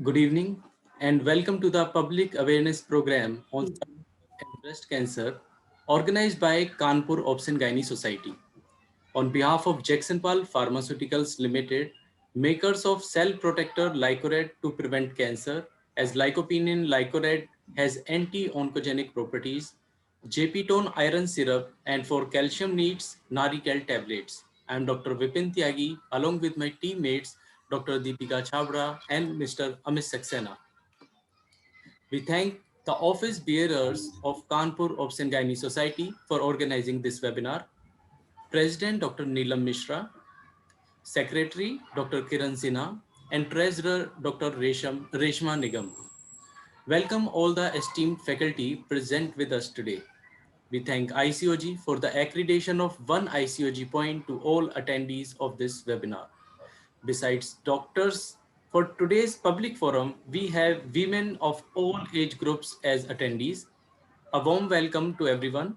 Good evening and welcome to the public awareness program on cervical and breast cancer organized by Kanpur Obs and Gynae Society. On behalf of Jacksonpal Pharmaceuticals Limited, makers of cell protector Lycored to prevent cancer, as lycopene Lycored has anti-oncogenic properties, JP-tone iron syrup, and for calcium needs, Narikel tablets. I am Dr. Vipin Tyagi along with my teammates Dr. Deepika Chabra and Mr. Amit Saxena. We thank the office bearers of Kanpur Obs and Gynae Society for organizing this webinar. President Dr. Neelam Mishra, Secretary Dr. Kiran Sinha, and Treasurer Dr. Reshma Nigam. Welcome all the esteemed faculty present with us today. We thank ICOG for the accreditation of one ICOG point to all attendees of this webinar. Besides doctors, for today's public forum, we have women of all age groups as attendees. A warm welcome to everyone.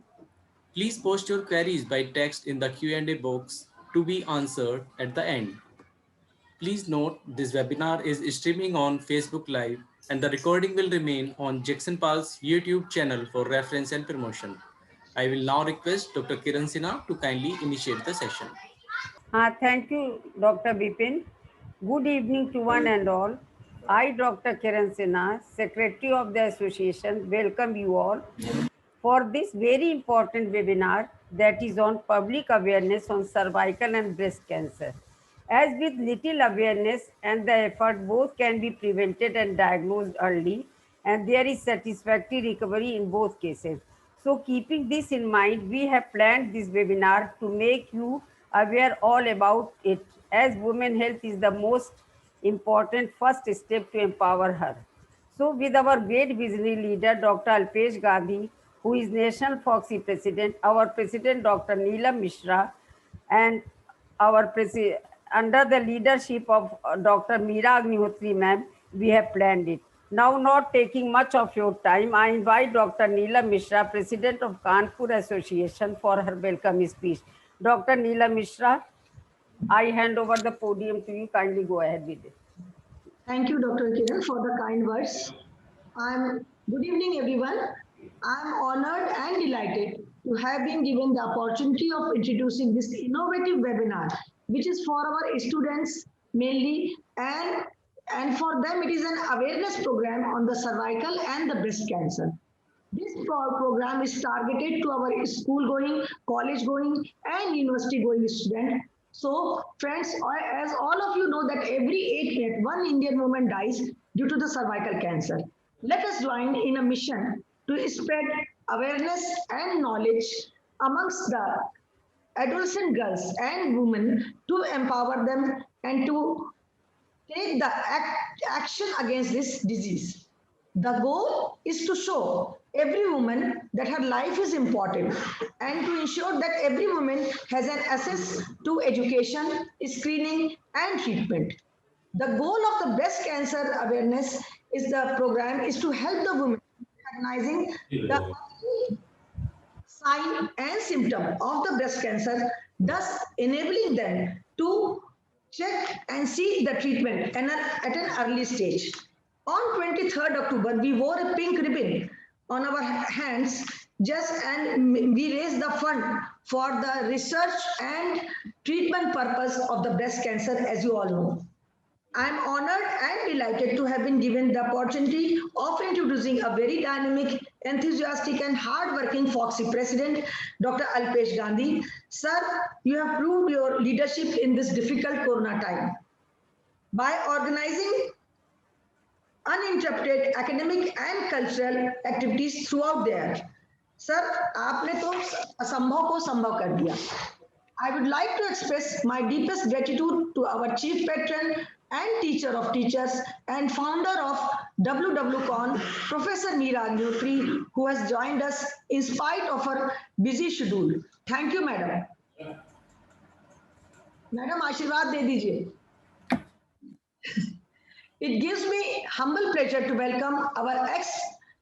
Please post your queries by text in the Q&A box to be answered at the end. Please note this webinar is streaming on Facebook Live and the recording will remain on Jacksonpal's YouTube channel for reference and promotion. I will now request Dr. Kiran Sinha to kindly initiate the session. Thank you, Dr. Bipin. Good evening to one and all. I, Dr. Kiran Sinha, Secretary of the Association, welcome you all for this very important webinar that is on public awareness on cervical and breast cancer. As with little awareness and the effort, both can be prevented and diagnosed early, and there is satisfactory recovery in both cases. So keeping this in mind, we have planned this webinar to make you aware all about it, as women health is the most important first step to empower her. So with our great visionary leader, Dr. Alpesh Gandhi, who is National Foxy President, our President, Dr. Neelam Mishra, and under the leadership of Dr. Meera Agnihotri ma'am, we have planned it. Now, not taking much of your time, I invite Dr. Neelam Mishra, President of Kanpur Association, for her welcome speech. Dr. Neelam Mishra, I hand over the podium to you. Kindly go ahead with it. Thank you, Dr. Kiran, for the kind words. Good evening, everyone. I'm honored and delighted to have been given the opportunity of introducing this innovative webinar, which is for our students mainly, and for them it is an awareness program on the cervical and the breast cancer. This program is targeted to our school-going, college-going, and university-going students. So, friends, as all of you know that every 8 minutes, one Indian woman dies due to the cervical cancer. Let us join in a mission to spread awareness and knowledge amongst the adolescent girls and women to empower them and to take the action against this disease. The goal is to show every woman that her life is important and to ensure that every woman has an access to education, screening, and treatment. The goal of the breast cancer awareness is the program is to help the women recognizing the sign and symptom of the breast cancer, thus enabling them to check and seek the treatment at an early stage. On 23rd October, we wore a pink ribbon on our hands and we raised the fund for the research and treatment purpose of the breast cancer, as you all know. I am honored and delighted to have been given the opportunity of introducing a very dynamic, enthusiastic and hard-working Foxy President, Dr. Alpesh Gandhi. Sir, you have proved your leadership in this difficult Corona time. By organizing uninterrupted academic and cultural activities throughout the year. Sir, आपने तो असंभव को संभव कर दिया. I would like to express my deepest gratitude to our chief patron and teacher of teachers and founder of WWCon, Professor Meera Agnihotri, who has joined us in spite of her busy schedule. Thank you, madam. Madam, आशीर्वाद दे दीजिए. It gives me humble pleasure to welcome our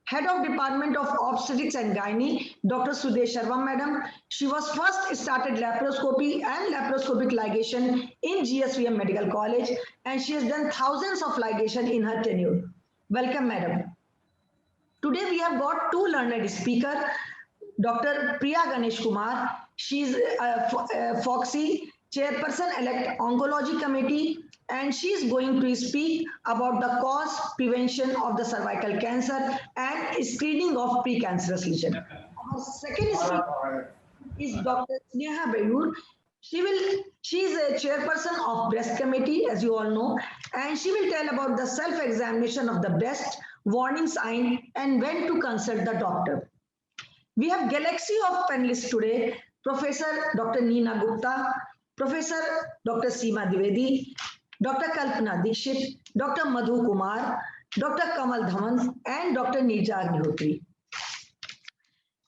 Head of Department of Obstetrics and Gynae, Dr. Sudesh Sharma Madam. She was first started laparoscopy and laparoscopic ligation in GSVM Medical College, and she has done thousands of ligation in her tenure. Welcome, Madam. Today we have got two learned speakers, Dr. Priya Ganesh Kumar. She is FOGSI Chairperson-elect Oncology Committee, and she is going to speak about the cause, prevention of the cervical cancer and screening of precancerous lesion. Our second speaker is Dr. Sneha Bayur. She is a chairperson of breast committee, as you all know, and she will tell about the self-examination of the breast, warning sign, and when to consult the doctor. We have galaxy of panelists today: Professor Dr. Neena Gupta, Professor Dr. Seema Dwivedi, Dr. Kalpana Dikshit, Dr. Madhu Kumar, Dr. Kamal Dhawan, and Dr. Neerja Agnihotri.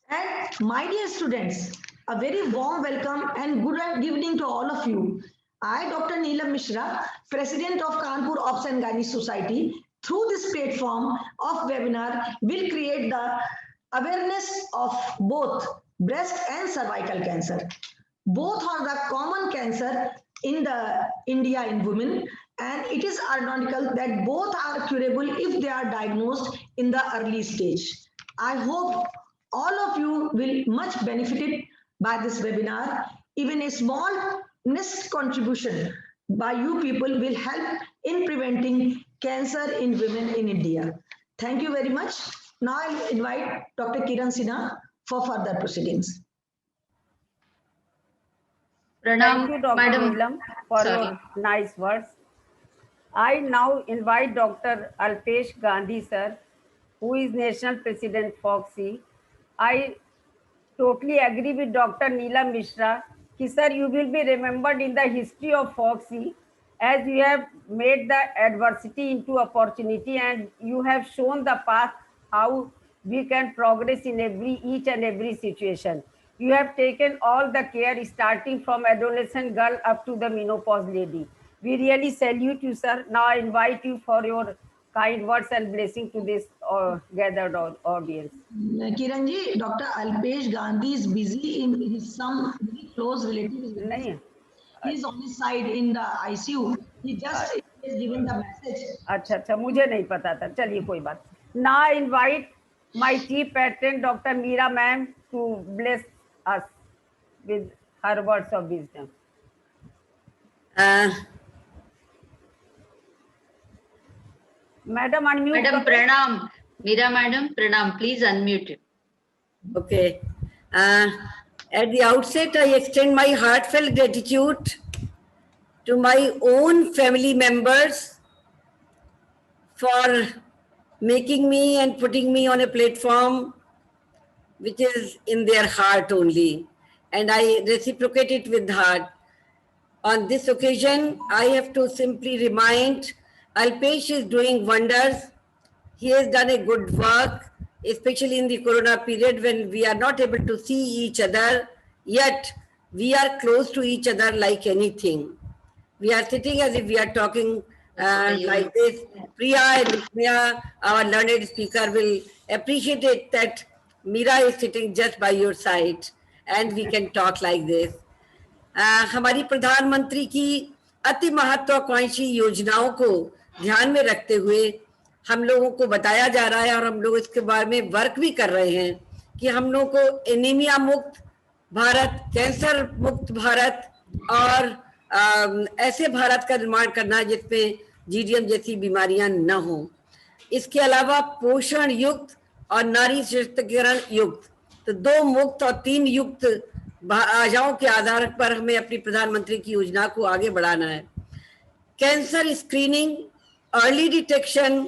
And my dear students, a very warm welcome and good evening to all of you. I, Dr. Neelam Mishra, President of Kanpur Obs and Gynae Society, through this platform of webinar, will create the awareness of both breast and cervical cancer. Both are the common cancer in the India in women, and it is ironical that both are curable if they are diagnosed in the early stage. I hope all of you will much benefited by this webinar. Even a small nest contribution by you people will help in preventing cancer in women in India. Thank you very much. Now I invite Dr. Kiran Sinha for further proceedings. Thank you, Dr. Madam. Neelam, for your nice words. I now invite Dr. Alpesh Gandhi, sir, who is National President FOGSI. I totally agree with Dr. Neelam Mishra. Sir, you will be remembered in the history of FOGSI as you have made the adversity into opportunity, and you have shown the path how we can progress in each and every situation. You have taken all the care starting from adolescent girl up to the menopause lady. We really salute you, sir. Now I invite you for your kind words and blessing to this gathered audience. Kiranji, Dr. Alpesh Gandhi is busy in his some very close relatives. He is on his side in the ICU. He just is giving the message. अच्छा, मुझे नहीं पता था. चलिए कोई बात. Now I invite my chief patron, Dr. Meera ma'am, to bless us with her words of wisdom. Madam, unmute. Madam, pranam. Meera madam, pranam. Please unmute. Okay. At the outset, I extend my heartfelt gratitude to my own family members for making me and putting me on a platform which is in their heart only. And I reciprocate it with heart. On this occasion, I have to simply remind Alpesh is doing wonders. He has done a good work, especially in the corona period when we are not able to see each other, yet we are close to each other like anything. We are sitting as if we are talking like this. Priya and Priya, our learned speaker, will appreciate it that Meera is sitting just by your side and we can talk like this. हमारी प्रधानमंत्री की अति महत्वाकांक्षी योजनाओं को ध्यान में रखते हुए हम लोगों को बताया जा रहा है और हम लोग इसके बारे में वर्क भी कर रहे हैं कि हम लोगों को एनीमिया मुक्त भारत, कैंसर मुक्त भारत और ऐसे भारत का निर्माण करना है जिसमें जीडीएम जैसी बीमारियां न हो. इसके अलावा पोषण युक्त और नारी सशक्तिकरण युक्त, तो 2 मुक्त और 3 युक्त आजाओं के आधार पर हमें अपनी प्रधानमंत्री की योजना को आगे बढ़ाना है. Cancer screening, early detection,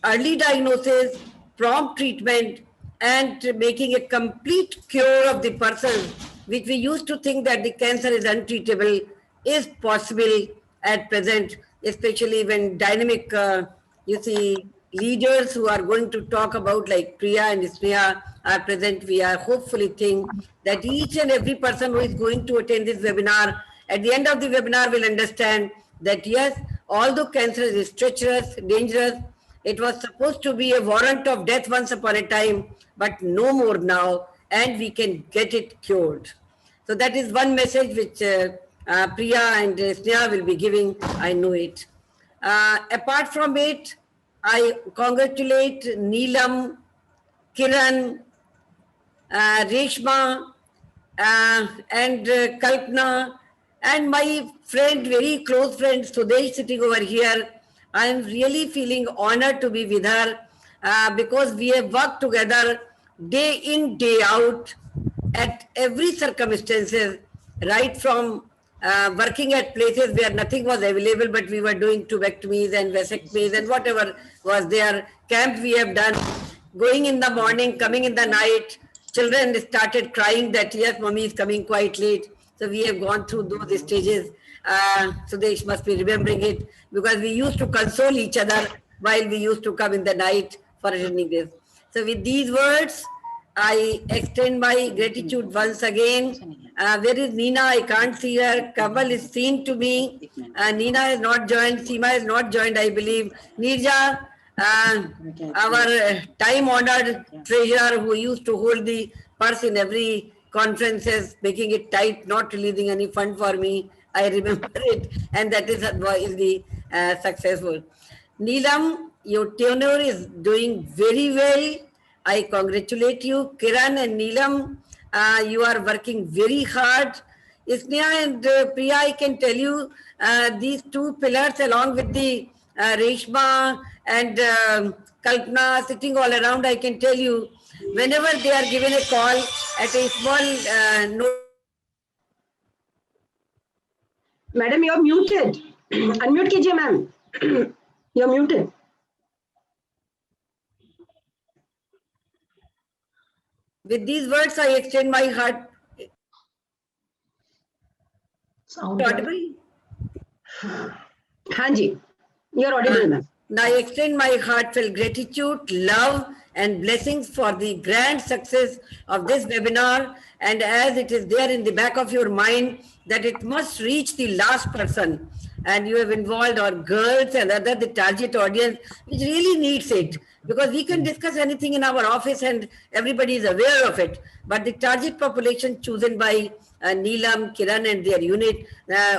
early diagnosis, prompt treatment, and making a complete cure of the person, which we used to think that the cancer is untreatable, is possible at present, especially when dynamic, leaders who are going to talk about like Priya and Sneha are present. We are hopefully think that each and every person who is going to attend this webinar, at the end of the webinar will understand that yes, although cancer is treacherous, dangerous, It was supposed to be a warrant of death once upon a time, but no more now, and we can get it cured. So that is one message which Priya and Sneha will be giving. I know it. Apart from it, I congratulate Neelam, Kiran, Reshma, and Kalpana, and my friend, very close friend Sudesh sitting over here. I am really feeling honored to be with her because we have worked together day in, day out at every circumstances, right from working at places where nothing was available, but we were doing tubectomies and vasectomies and whatever was there. Camp we have done, going in the morning, coming in the night. Children started crying that yes, mommy is coming quite late. So we have gone through those stages. Sudesh must be remembering it because we used to console each other while we used to come in the night for attending this. So with these words, I extend my gratitude once again. Where is Neena? I can't see her. Kamal is seen to me. Neena has not joined. Seema has not joined, I believe. Nirja, our time-honored treasurer who used to hold the purse in every conferences, making it tight, not releasing any fund for me. I remember it, and that is the successful. Neelam, your tenure is doing very well. I congratulate you. Kiran and Neelam, you are working very hard. Sneha and Priya, I can tell you, these two pillars along with the Reshma and Kalpana sitting all around, I can tell you, whenever they are given a call at a small note. Madam, you're muted. Unmute कीजिए, ma'am. You're muted. With these words, I extend my heart. Sound Audible? हाँ जी, you're audible, ma'am. Now I extend my heartfelt gratitude, love, and blessings for the grand success of this webinar. And as it is there in the back of your mind that it must reach the last person, and you have involved our girls and other the target audience, which really needs it. Because we can discuss anything in our office and everybody is aware of it. But the target population chosen by Neelam, Kiran and their unit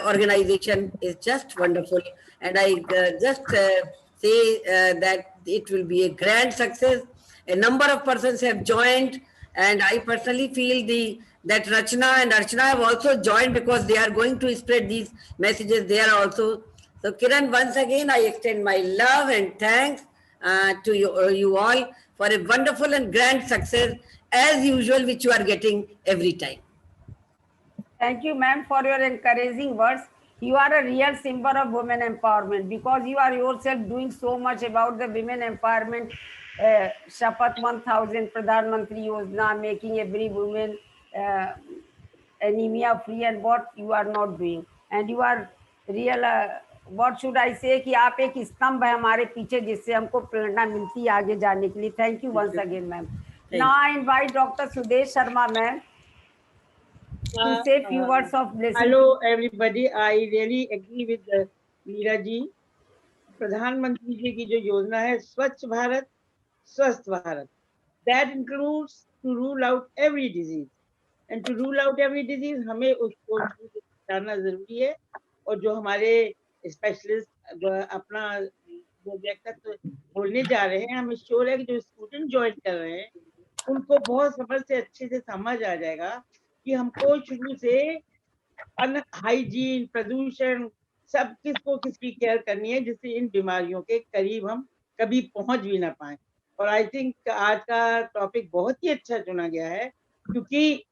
organization is just wonderful. And I just say that it will be a grand success. A number of persons have joined, and I personally feel that Rachna and Archana have also joined because they are going to spread these messages there also. So Kiran, once again, I extend my love and thanks to you all for a wonderful and grand success as usual, which you are getting every time. Thank you, ma'am, for your encouraging words. You are a real symbol of women empowerment because you are yourself doing so much about the women empowerment. Shapat 1000, Pradhan Mantri Yojana, making every woman anemia free, and what you are not doing. And you are real, what should I say, कि आप एक स्तंभ है हमारे पीछे जिससे हमको प्रेरणा मिलती है आगे जाने के लिए. Thank you once again, ma'am. Now I invite Dr. Sudesh Sharma, ma'am, to say few words of blessing. Hello everybody, I really agree with Meera ji. प्रधानमंत्री जी की जो योजना है स्वच्छ भारत स्वस्थ Bharat, that includes to rule out every disease, and to rule out every disease हमें उसको जानना जरूरी है. और जो हमारे स्पेशलिस्ट अपना वो व्यक्तित्व बोलने जा रहे हैं, हमें श्योर है कि जो स्टूडेंट ज्वाइन कर रहे हैं उनको बहुत समझ से अच्छे से समझ आ जाएगा कि हमको शुरू से हाइजीन, प्रदूषण, सब किसको किसकी केयर करनी है जिससे इन बीमारियों के करीब हम कभी पहुंच भी ना पाए. और आई थिंक आज का टॉपिक बहुत ही अच्छा चुना गया है क्योंकि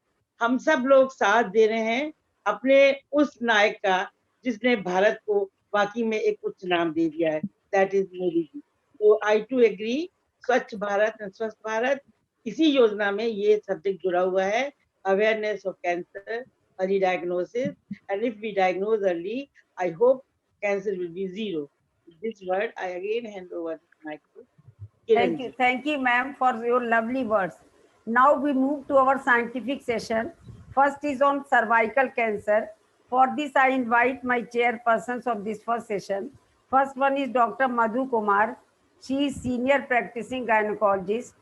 हम सब लोग साथ दे रहे हैं अपने उस नायक का जिसने भारत को वाकई में एक उच्च नाम दे दिया है, दैट इज मोदी जी. तो आई टू एग्री, स्वच्छ भारत एंड स्वस्थ भारत, इसी योजना में ये सब्जेक्ट जुड़ा हुआ है, awareness of cancer, early diagnosis, and if we diagnose early, I hope cancer will be zero. With this word, I again hand over the mic to Thank you, ma'am, for your lovely words. Now we move to our scientific session. First is on cervical cancer. For this, I invite my chairpersons of this first session. First one is Dr. Madhu Kumar. She is senior practicing gynecologist.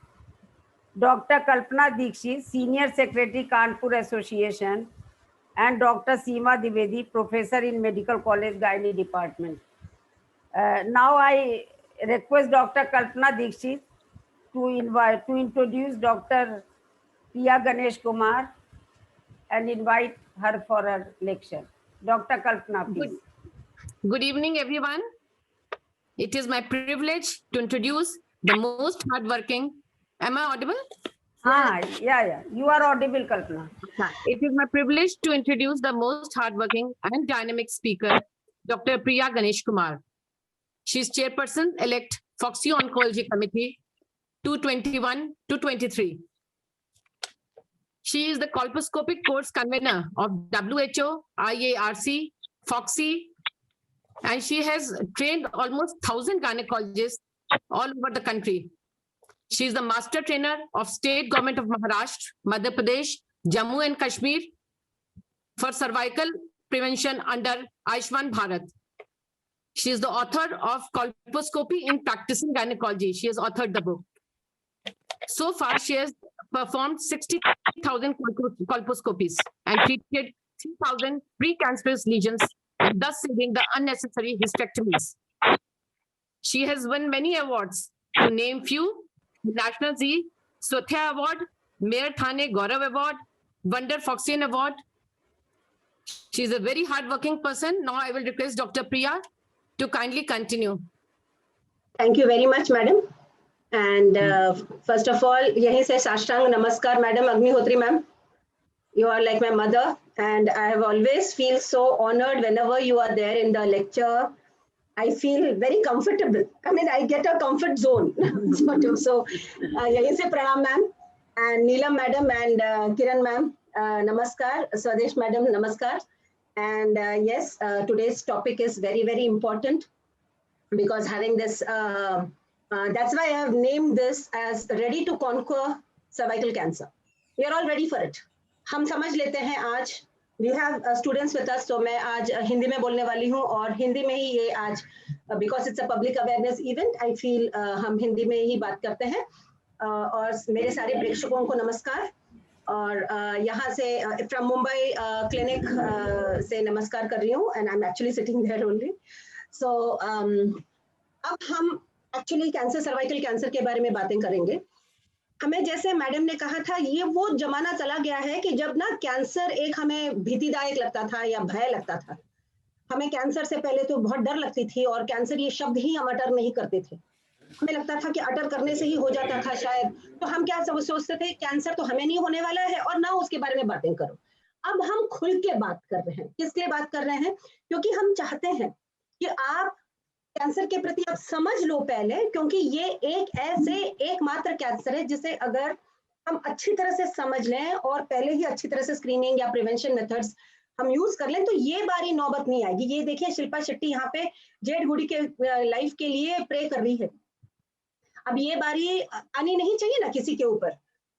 Dr. Kalpana Dikshit, Senior Secretary, Kanpur Association, and Dr. Seema Dwivedi, Professor in Medical College Gynae Department. Now I request Dr. Kalpana Dikshit to introduce Dr. Priya Ganesh Kumar and invite her for her lecture. Dr. Kalpana, please. Good evening, everyone. It is my privilege to introduce the most hardworking. Am I audible? Yeah. You are audible, Kalpana. It is my privilege to introduce the most hardworking and dynamic speaker, Dr. Priya Ganesh Kumar. She is chairperson-elect Foxy Oncology Committee 221 to 23. She is the colposcopic course convener of WHO, IARC, Foxy, and she has trained almost 1,000 gynecologists all over the country. She is the master trainer of State Government of Maharashtra, Madhya Pradesh, Jammu and Kashmir for cervical prevention under Ayushman Bharat. She is the author of Colposcopy in Practicing Gynecology. She has authored the book. So far, she has performed 60,000 colposcopies and treated 3,000 precancerous lesions, thus saving the unnecessary hysterectomies. She has won many awards, to name few: National Z Swathya Award, Mayor Thane Gaurav Award, Wonder Foxian Award. She is a very hardworking person. Now I will request Dr. Priya to kindly continue. Thank you very much, madam. And first of all, yahi se Sashtang Namaskar, Madam Agnihotri ma'am. You are like my mother, and I have always feel so honored whenever you are there in the lecture. I feel very comfortable. I mean, I get a comfort zone. So, yahi se pranam ma'am, and Neelam madam and Kiran ma'am, namaskar. Swadesh madam, namaskar. And yes, today's topic is very, very important, because having this, that's why I have named this as Ready to Conquer Cervical Cancer. We are all ready for it. हम समझ लेते हैं आज. We have students with us, so मैं आज हिंदी में बोलने वाली हूँ, और हिंदी में ही ये आज, because it's a public awareness event, I feel हम हिंदी में ही बात करते हैं. और मेरे सारे प्रेक्षकों को नमस्कार, और यहाँ से from Mumbai clinic से नमस्कार कर रही हूँ, and I'm actually sitting there only. So अब हम एक्चुअली कैंसर, सर्वाइकल कैंसर के बारे में बातें करेंगे. हमें, जैसे मैडम ने कहा था, ये वो जमाना चला गया है कि जब ना कैंसर एक हमें भीतिदायक लगता था या भय लगता था. हमें कैंसर से पहले तो बहुत डर लगती थी, और कैंसर ये शब्द ही हम अटर नहीं करते थे. हमें लगता था कि अटर करने से ही हो जाता था शायद. तो हम क्या सोचते थे, कैंसर तो हमें नहीं होने वाला है, और ना उसके बारे में बातें करो. अब हम खुल के बात कर रहे हैं. किस लिए बात कर रहे हैं? क्योंकि हम चाहते हैं कि आप कैंसर के प्रति आप समझ लो पहले, क्योंकि ये एक ऐसे एकमात्र कैंसर है जिसे अगर हम अच्छी तरह से समझ लें और पहले ही अच्छी तरह से स्क्रीनिंग या प्रिवेंशन मेथड्स हम यूज कर लें, तो ये बारी नौबत नहीं आएगी. ये देखिए, शिल्पा शेट्टी यहाँ पे जेड गुडी के लाइफ के लिए प्रे कर रही है. अब ये बारी आनी नहीं चाहिए ना किसी के ऊपर.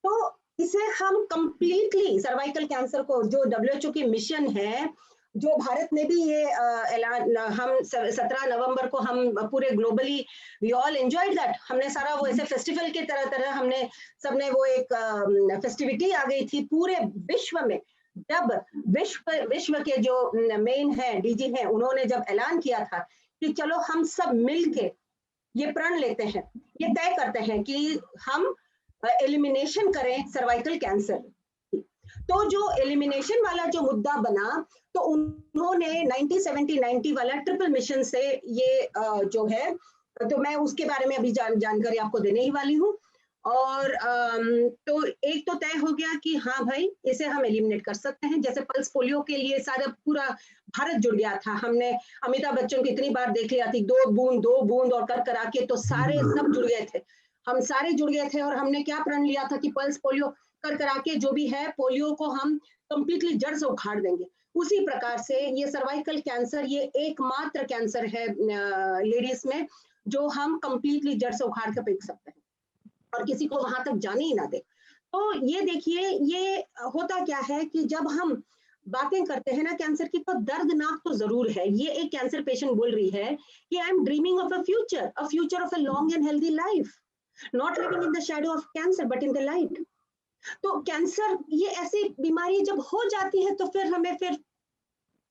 तो इसे हम कंप्लीटली सर्वाइकल कैंसर को, जो WHO की मिशन है, जो भारत ने भी ये ऐलान, हम 17 नवंबर को हम पूरे globally we all enjoyed that. हमने सारा वो ऐसे फेस्टिवल के तरह हमने सबने वो एक फेस्टिविटी आ गई थी पूरे विश्व में. जब विश्व के जो मेन है DG हैं, उन्होंने जब ऐलान किया था कि चलो हम सब मिलके ये प्रण लेते हैं, ये तय करते हैं कि हम एलिमिनेशन करें सर्वाइकल कैंसर. तो जो एलिमिनेशन वाला जो मुद्दा बना, तो उन्होंने 90-70-90 वाला ट्रिपल मिशन से ये जो है, तो मैं उसके बारे में अभी जानकारी आपको देने ही वाली हूँ. और तो एक तो तय हो गया कि हाँ भाई, इसे हम एलिमिनेट कर सकते हैं. जैसे पल्स पोलियो के लिए सारा पूरा भारत जुड़ गया था. हमने अमिताभ बच्चन को इतनी बार देख लिया थी, 2 बूंद और कर करा के, तो सारे सब जुड़ गए थे. हम सारे जुड़ गए थे, और हमने क्या प्रण लिया था कि पल्स पोलियो कर करा के जो भी है, पोलियो को हम कंप्लीटली जड़ से उखाड़ देंगे. उसी प्रकार से ये सर्वाइकल कैंसर ये एकमात्र कैंसर है लेडीज में जो हम कंप्लीटली जड़ से उखाड़ के फेंक सकते हैं और किसी को वहां तक जाने ही ना दे. तो ये देखिए, ये होता क्या है कि जब हम बातें करते हैं ना कैंसर की, तो दर्दनाक तो जरूर है। ये एक कैंसर पेशेंट बोल रही है कि I am dreaming of a future of a long and healthy life, not living in the shadow of cancer but in the light. तो कैंसर ये ऐसी बीमारी जब हो जाती है तो फिर हमें फिर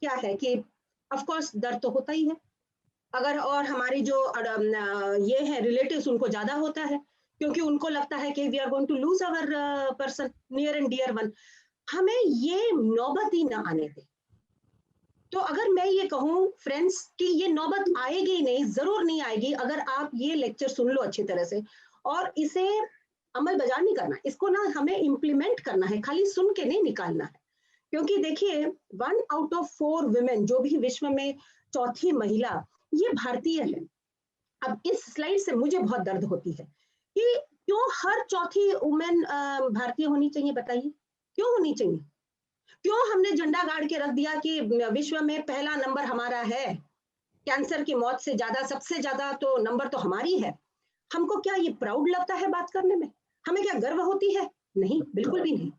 क्या है कि ऑफ कोर्स दर्द तो होता ही है। अगर और हमारी जो ये है रिलेटिव्स, उनको ज्यादा होता है, क्योंकि उनको लगता है कि we are going to lose our person near and dear one. हमें ये नौबत ही ना आने दे। तो अगर मैं ये कहूँ फ्रेंड्स कि ये नौबत आएगी नहीं, जरूर नहीं आएगी, अगर आप ये लेक्चर सुन लो अच्छी तरह से और इसे अमल बजा नहीं करना, इसको ना हमें इम्प्लीमेंट करना है, खाली सुन के नहीं निकालना है। क्योंकि देखिए 1 out of 4 women, जो भी विश्व में चौथी महिला, ये भारतीय है। अब इस स्लाइड से मुझे बहुत दर्द होती है कि क्यों हर चौथी वुमेन भारतीय होनी चाहिए, बताइए क्यों होनी चाहिए? क्यों हमने झंडा गाड़ के रख दिया कि विश्व में पहला नंबर हमारा है, कैंसर की मौत से ज्यादा, सबसे ज्यादा तो नंबर तो हमारी है। हमको क्या ये प्राउड लगता है बात करने में? हमें क्या गर्व होती है? नहीं, बिल्कुल भी नहीं।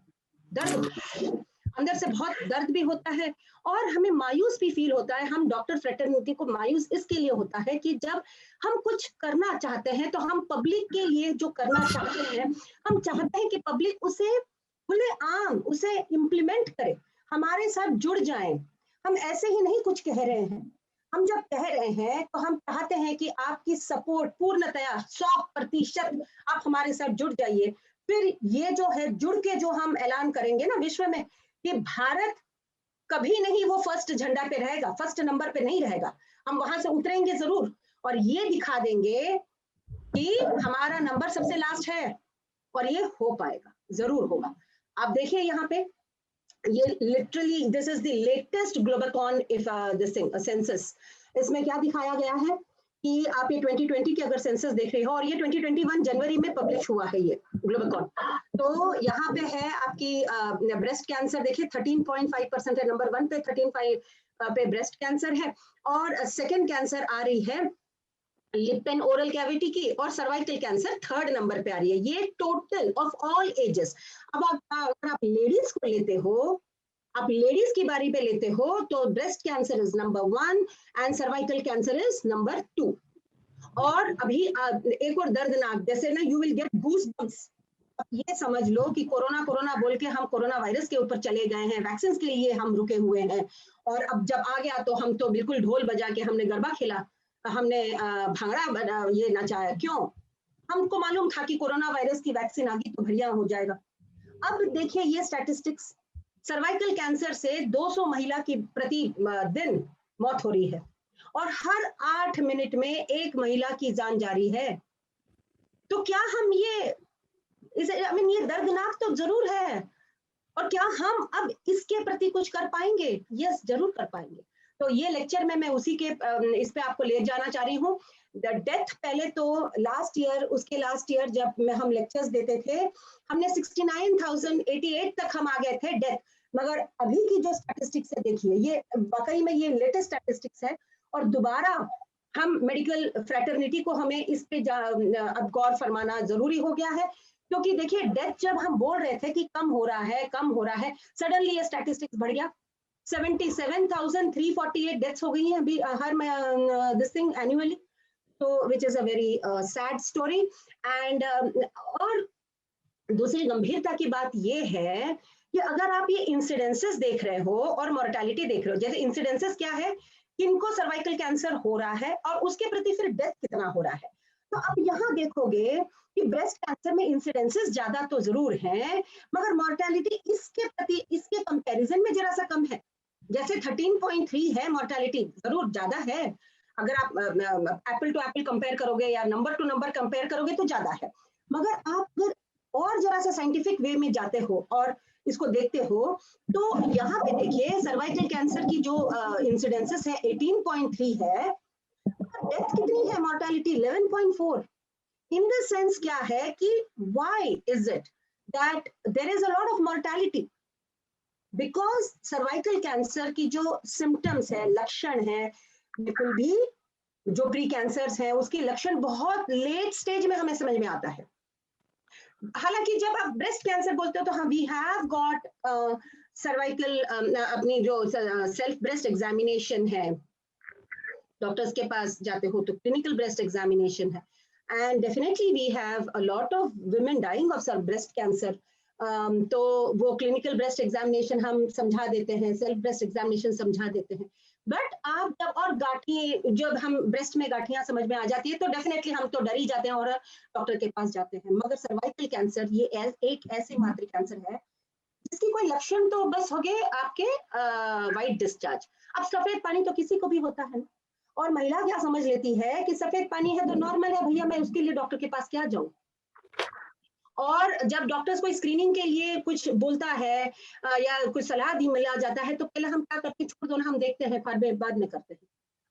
दर्द अंदर से बहुत दर्द भी होता है और हमें मायूस भी फील होता है। हम डॉक्टर फ्रेटर्निटी को मायूस इसके लिए होता है कि जब हम कुछ करना चाहते हैं तो हम पब्लिक के लिए जो करना चाहते हैं, हम चाहते हैं कि पब्लिक उसे खुले आम उसे इम्प्लीमेंट करे, हमारे साथ जुड़ जाए। हम ऐसे ही नहीं कुछ कह रहे हैं, हम जब कह रहे हैं तो हम चाहते हैं कि आपकी सपोर्ट पूर्णतया 100% आप हमारे साथ जुड़ जाइए। फिर ये जो है जुड़ के जो हम ऐलान करेंगे ना विश्व में कि भारत कभी नहीं वो फर्स्ट झंडा पे रहेगा, फर्स्ट नंबर पे नहीं रहेगा, हम वहां से उतरेंगे जरूर और ये दिखा देंगे कि हमारा नंबर सबसे लास्ट है और ये हो पाएगा, जरूर होगा। आप देखिए यहाँ पे ये literally this is the latest Globocan if this census. इसमें क्या दिखाया गया है कि आप ये 2020 की अगर सेंसस देख रहे हो और ये 2021 जनवरी में पब्लिश हुआ है ये ग्लोबकॉन, तो यहाँ पे है आपकी ब्रेस्ट कैंसर, देखिए 13.5% है, नंबर 1 पे 13.5 पे ब्रेस्ट कैंसर है और सेकंड कैंसर आ रही है लिप एंड ओरल कैविटी की और सर्वाइकल कैंसर 3rd नंबर पे आ रही है। ये टोटल ऑफ ऑल एजेस। अब अगर आप लेडीज को लेते हो, आप लेडीज की बारी पे लेते हो तो breast cancer is number 1 and cervical cancer is number 2। और अभी एक और दर्दनाक, जैसे ना यू विल गेट गूज़बम्प्स। ये समझ लो कि कोरोना कोरोना बोल के हम कोरोना वायरस के ऊपर चले गए हैं, वैक्सीन के लिए हम रुके हुए हैं और अब जब आ गया तो हम तो बिल्कुल ढोल बजा के हमने गरबा खेला, हमने भांगड़ा ये नचाया। क्यों? हमको मालूम था कि कोरोना वायरस की वैक्सीन आ गई तो बढ़िया हो जाएगा। अब देखिए ये स्टैटिस्टिक्स, सर्वाइकल कैंसर से 200 महिला की प्रति दिन मौत हो रही है और हर 8 मिनट में एक महिला की जान जा रही है। तो क्या हम ये ये दर्दनाक तो जरूर है, और क्या हम अब इसके प्रति कुछ कर पाएंगे? यस, जरूर कर पाएंगे। तो ये लेक्चर में मैं उसी के इस पे आपको ले जाना चाह रही हूँ। द डेथ, पहले तो लास्ट ईयर, उसके लास्ट ईयर जब हम लेक्चर्स देते थे हमने 69,088 तक हम आ गए थे डेथ, मगर अभी की जो स्टैटिस्टिक्स है देखिए, ये वाकई में ये लेटेस्ट स्टैटिस्टिक्स है और दोबारा हम मेडिकल फ्रेटर्निटी को हमें इस पे अब गौर फरमाना जरूरी हो गया है। क्योंकि देखिए डेथ जब हम बोल रहे थे कि कम हो रहा है, सडनली ये स्टैटिस्टिक्स बढ़ गया। 77,348 डेथ्स हो गई हैं अभी हर दिस थिंग एनुअली, तो which is a very sad story. And और दूसरी गंभीरता की बात ये है कि अगर आप ये इंसिडेंसेस देख रहे हो और मोर्टेलिटी देख रहे हो, जैसे इंसिडेंसेस क्या है, किनको सर्वाइकल कैंसर हो रहा है और उसके प्रति फिर डेथ कितना हो रहा है, तो आप यहाँ देखोगे कि ब्रेस्ट कैंसर में इंसिडेंसेस ज्यादा तो जरूर हैं, मगर मोर्टेलिटी इसके प्रति, इसके कंपैरिजन में जरा सा कम है। जैसे 13.3 है मोर्टेलिटी, जरूर ज्यादा है, अगर आप एप्पल टू एप्पल कंपेयर करोगे या नंबर टू नंबर कंपेयर करोगे तो ज्यादा है। मगर आप अगर और जरा सा साइंटिफिक वे में जाते हो और इसको देखते हो तो यहाँ पे देखिए सर्वाइकल कैंसर की जो इंसिडेंसेस है 18.3 है, डेथ कितनी है, मोर्टेलिटी 11.4। इन द सेंस क्या है कि why is it that there is a lot of mortality? Because cervical cancer की जो सिम्टम्स है, लक्षण है, बिल्कुल भी जो प्री कैंसर्स है उसके लक्षण बहुत लेट स्टेज में हमें समझ में आता है। हालांकि जब आप ब्रेस्ट कैंसर बोलते हो तो हाँ, वी हैव गॉट सर्वाइकल अपनी जो सेल्फ ब्रेस्ट एग्जामिनेशन है, डॉक्टर्स के पास जाते हो तो क्लिनिकल ब्रेस्ट एग्जामिनेशन है, and definitely we have a lot of women dying of breast cancer. तो वो क्लिनिकल ब्रेस्ट एग्जामिनेशन हम समझा देते हैं, सेल्फ ब्रेस्ट एग्जामिनेशन समझा देते हैं। बट आप जब और गांठी, जब हम ब्रेस्ट में गांठियां समझ में आ जाती है तो डेफिनेटली हम तो डर ही जाते हैं और डॉक्टर के पास जाते हैं। मगर सर्वाइकल कैंसर ये एक ऐसे मातृ कैंसर है जिसकी कोई लक्षण तो बस हो गए आपके वाइट डिस्चार्ज। अब सफेद पानी तो किसी को भी होता है ना, और महिला क्या समझ लेती है कि सफेद पानी है तो नॉर्मल है भैया, मैं उसके लिए डॉक्टर के पास क्या जाऊं। और जब डॉक्टर्स को स्क्रीनिंग के लिए कुछ बोलता है या कुछ सलाह दी मिला जाता है तो पहले हम क्या करते हैं, छोड़ दो ना, हम देखते हैं, बाद में करते हैं,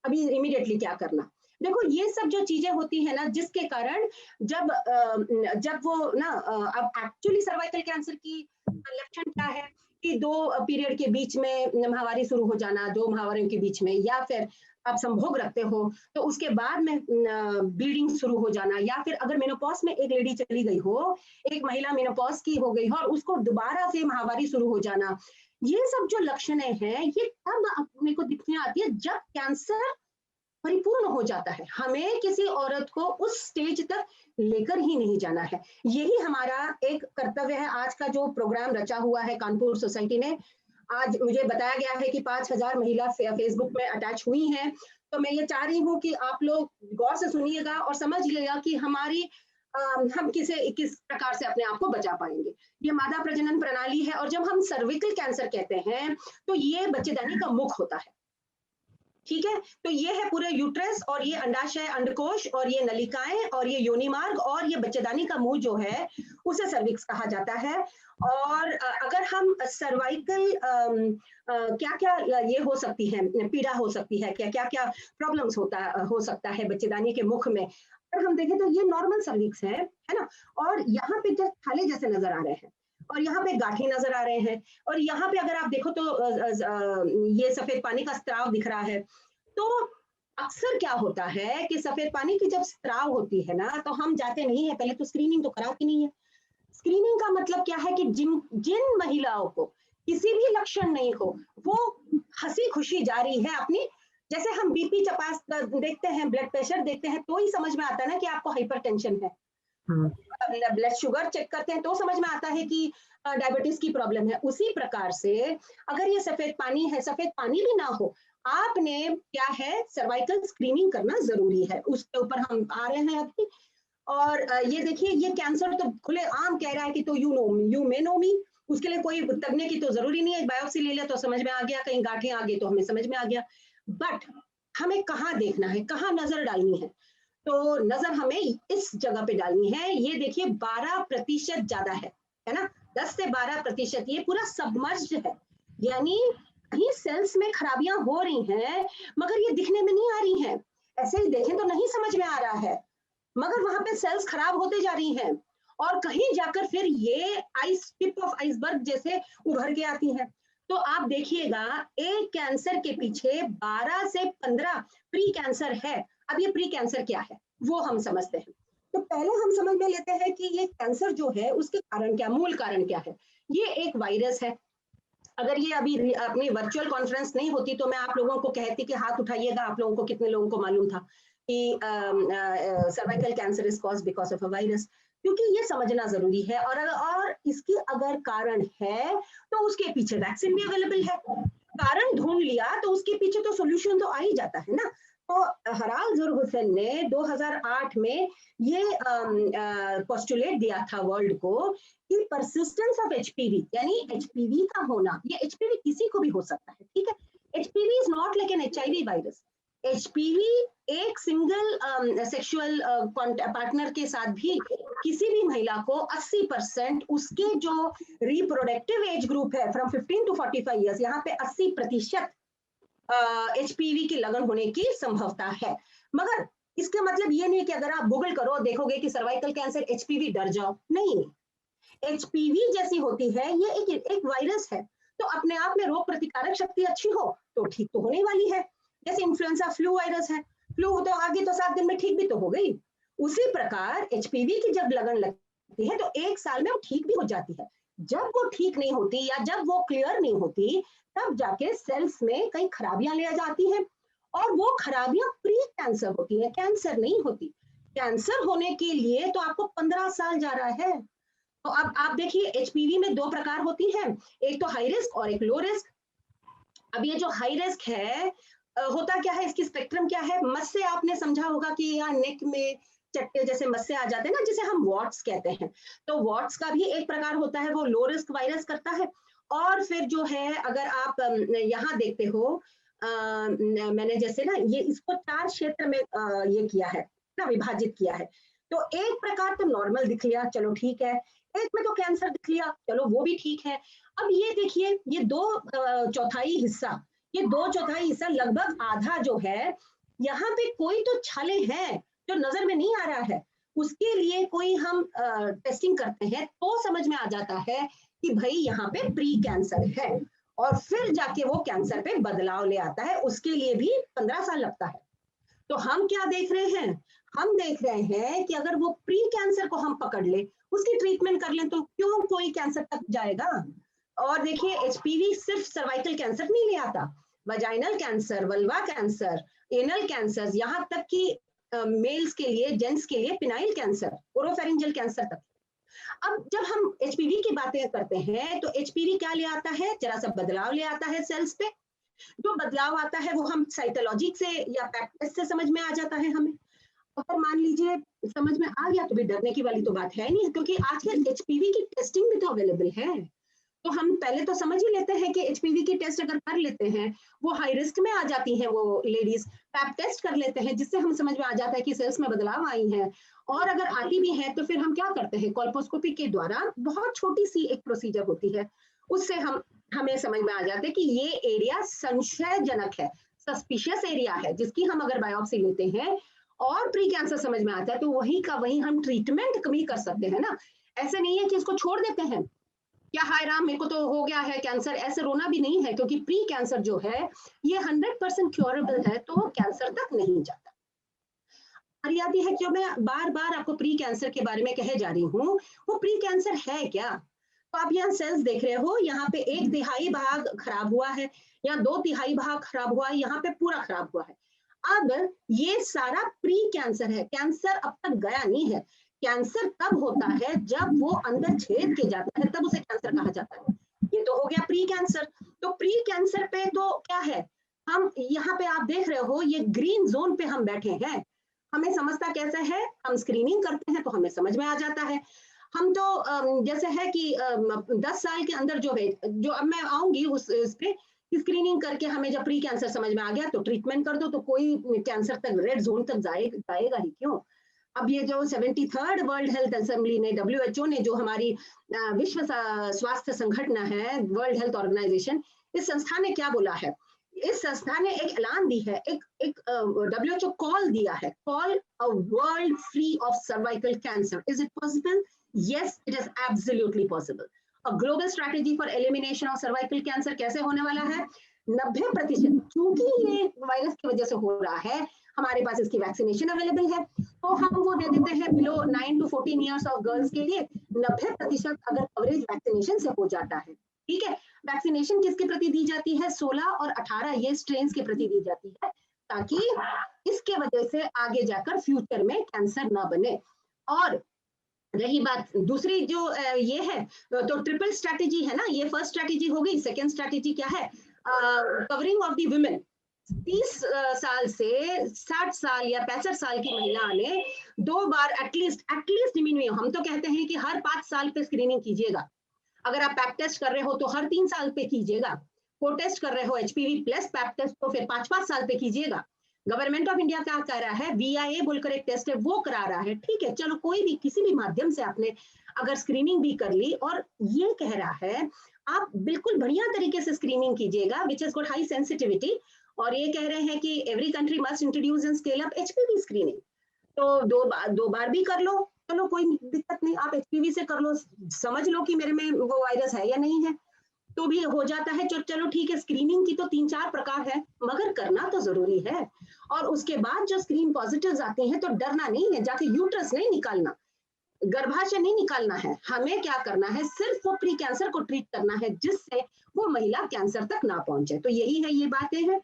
अभी इमीडिएटली क्या करना। देखो ये सब जो चीजें होती है ना, जिसके कारण जब वो ना अब एक्चुअली सर्वाइकल कैंसर की लक्षण क्या है कि 2 पीरियड के बीच में महावारी शुरू हो जाना, 2 महावारियों के बीच में, या फिर आप संभोग रखते हो तो उसके बाद में ब्लीडिंग शुरू हो जाना, या फिर अगर मेनोपॉज में एक लेडी चली गई हो, एक महिला मेनोपॉज की हो गई हो और उसको दोबारा से महावारी शुरू हो जाना, ये सब जो लक्षणें हैं ये तब अपने को दिखने आती है जब कैंसर परिपूर्ण हो जाता है। हमें किसी औरत को उस स्टेज तक लेकर ही नहीं जाना है। यही हमारा एक कर्तव्य है। आज का जो प्रोग्राम रचा हुआ है कानपुर सोसाइटी ने, आज मुझे बताया गया है कि 5000 महिला फेसबुक में अटैच हुई हैं, तो मैं ये चाह रही हूँ कि आप लोग गौर से सुनिएगा और समझिएगा कि हम किस प्रकार से अपने आप को बचा पाएंगे। ये मादा प्रजनन प्रणाली है, और जब हम सर्विकल कैंसर कहते हैं तो ये बच्चेदानी का मुख होता है, ठीक है। तो ये है पूरे यूट्रस, और ये अंडाशय, अंडकोश, और ये नलिकाएं, और ये योनि मार्ग, और ये बच्चेदानी का मुंह जो है उसे सर्विक्स कहा जाता है। और अगर हम सर्वाइकल क्या क्या ये हो सकती है, पीड़ा हो सकती है, क्या क्या प्रॉब्लम्स हो सकता है बच्चेदानी के मुख में, अगर हम देखें तो ये नॉर्मल सर्विक्स है ना। और यहाँ पे जो थाले जैसे नजर आ रहे हैं, और यहाँ पे गांठी नजर आ रहे हैं, और यहाँ पे अगर आप देखो तो ये सफेद पानी का स्त्राव दिख रहा है। तो अक्सर क्या होता है कि सफेद पानी की जब स्त्राव होती है ना, तो हम जाते नहीं है, पहले तो स्क्रीनिंग तो कराती नहीं है। स्क्रीनिंग का मतलब क्या है कि जिन महिलाओं को किसी भी लक्षण नहीं हो, वो हंसी खुशी जा रही है अपनी, जैसे हम बीपी चपास देखते हैं, ब्लड प्रेशर देखते हैं तो ही समझ में आता है ना कि आपको हाइपरटेंशन है। ब्लड शुगर चेक करते हैं तो समझ में आता है कि डायबिटीज की प्रॉब्लम है। उसी प्रकार से अगर ये सफेद पानी है, सफेद पानी भी ना हो, आपने क्या है, सर्वाइकल स्क्रीनिंग करना जरूरी है। उसके ऊपर हम आ रहे हैं अभी। और ये देखिए, ये कैंसर तो खुले आम कह रहा है कि तो यू मे नो मी, उसके लिए कोई तकने की तो जरूरी नहीं है, बायोप्सी ले लिया तो समझ में आ गया, कहीं गांठें आ गई तो हमें समझ में आ गया। बट हमें कहाँ देखना है, कहाँ नजर डालनी है, तो नजर हमें इस जगह पे डालनी है। ये देखिए 12% ज्यादा है ना, 10 से 12%, ये पूरा सबमर्ज्ड है, यानी कहीं सेल्स में खराबियां हो रही हैं मगर ये दिखने में नहीं आ रही हैं। ऐसे ही देखें तो नहीं समझ में आ रहा है, मगर वहां पे सेल्स खराब होते जा रही हैं, और कहीं जाकर फिर ये टिप ऑफ आइसबर्ग जैसे उभर के आती हैं। तो आप देखिएगा, एक कैंसर के पीछे 12 से 15 प्री कैंसर है। अब ये प्री कैंसर क्या है वो हम समझते हैं। तो पहले हम समझ में लेते हैं कि ये कैंसर जो है उसके कारण क्या, मूल कारण क्या है। ये एक वायरस है। अगर ये अभी अपनी वर्चुअल कॉन्फ्रेंस नहीं होती तो मैं आप लोगों को कहती कि हाथ उठाइएगा, आप लोगों को कितने लोगों को मालूम था कि cervical cancer is caused because of a virus, क्योंकि ये समझना जरूरी है। और इसकी अगर कारण है तो उसके पीछे वैक्सीन भी अवेलेबल है। कारण ढूंढ लिया तो उसके पीछे तो सोल्यूशन तो आ ही जाता है ना। तो हराल जुर हुसैन ने 2008 में ये पोस्टुलेट दिया था वर्ल्ड को कि परसिस्टेंस ऑफ एचपीवी, यानी एचपीवी का होना, ये एचपीवी किसी को भी हो सकता है, ठीक है। HPV is not like an HIV virus. HPV एक सिंगल सेक्सुअल पार्टनर के साथ भी किसी भी महिला को 80% उसके जो रिप्रोडक्टिव एज ग्रुप है फ्रॉम 15 to 45 ईयर्स, यहाँ पे 80% एचपीवी की लगन होने की संभावना है। मगर इसका मतलब ये नहीं कि अगर आप गूगल करो देखोगे कि सर्वाइकल कैंसर एचपीवी, डर जाओ, नहीं। एचपीवी जैसी होती है, ये एक वायरस है, तो अपने आप में रोग प्रतिकारक शक्ति अच्छी हो तो ठीक तो होने वाली है। जैसे इन्फ्लुएंजा फ्लू वायरस है, फ्लू तो आगे तो 7 दिन में ठीक भी तो हो गई। उसी प्रकार एचपीवी की जब लगन लगती है तो 1 साल में वो ठीक भी हो जाती है। जब वो ठीक नहीं होती या जब वो क्लियर नहीं होती, तब जाके सेल्स में कई खराबियां ले जाती हैं, और वो खराबियां प्री कैंसर होती है, कैंसर नहीं होती। कैंसर होने के लिए तो आपको 15 साल जा रहा है। तो अब आप देखिए, एचपीवी में 2 प्रकार होती है, एक तो हाई रिस्क और एक लो रिस्क। अब ये जो हाई रिस्क है, होता क्या है, इसकी स्पेक्ट्रम क्या है, मस्से आपने समझा होगा कि यहाँ नेक में चट्टे जैसे मस्से आ जाते हैं ना, जिसे हम वॉट्स कहते हैं। तो वॉट्स का भी एक प्रकार होता है, वो लो रिस्क वायरस करता है। और फिर जो है, अगर आप यहाँ देखते हो, मैंने जैसे ना ये इसको 4 क्षेत्र में ये किया है ना, विभाजित किया है। तो एक प्रकार तो नॉर्मल दिख लिया, चलो ठीक है, एक में तो कैंसर दिख लिया, चलो वो भी ठीक है। अब ये देखिए, ये 2/4 हिस्सा, ये 2/4 हिस्सा लगभग आधा जो है, यहाँ पे कोई तो छाले हैं जो नजर में नहीं आ रहा है, उसके लिए कोई हम टेस्टिंग करते हैं तो समझ में आ जाता है कि भाई यहाँ पे प्री कैंसर है, और फिर जाके वो कैंसर पे बदलाव ले आता है, उसके लिए भी 15 साल लगता है। तो हम क्या देख रहे हैं, हम देख रहे हैं कि अगर वो प्री कैंसर को हम पकड़ ले, उसकी ट्रीटमेंट कर लें, तो क्यों कोई कैंसर तक जाएगा। और देखिए, एचपीवी सिर्फ सर्वाइकल कैंसर नहीं ले आता, vaginal cancer, vulva cancer, anal cancer, यहाँ तक कि मेल्स के लिए, जेंट्स के लिए पिनाइल कैंसर, ओरोफेरिंजियल कैंसर तक। अब जब हम एचपीवी की बातें करते हैं, तो एचपीवी क्या ले आता है, जरा सा बदलाव ले आता है सेल्स पे। जो बदलाव आता है वो हम साइटोलॉजी से या प्रैक्टिस से समझ में आ जाता है हमें। अगर मान लीजिए समझ में आ गया तो भी डरने की वाली तो बात है नहीं, क्योंकि आजकल एचपीवी की टेस्टिंग भी तो अवेलेबल है। तो हम पहले तो समझ ही लेते हैं कि एचपीवी की टेस्ट अगर कर लेते हैं, वो हाई रिस्क में आ जाती हैं वो लेडीज, पैप टेस्ट कर लेते हैं, जिससे हम समझ में आ जाता है कि सेल्स में बदलाव आई हैं। और अगर आती भी है तो फिर हम क्या करते हैं, कोल्पोस्कोपी के द्वारा, बहुत छोटी सी एक प्रोसीजर होती है, उससे हमें समझ में आ जाता है कि ये एरिया संशयजनक है, सस्पिशियस एरिया है, जिसकी हम अगर बायोप्सी लेते हैं और प्री कैंसर समझ में आता है, तो वही का वही हम ट्रीटमेंट भी कर सकते हैं ना। ऐसे नहीं है कि इसको छोड़ देते हैं, क्या हाय राम मेरे को तो हो गया है कैंसर, ऐसे रोना भी नहीं है, क्योंकि प्री कैंसर जो है ये 100% क्योरेबल है, तो वो कैंसर तक नहीं जाता। याद है क्यों मैं बार बार आपको प्री कैंसर के बारे में कहे जा रही हूँ, वो प्री कैंसर है क्या। तो आप यहाँ सेल्स देख रहे हो, यहाँ पे 1/3 भाग खराब हुआ है, यहाँ 2/3 भाग खराब हुआ है, यहाँ पे पूरा खराब हुआ है। अब ये सारा प्री कैंसर है, कैंसर अब तक गया नहीं है। कैंसर तब होता है जब वो अंदर छेद के जाता है, तब उसे कैंसर कहा जाता है। ये तो हो गया प्री कैंसर। तो प्री कैंसर पे तो क्या है, हम यहाँ पे आप देख रहे हो, ये ग्रीन जोन पे हम बैठे हैं। हमें समझता कैसे है, हम स्क्रीनिंग करते हैं तो हमें समझ में आ जाता है। हम तो जैसे है कि 10 साल के अंदर जो है, जो अब मैं आऊंगी उस पे, स्क्रीनिंग करके हमें जब प्री कैंसर समझ में आ गया तो ट्रीटमेंट कर दो, तो कोई कैंसर तक, रेड जोन तक जाएगा ही क्यों। अब ये जो 73rd वर्ल्ड हेल्थ असेंबली ने, WHO ने, जो हमारी विश्व स्वास्थ्य संगठन है, वर्ल्ड हेल्थ ऑर्गेनाइजेशन, इस संस्था ने क्या बोला है, इस संस्था ने एक ऐलान दी है, एक WHO कॉल दिया है, call a world free of cervical cancer. Is it possible? Yes, it is absolutely possible. A global strategy for elimination of cervical cancer कैसे होने वाला है, 90%, क्योंकि ये वायरस की वजह से हो रहा है, हमारे पास इसकी वैक्सीनेशन अवेलेबल है, तो हम वो दे देते हैं below 9 to 14 years of girls के लिए 90% अगर कवरेज वैक्सीनेशन से हो जाता है। ठीक है, वैक्सीनेशन किसके प्रति दी जाती है, 16 और 18 ये स्ट्रेन्स के प्रति दी जाती है, ताकि इसके वजह से आगे जाकर फ्यूचर में कैंसर ना बने। और रही बात दूसरी जो ये है, तो ट्रिपल स्ट्रैटेजी है ना, ये फर्स्ट स्ट्रैटेजी हो गई। सेकेंड स्ट्रैटेजी क्या है, कवरिंग ऑफ द वुमेन। 30 साल से 60 साल या 65 साल की महिला ने 2 बार एटलीस्ट मिनिमम, हम तो कहते हैं कि हर 5 साल पे स्क्रीनिंग कीजिएगा। अगर आप पैप टेस्ट कर रहे हो तो हर 3 साल पे कीजिएगा, को टेस्ट कर रहे हो HPV प्लस पैप टेस्ट तो फिर 5-5 साल पे कीजिएगा। गवर्नमेंट ऑफ इंडिया क्या कह रहा है, VIA बोलकर एक टेस्ट है वो करा रहा है, ठीक है, चलो कोई भी किसी भी माध्यम से आपने अगर स्क्रीनिंग भी कर ली, और ये कह रहा है आप बिल्कुल बढ़िया तरीके से स्क्रीनिंग कीजिएगा, which is got high sensitivity. और ये कह रहे हैं कि every country must introduce and scale up HPV screening. तो दो बार भी कर लो, चलो कोई दिक्कत नहीं, आप HPV से कर लो, समझ लो कि मेरे में वो वायरस है या नहीं है, तो भी हो जाता है। चलो ठीक है, स्क्रीनिंग की तो 3-4 प्रकार है, मगर करना तो जरूरी है। और उसके बाद जो स्क्रीन पॉजिटिव्स आते हैं तो डरना नहीं है, जाके यूट्रस नहीं निकालना। गर्भाशय नहीं निकालना है, हमें क्या करना है, सिर्फ वो प्री कैंसर को ट्रीट करना है जिससे वो महिला कैंसर तक ना पहुंचे। तो यही है, ये बातें हैं।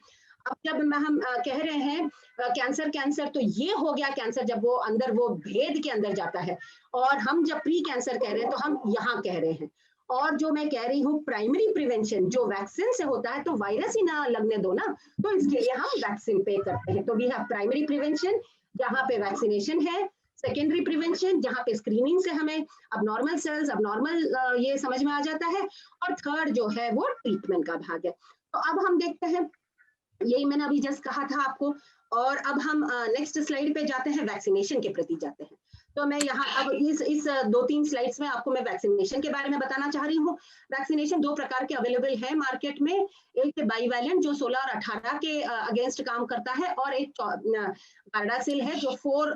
अब जब हम कह रहे हैं कैंसर कैंसर, तो ये हो गया कैंसर जब वो अंदर, वो भेद के अंदर जाता है, और हम जब प्री कैंसर कह रहे हैं तो हम यहाँ कह रहे हैं। और जो मैं कह रही हूँ प्राइमरी प्रिवेंशन जो वैक्सीन से होता है, तो वायरस ही ना लगने दो ना, तो इसके लिए हम वैक्सीन पे करते हैं। तो वी हैव प्राइमरी प्रिवेंशन जहाँ पे वैक्सीनेशन है, सेकेंडरी प्रिवेंशन जहाँ पे स्क्रीनिंग से हमें अबनॉर्मल सेल्स, अबनॉर्मल ये समझ में आ जाता है, और थर्ड जो है वो ट्रीटमेंट का भाग है। तो अब हम देखते हैं, यही मैंने अभी जस्ट कहा था आपको। और अब हम नेक्स्ट स्लाइड पे जाते हैं, वैक्सीनेशन के प्रति जाते हैं। तो मैं यहाँ अब इस 2-3 स्लाइड्स में आपको मैं वैक्सीनेशन के बारे में बताना चाह रही हूँ। वैक्सीनेशन 2 प्रकार के अवेलेबल है मार्केट में, एक बाईवैलेंट जो 16 और 18 के अगेंस्ट काम करता है, और एक गार्डासिल है जो 4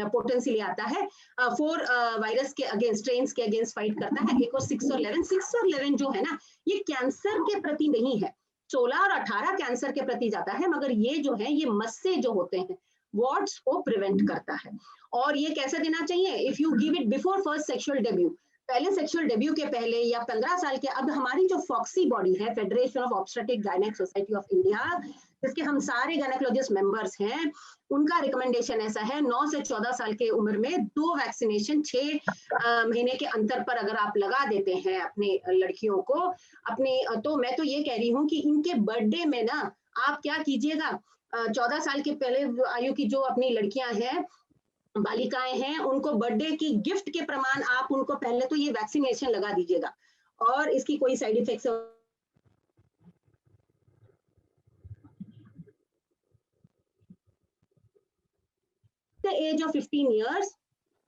पोटेंसी ले आता है, 4 वायरस के अगेंस्ट, स्ट्रेन्स के अगेंस्ट फाइट करता है। एक और 6 और 11, 6 और 11 जो है ना, ये कैंसर के प्रति नहीं है, 16 और 18 कैंसर के प्रति जाता है, मगर ये जो है ये मस्से जो होते हैं वार्ड्स को प्रिवेंट करता है। और ये कैसे देना चाहिए, if you give it before first sexual debut, पहले सेक्सुअल डेब्यू के पहले या 15 साल के। अब हमारी जो फॉक्सी बॉडी है, federation of obstetric gynaec society of India, जिसके हम सारे गायनेकोलॉजिस्ट मेंबर्स हैं, उनका रिकमेंडेशन ऐसा है 9 से 14 साल के उम्र में 2 वैक्सीनेशन 6 महीने के अंतर पर अगर आप लगा देते हैं अपने लड़कियों को अपनी, तो मैं तो ये कह रही हूँ कि इनके बर्थडे में ना आप क्या कीजिएगा, 14 साल के पहले आयु की जो अपनी लड़कियां हैं, बालिकाएं हैं, उनको बर्थडे की गिफ्ट के प्रमाण आप उनको पहले तो ये वैक्सीनेशन लगा दीजिएगा। और इसकी कोई side effects age of 15 years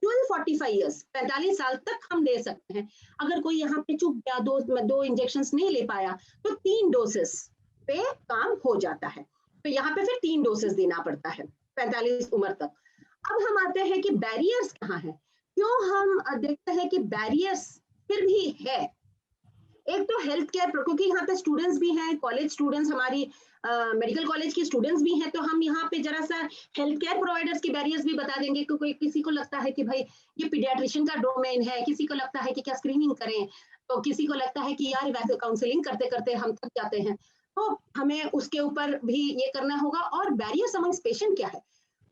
to 45 years, 45 साल तक हम दे सकते हैं। अगर कोई यहाँ पे चुप गया, 2 इंजेक्शंस नहीं ले पाया, तो 3 डोसेस पे काम हो जाता है। तो यहाँ पे फिर 3 डोसेस देना पड़ता है 45 उम्र तक। अब हम आते हैं कि बैरियर्स कहाँ हैं, क्यों हम देखते हैं कि बैरियर्स फिर भी है। एक तो हेल्थ केयर, क्योंकि यहाँ पे स्टूडेंट्स भी हैं, कॉलेज स्टूडेंट्स, हमारी मेडिकल कॉलेज की स्टूडेंट्स भी हैं, तो हम यहाँ पे जरा सा हेल्थ केयर प्रोवाइडर्स की बैरियर्स भी बता देंगे। क्योंकि किसी को लगता है कि भाई ये पीडियाट्रिशियन का डोमेन है, किसी को लगता है कि क्या स्क्रीनिंग करें, तो किसी को लगता है कि यार काउंसलिंग करते करते हम थक जाते हैं, तो हमें उसके ऊपर भी ये करना होगा। और बैरियर्स अमंग्स पेशेंट क्या है,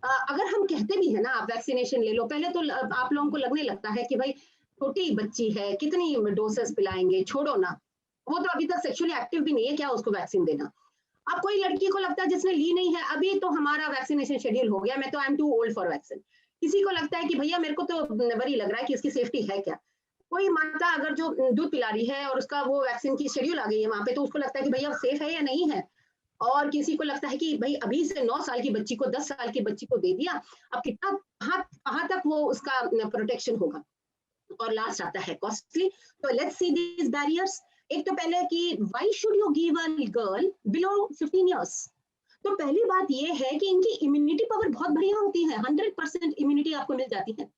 अगर हम कहते भी है ना आप वैक्सीनेशन ले लो, पहले तो आप लोगों को लगने लगता है कि भाई छोटी बच्ची है, कितनी डोसेस पिलाएंगे, छोड़ो ना, वो तो अभी तक सेक्सुअली एक्टिव भी नहीं है, क्या उसको वैक्सीन देना। अब कोई लड़की को लगता है जिसने ली नहीं है, अभी तो हमारा वैक्सीनेशन शेड्यूल हो गया, मैं तो I am too old for vaccine. किसी को लगता है कि भैया मेरे को तो वरी लग रहा है कि इसकी सेफ्टी है क्या। कोई माता अगर जो दूध पिला रही है और उसका वो वैक्सीन की शेड्यूल आ गई है वहां पे, तो उसको लगता है कि भैया सेफ है या नहीं है। और किसी को लगता है कि भाई अभी से 9 साल की बच्ची को 10 साल की बच्ची को दे दिया, अब कितना कहाँ तक वो उसका प्रोटेक्शन होगा। और लास्ट आता है कॉस्टली। तो लेट्स सी दिस बैरियर्स। एक तो पहले कि why should you give a girl below 15 years. तो पहली बात ये है कि इनकी इम्यूनिटी पावर बहुत बढ़िया होती है, 100% इम्यूनिटी आपको मिल जाती है।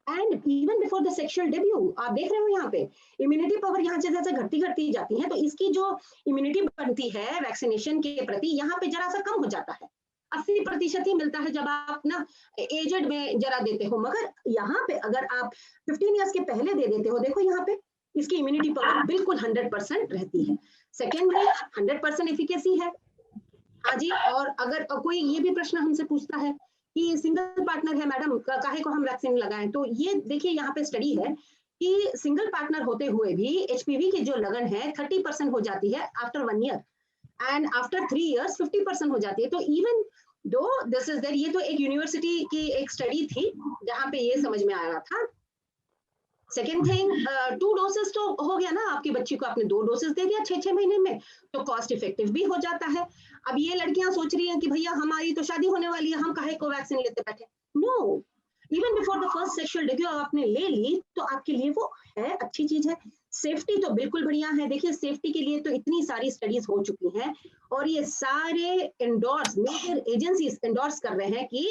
And even before the sexual debut, आप देख रहे हो यहाँ पे इम्यूनिटी पावर यहाँ से जैसे घटती जाती है, तो इसकी जो इम्यूनिटी बनती है वैक्सीनेशन के प्रति यहाँ पे जरा सा कम हो जाता है, 80% ही मिलता है जब आप ना एजेड में जरा देते हो। मगर यहाँ पे अगर आप 15 इयर्स के पहले दे देते हो, देखो यहाँ पे इसकी इम्यूनिटी पावर बिल्कुल 100% रहती है। सेकेंडली 100% एफिकेसी है। हाँ जी। और अगर कोई ये भी प्रश्न हमसे पूछता है कि सिंगल पार्टनर है मैडम, काहे को हम वैक्सीन लगाएं, तो ये देखिए यहाँ पे स्टडी है कि सिंगल पार्टनर होते हुए भी एचपीवी की जो लगन है 30% हो जाती है after 1 year, and after 3 years 50% हो जाती है। तो even though this is there, ये तो एक यूनिवर्सिटी की एक स्टडी थी जहां पे ये समझ में आ रहा था। सेकेंड थिंग, 2 डोसेस तो हो गया ना, आपकी बच्ची को आपने 2 डोसेस दे दिया 6 महीने में, तो कॉस्ट इफेक्टिव भी हो जाता है। अब ये लड़कियां सोच रही हैं कि भैया हमारी तो शादी होने वाली है, हम काहे को वैक्सीन लेते बैठे। No, even before the first sexual debut आपने ले ली तो आपके लिए वो है अच्छी चीज है। सेफ्टी तो बिल्कुल बढ़िया है। देखिए सेफ्टी के लिए तो इतनी सारी स्टडीज हो चुकी हैं और ये सारे एंडोर्स, मेजर एजेंसीज एंडोर्स कर रहे हैं कि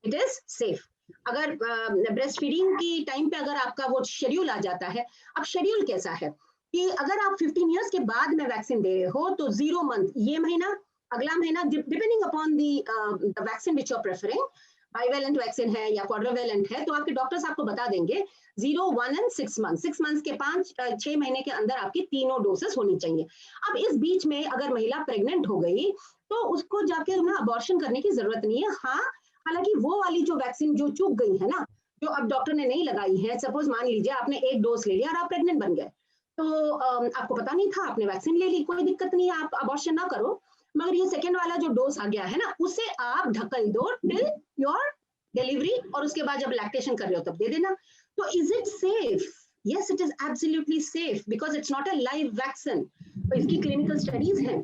इट इज सेफ। अगर ब्रेस्ट फीडिंग की टाइम पे अगर आपका वो शेड्यूल आ जाता है, अब शेड्यूल कैसा है कि अगर आप 15 इयर्स के बाद में वैक्सीन दे रहे हो तो 0 मंथ, ये महीना, अगला महीना, depending upon the vaccine which you are preferring, trivalent vaccine है या क्वाड्रावेलेंट है, तो आपके डॉक्टर्स आपको बता देंगे 0, 1 एंड 6 मंथ, 6 मंथ के 5-6 महीने के अंदर आपकी तीनों डोसेस होनी चाहिए। अब इस बीच में अगर महिला प्रेग्नेंट हो गई तो उसको जाके ना अबॉर्शन करने की जरूरत नहीं है। हाँ, हालांकि वो वाली जो वैक्सीन जो चूक गई है ना, जो अब डॉक्टर ने नहीं लगाई है, सपोज मान लीजिए आपने एक डोज ले लिया और आप प्रेग्नेंट बन गए, तो आपको पता नहीं था, आपने वैक्सीन ले ली, कोई दिक्कत नहीं है, आप अबॉर्शन ना करो, मगर ये सेकेंड वाला जो डोज आ गया है ना, उसे आप ढकल दो टिल योर डिलीवरी, और उसके बाद जब लैक्टेशन कर रहे हो तब दे देना। तो is it safe? Yes, it is absolutely safe because it's not a live vaccine. तो इसकी क्लिनिकल स्टडीज हैं,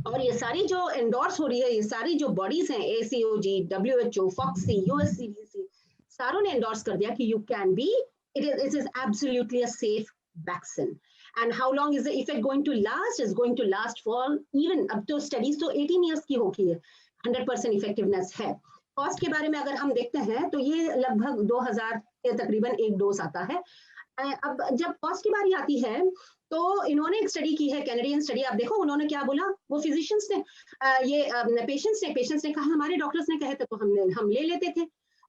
और ये सारी जो एंडोर्स हो रही है, ये सारी जो बॉडीज हैं, ACOG, WHO, FOXI, US CDC, सारों ने एंडोर्स कर दिया कि you can be, it is absolutely a safe vaccine. And how long is the effect going to last? Is going to last for even up to studies तो 18 years की होगी है, 100% effectiveness है। कॉस्ट के बारे में अगर हम देखते हैं तो ये लगभग 2000 के तकरीबन एक डोज आता है। अब जब कॉस्ट की बारी आती है तो इन्होंने एक स्टडी की है, कैनेडियन स्टडी, आप देखो उन्होंने क्या बोला, वो फिजिशियंस ने, पेशेंट्स ने कहा हमारे डॉक्टर्स ने कहे थे तो हम ले लेते थे।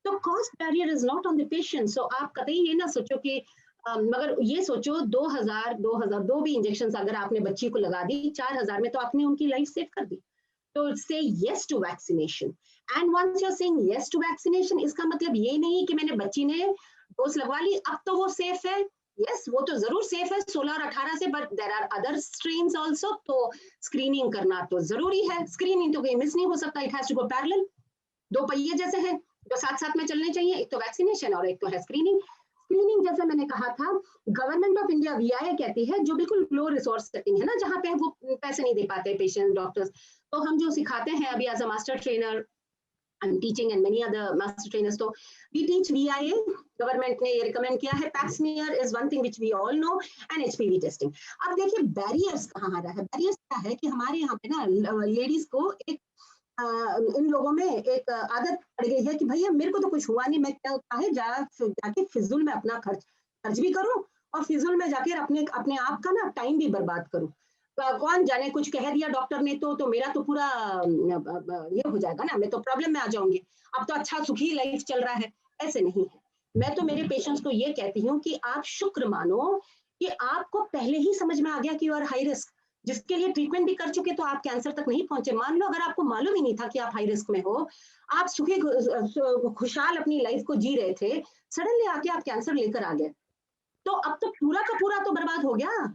तो cost barrier is not on the patient. So आप कतई ये ना सोचो कि मगर ये सोचो 2002 भी इंजेक्शन अगर आपने बच्ची को लगा दी 4000 में, तो आपने उनकी लाइफ सेव कर दी। तो से yes to vaccination, and once you are saying yes to vaccination, इसका मतलब ये नहीं कि मैंने बच्ची ने डोज लगवा ली अब तो वो सेफ है। यस, वो तो जरूर सेफ है 16 और 18 से, but there are other strains also, तो स्क्रीनिंग करना तो जरूरी है। स्क्रीनिंग तो कहीं मिस नहीं हो सकता, it has to go parallel, दो पहिए जैसे हैं जो साथ साथ में चलने चाहिए, एक तो वैक्सीनेशन और एक तो है स्क्रीनिंग। स्क्रीनिंग जैसे मैंने कहा था, गवर्नमेंट ऑफ इंडिया VIA कहती है, जो बिल्कुल लो रिसोर्स सेटिंग है ना, जहाँ पे वो पैसे नहीं दे पाते पेशेंट डॉक्टर्स, तो हम जो सिखाते हैं अभी as a master trainer, I'm teaching and many other master trainers, so we teach VIA, government ने ये रिकमेंड किया है, pap smear is one thing which we all know, and HPV testing. अब देखिए बैरियर्स कहाँ आ रहा है, बैरियर्स क्या है कि हमारे यहाँ पे ना लेडीज को एक इन लोगों में एक आदत पड़ गई है कि भैया मेरे को तो कुछ हुआ नहीं, मैं क्या है जाके फिजूल में अपना खर्च भी करूं और फिजूल में जाके अपने आप का ना टाइम भी बर्बाद करूं। कौन जाने कुछ कह दिया डॉक्टर ने तो मेरा तो पूरा ये हो जाएगा ना, मैं तो प्रॉब्लम में आ जाऊंगी, अब तो अच्छा सुखी लाइफ चल रहा है। ऐसे नहीं है। मैं तो मेरे पेशेंट्स को ये कहती हूँ कि आप शुक्र मानो कि आपको पहले ही समझ में आ गया कि यू आर हाई रिस्क, जिसके लिए ट्रीटमेंट भी कर चुके तो आप कैंसर तक नहीं पहुंचे। मान लो अगर आपको मालूम ही नहीं था कि आप हाई रिस्क में हो, आप सुखी खुशहाल अपनी लाइफ को जी रहे थे, सडनली आके आप कैंसर लेकर आ गए, तो अब तो पूरा का पूरा तो बर्बाद हो गया।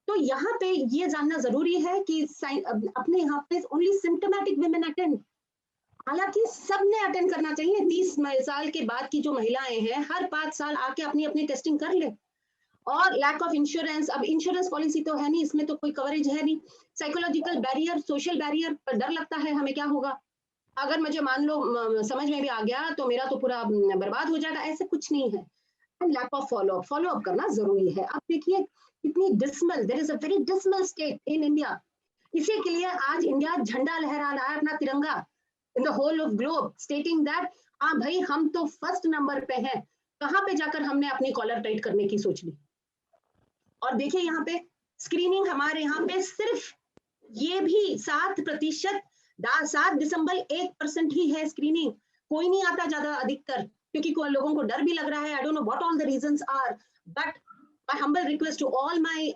तो यहाँ पे ये जानना जरूरी है कि अपने यहाँ पे ओनली सिम्टोमेटिक विमेन अटेंड, हालांकि सबने अटेंड करना चाहिए। 30 साल के बाद की जो महिलाएं हैं हर 5 साल आके अपनी टेस्टिंग कर ले। और लैक ऑफ इंश्योरेंस, अब इंश्योरेंस पॉलिसी तो है नहीं, इसमें तो कोई कवरेज है नहीं। साइकोलॉजिकल बैरियर, सोशल बैरियर पर डर लगता है हमें क्या होगा, अगर मुझे मान लो समझ में भी आ गया तो मेरा तो पूरा बर्बाद हो जाएगा, ऐसे कुछ नहीं है। And lack of follow up करना जरूरी है। अब देखिए कितनी dismal, there is a very dismal state in India. इसी के लिए आज इंडिया झंडा लहरा रहा है, अपना तिरंगा in the whole of globe, stating that हाँ भाई हम तो फर्स्ट नंबर पे हैं। कहाँ पे जाकर हमने अपनी कॉलर टाइट करने की सोच ली। और देखिए यहाँ पे स्क्रीनिंग हमारे यहाँ पे सिर्फ ये भी 7%, 7 दिसंबर 1% ही है स्क्रीनिंग, कोई नहीं आता ज्यादा अधिकतर, क्योंकि लोगों को डर भी लग रहा है। I don't know what all the reasons are, but my humble request to all my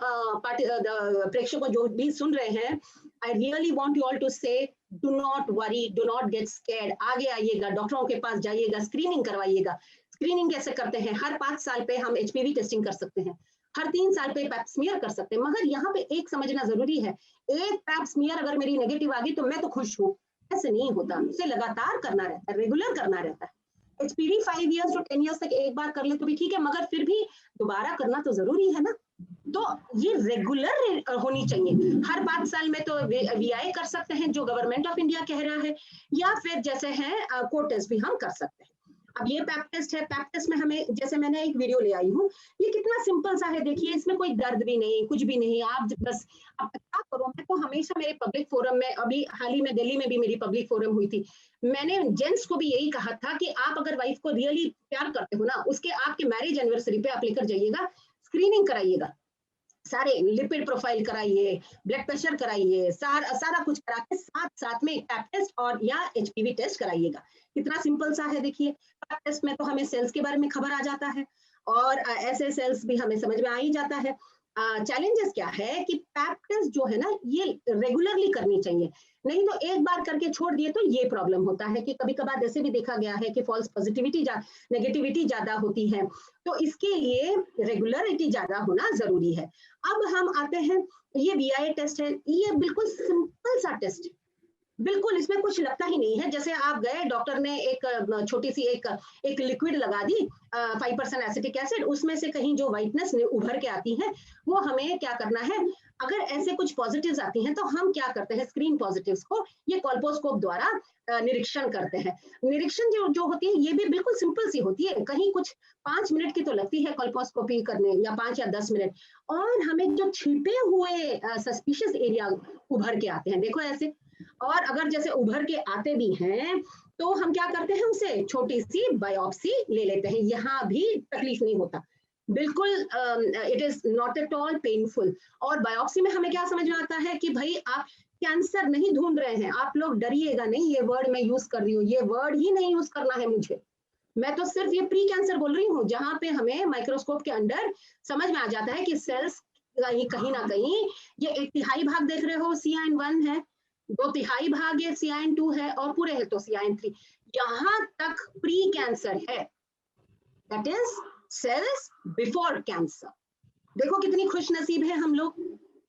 प्रेक्षकों जो भी सुन रहे हैं, I really want you all to say do not worry, do not get scared. आगे आइएगा, डॉक्टरों के पास जाइएगा, स्क्रीनिंग करवाइएगा। स्क्रीनिंग कैसे करते हैं, हर 5 साल पे हम HPV टेस्टिंग कर सकते हैं, हर 3 साल पे पैप स्मीयर कर सकते हैं। मगर यहाँ पे एक समझना जरूरी है, एक पैप स्मीयर अगर मेरी नेगेटिव आ गई तो मैं तो खुश हूँ, ऐसे नहीं होता। उसे लगातार करना रहता है, रेगुलर करना रहता है। HPV 5 years to 10 years तक एक बार कर ले तो भी ठीक है, मगर फिर भी दोबारा करना तो जरूरी है ना। तो ये रेगुलर होनी चाहिए। हर 5 साल में तो VIA कर सकते हैं जो गवर्नमेंट ऑफ इंडिया कह रहा है, या फिर जैसे है कोर टेस्ट भी हम कर सकते हैं। अब ये पैप टेस्ट है, पैप टेस्ट में हमें, जैसे मैंने एक वीडियो ले आई हूँ, ये कितना सिंपल सा है, देखिए इसमें कोई दर्द भी नहीं, कुछ भी नहीं। आप बस अब क्या करो, मैं तो हमेशा मेरे पब्लिक फोरम में, अभी हाल ही में दिल्ली में भी मेरी पब्लिक फोरम हुई थी, मैंने जेंट्स को भी यही कहा था कि आप अगर वाइफ को रियली प्यार करते हो ना, उसके आपके मैरिज एनिवर्सरी पे आप लेकर जाइएगा, स्क्रीनिंग कराइएगा। सारे लिपिड प्रोफाइल कराइए, ब्लड प्रेशर कराइए, सारा कुछ करा के साथ साथ में पैप टेस्ट और या HPV टेस्ट कराइएगा। कितना सिंपल सा है देखिए। पैप टेस्ट में तो हमें सेल्स के बारे में खबर आ जाता है और ऐसे सेल्स भी हमें समझ में आ ही जाता है। चैलेंजेस क्या है कि पैप टेस्ट जो है ना ये रेगुलरली करनी चाहिए, नहीं तो एक बार करके छोड़ दिए तो ये प्रॉब्लम होता है कि कभी कभार ऐसे भी देखा गया है कि फॉल्स पॉजिटिविटी नेगेटिविटी ज्यादा होती है, तो इसके लिए रेगुलरिटी ज्यादा होना जरूरी है। अब हम आते हैं, ये VIA टेस्ट है, ये बिल्कुल सिंपल सा टेस्ट, बिल्कुल इसमें कुछ लगता ही नहीं है। जैसे आप गए, डॉक्टर ने एक छोटी सी एक लिक्विड लगा दी 5% एसिटिक एसिड, उसमें से कहीं जो व्हाइटनेस उभर के आती है वो हमें क्या करना है, अगर ऐसे कुछ पॉजिटिव्स आती हैं तो हम क्या करते हैं, स्क्रीन पॉजिटिव्स को ये कोल्पोस्कोप द्वारा निरीक्षण करते हैं। निरीक्षण जो होती है ये भी बिल्कुल सिंपल सी होती है, कहीं कुछ 5 मिनट की तो लगती है कोल्पोस्कोपी करने, या 5 या 10 मिनट, और हमें जो छिपे हुए सस्पिशियस एरिया उभर के आते हैं, देखो ऐसे, और अगर जैसे उभर के आते भी हैं तो हम क्या करते हैं, उसे छोटी सी बायोप्सी ले लेते हैं। यहाँ भी तकलीफ नहीं होता, बिल्कुल it is not at all painful. और बायोप्सी में हमें क्या समझ में आता है कि भाई आप कैंसर नहीं ढूंढ रहे हैं, आप लोग डरिएगा नहीं, ये वर्ड मैं यूज कर रही हूँ, ये वर्ड ही नहीं यूज करना है मुझे, मैं तो सिर्फ ये प्री कैंसर बोल रही हूँ, जहां पे हमें माइक्रोस्कोप के अंदर समझ में आ जाता है कि सेल्स कहीं ना कहीं, ये 1/3 भाग देख रहे हो CIN1 है, 2/3 भाग ये CIN2 है, और पूरे है तो CIN3, यहाँ तक प्री कैंसर है, that is cells before cancer. देखो कितनी खुश नसीब है हम लोग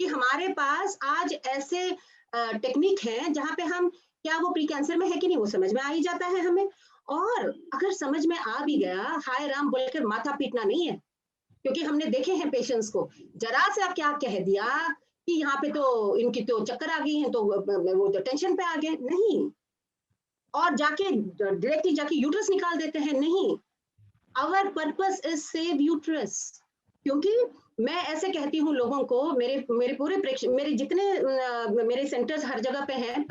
कि हमारे पास आज ऐसे टेक्निक है जहां पे हम, क्या वो प्री कैंसर में है कि नहीं वो समझ में आ ही जाता है हमें, और अगर समझ में आ भी गया, हाय राम बोलकर माथा पीटना नहीं है, क्योंकि हमने देखे हैं पेशेंट्स को, जरा सा क्या कह दिया कि यहाँ पे तो इनकी तो चक्कर आ गई है, तो वो तो टेंशन पे आ गए, नहीं, और जाके डायरेक्टली जाके यूट्रस निकाल देते हैं, नहीं, our purpose is save uterus. क्योंकि मैं ऐसे कहती हूँ लोगों को, मेरे पूरे मेरे जितने मेरे सेंटर्स हर जगह पे हैं,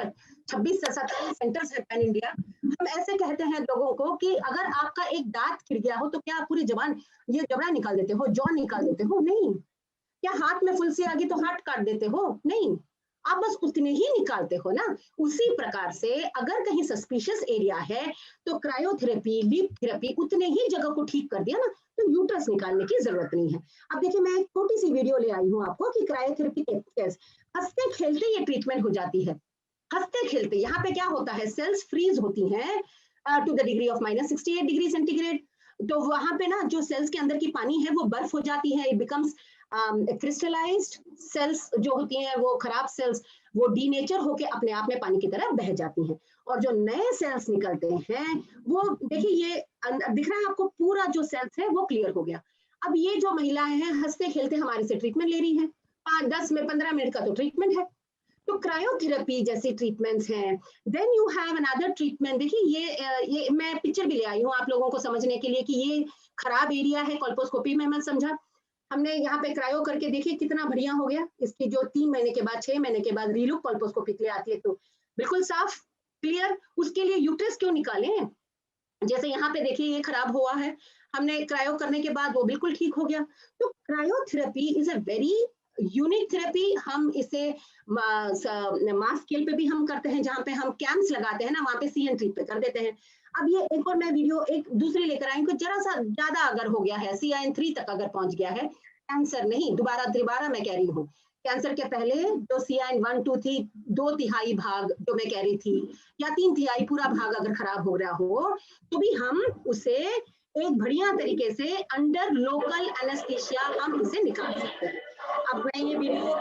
26 से 27 सेंटर्स है पैन इंडिया, हम ऐसे कहते हैं लोगों को कि अगर आपका एक दांत गिर गया हो तो क्या आप पूरी ये जबड़ा निकाल देते हो, जॉ निकाल देते हो, नहीं। क्या हाथ में फुंसी आ गई तो हाथ काट देते हो, नहीं, आप बस उतने ही निकालते हो ना। उसी प्रकार से अगर कहीं सस्पिशियस एरिया है तो क्रायोथेरेपी, लीप थेरेपी, उतने ही जगह को ठीक कर दिया ना, तो यूट्रस निकालने की जरूरत नहीं है। अब देखिए, मैं एक छोटी सी वीडियो ले आई हूँ आपको कि क्रायोथेरेपी हंसते खेलते ये ट्रीटमेंट हो जाती है, हंसते खेलते। यहाँ पे क्या होता है, सेल्स फ्रीज होती हैं to the degree of -68 degree centigrade, तो वहां पे ना जो सेल्स के अंदर की पानी है वो बर्फ हो जाती है, इट बिकम्स क्रिस्टलाइज्ड। सेल्स जो होती हैं वो खराब सेल्स वो डीनेचर होके अपने आप में पानी की तरह बह जाती हैं, और जो नए सेल्स निकलते हैं वो देखिए, ये दिख रहा है आपको, पूरा जो सेल्स है वो क्लियर हो गया। अब ये जो महिलाएं हैं हंसते खेलते हमारे से ट्रीटमेंट ले रही हैं, 5-10 में 15 मिनट का तो ट्रीटमेंट है। तो क्रायोथेरेपी जैसी ट्रीटमेंट्स हैं। Then you have another treatment, देखिए ये मैं पिक्चर भी ले आई हूँ आप लोगों को समझने के लिए कि ये खराब एरिया है कोल्पोस्कोपी में, मैं समझा, हमने यहाँ पे क्रायो करके देखिए कितना बढ़िया हो गया। इसकी जो 3 महीने के बाद 6 महीने के बाद रीलुक कोल्पोस्कोपी के लिए आती है तो बिल्कुल साफ क्लियर। उसके लिए यूट्रस क्यों निकालें, जैसे यहाँ पे देखिए ये खराब हुआ है, हमने क्रायो करने के बाद वो बिल्कुल ठीक हो गया। तो cryotherapy is a very unique therapy. हम इसे मास स्केल पे भी हम करते हैं, जहाँ पे हम कैंप्स लगाते हैं ना, वहाँ पे CN3 पे कर देते हैं। अब ये एक और मैं वीडियो एक दूसरी लेकर आई हूँ, जरा सा ज्यादा अगर हो गया है, CIN3 तक अगर पहुंच गया है, कैंसर नहीं, दोबारा मैं कह रही हूँ, कैंसर के पहले जो CIN1, 2 थी, 2/3 भाग जो मैं कह रही थी, या 3/3 पूरा भाग अगर खराब हो रहा हो, तो भी हम उसे एक बढ़िया तरीके से अंडर लोकल एनेस्थीसिया हम इसे निकाल सकते हैं। अब मैं ये वीडियो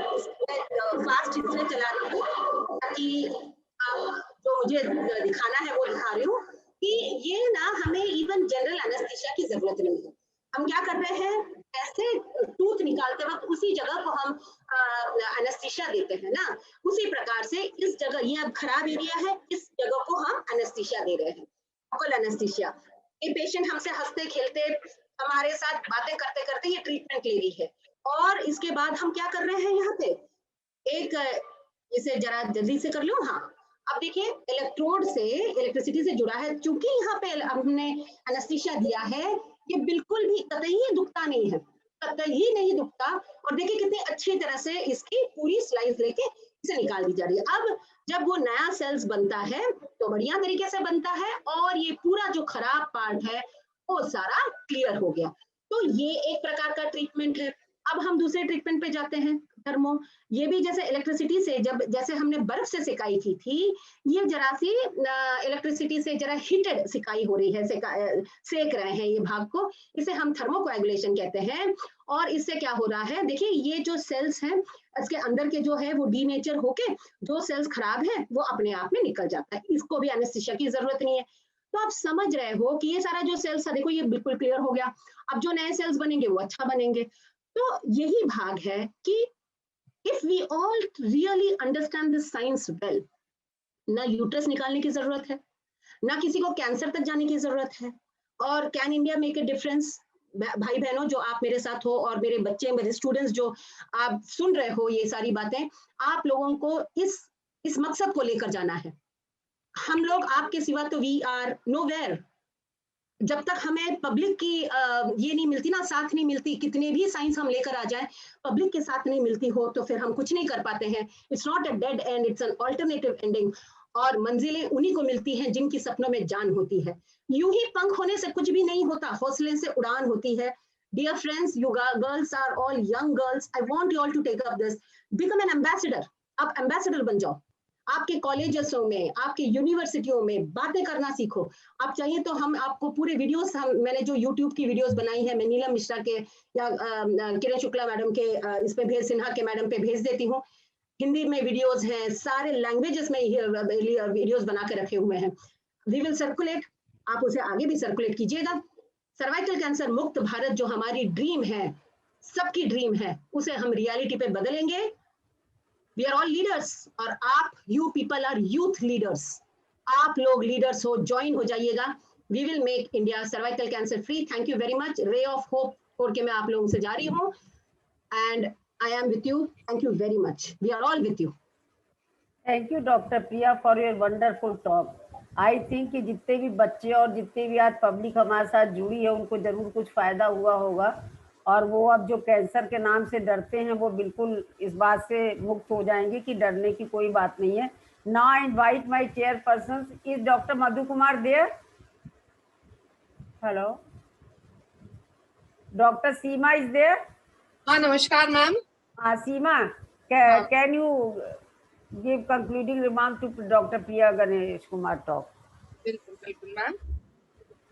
फास्ट इसलिए चला रही हूँ ताकि जो मुझे दिखाना है वो दिखा रही हूँ कि ये ना हमें इवन जनरल एनेस्थीसिया की जरूरत नहीं है। हम क्या कर रहे हैं, ऐसे टूथ निकालते वक्त उसी जगह को हम एनेस्थीसिया देते हैं ना, उसी प्रकार से इस जगह, ये अब खराब एरिया है, इस जगह को हम एनेस्थीसिया दे रहे हैं, लोकल एनेस्थीसिया। ये पेशेंट हमसे हंसते खेलते हमारे साथ बातें करते करते ये ट्रीटमेंट ले रही है, और इसके बाद हम क्या कर रहे हैं, यहाँ पे एक, इसे जरा जल्दी से कर लो, हाँ, अब देखिए इलेक्ट्रोड से इलेक्ट्रिसिटी से जुड़ा है, चूंकि यहाँ पे हमने एनेस्थीसिया दिया है, ये बिल्कुल भी कतई दुखता नहीं है, कतई नहीं दुखता। और देखिए कितनी अच्छी तरह से इसकी पूरी स्लाइस लेके इसे निकाल दी जा रही है। अब जब वो नया सेल्स बनता है तो बढ़िया तरीके से बनता है और ये पूरा जो खराब पार्ट है वो सारा क्लियर हो गया। तो ये एक प्रकार का ट्रीटमेंट है। अब हम दूसरे ट्रीटमेंट पे जाते हैं, थर्मो। ये भी जैसे इलेक्ट्रिसिटी से, जब जैसे हमने बर्फ से सिकाई की थी, ये जरा सी इलेक्ट्रिसिटी से जरा हीटेड सिकाई हो रही है, सेक रहे हैं ये भाग को, इसे हम थर्मोकोएगुलेशन कहते हैं। और इससे क्या हो रहा है, देखिए ये जो सेल्स हैं इसके अंदर के जो है वो डीनेचर होके जो सेल्स खराब है वो अपने आप में निकल जाता है, इसको भी एनेस्थीसिया की जरूरत नहीं है। तो आप समझ रहे हो कि ये सारा जो सेल्स है, देखो ये बिल्कुल क्लियर हो गया। अब जो नए सेल्स बनेंगे वो अच्छा बनेंगे। तो यही भाग है कि if we all really understand this science well, ना यूट्रस निकालने की जरूरत है, ना किसी को कैंसर तक जाने की जरूरत है। और can India make a difference? भाई बहनों जो आप मेरे साथ हो और मेरे बच्चे, मेरे स्टूडेंट्स जो आप सुन रहे हो ये सारी बातें, आप लोगों को इस मकसद को लेकर जाना है। हम लोग आपके सिवा तो वी आर नोवेयर। जब तक हमें पब्लिक की ये नहीं मिलती ना, साथ नहीं मिलती, कितने भी साइंस हम लेकर आ जाए, पब्लिक के साथ नहीं मिलती हो तो फिर हम कुछ नहीं कर पाते हैं। It's not a dead and, it's an alternative ending. और मंजिलें उन्हीं को मिलती हैं जिनकी सपनों में जान होती है। यूं ही पंख होने से कुछ भी नहीं होता, हौसले से उड़ान होती है। Dear friends, you girls are all young girls, I want you all to take up this, become an ambassador. आप एम्बेसडर बन जाओ, आपके कॉलेजेसों में, आपके यूनिवर्सिटियों में बातें करना सीखो। आप चाहिए तो हम आपको पूरे वीडियोस, मैंने जो यूट्यूब की वीडियोस बनाई है, मैं नीलम मिश्रा के या किरण शुक्ला मैडम के इस पे सिन्हा के मैडम पे भेज देती हूँ। हिंदी में वीडियोस हैं, सारे लैंग्वेजेस में वीडियोस बना के रखे हुए हैं। वी विल सर्कुलेट, आप उसे आगे भी सर्कुलेट कीजिएगा। सर्वाइकल कैंसर मुक्त भारत जो हमारी ड्रीम है, सबकी ड्रीम है, उसे हम रियलिटी पे बदलेंगे। We are all leaders और आप, you people are youth leaders. आप लोग लीडर्स हो, ज्वाइन हो जाइएगा। We will make India cervical cancer free. Thank you very much. Ray of hope छोड़ के मैं आप लोगों से जा रही हूँ। And I am with you. Thank you very much. We are all with you. Thank you, Dr. Priya, for your wonderful talk. I think कि जितने भी बच्चे और जितने भी आज पब्लिक हमारे साथ जुड़ी है उनको जरूर कुछ फायदा हुआ होगा। और वो अब जो कैंसर के नाम से डरते हैं वो बिल्कुल इस बात से मुक्त हो जाएंगे कि डरने की कोई बात नहीं है। Now I invite my chairperson. Is Dr. Madhu Kumar there? Hello. Dr. Seema is there? हाँ नमस्कार ma'am. Seema, can you give concluding remark to Dr. Priya Ganesh Kumar talk? बिल्कुल बिल्कुल ma'am.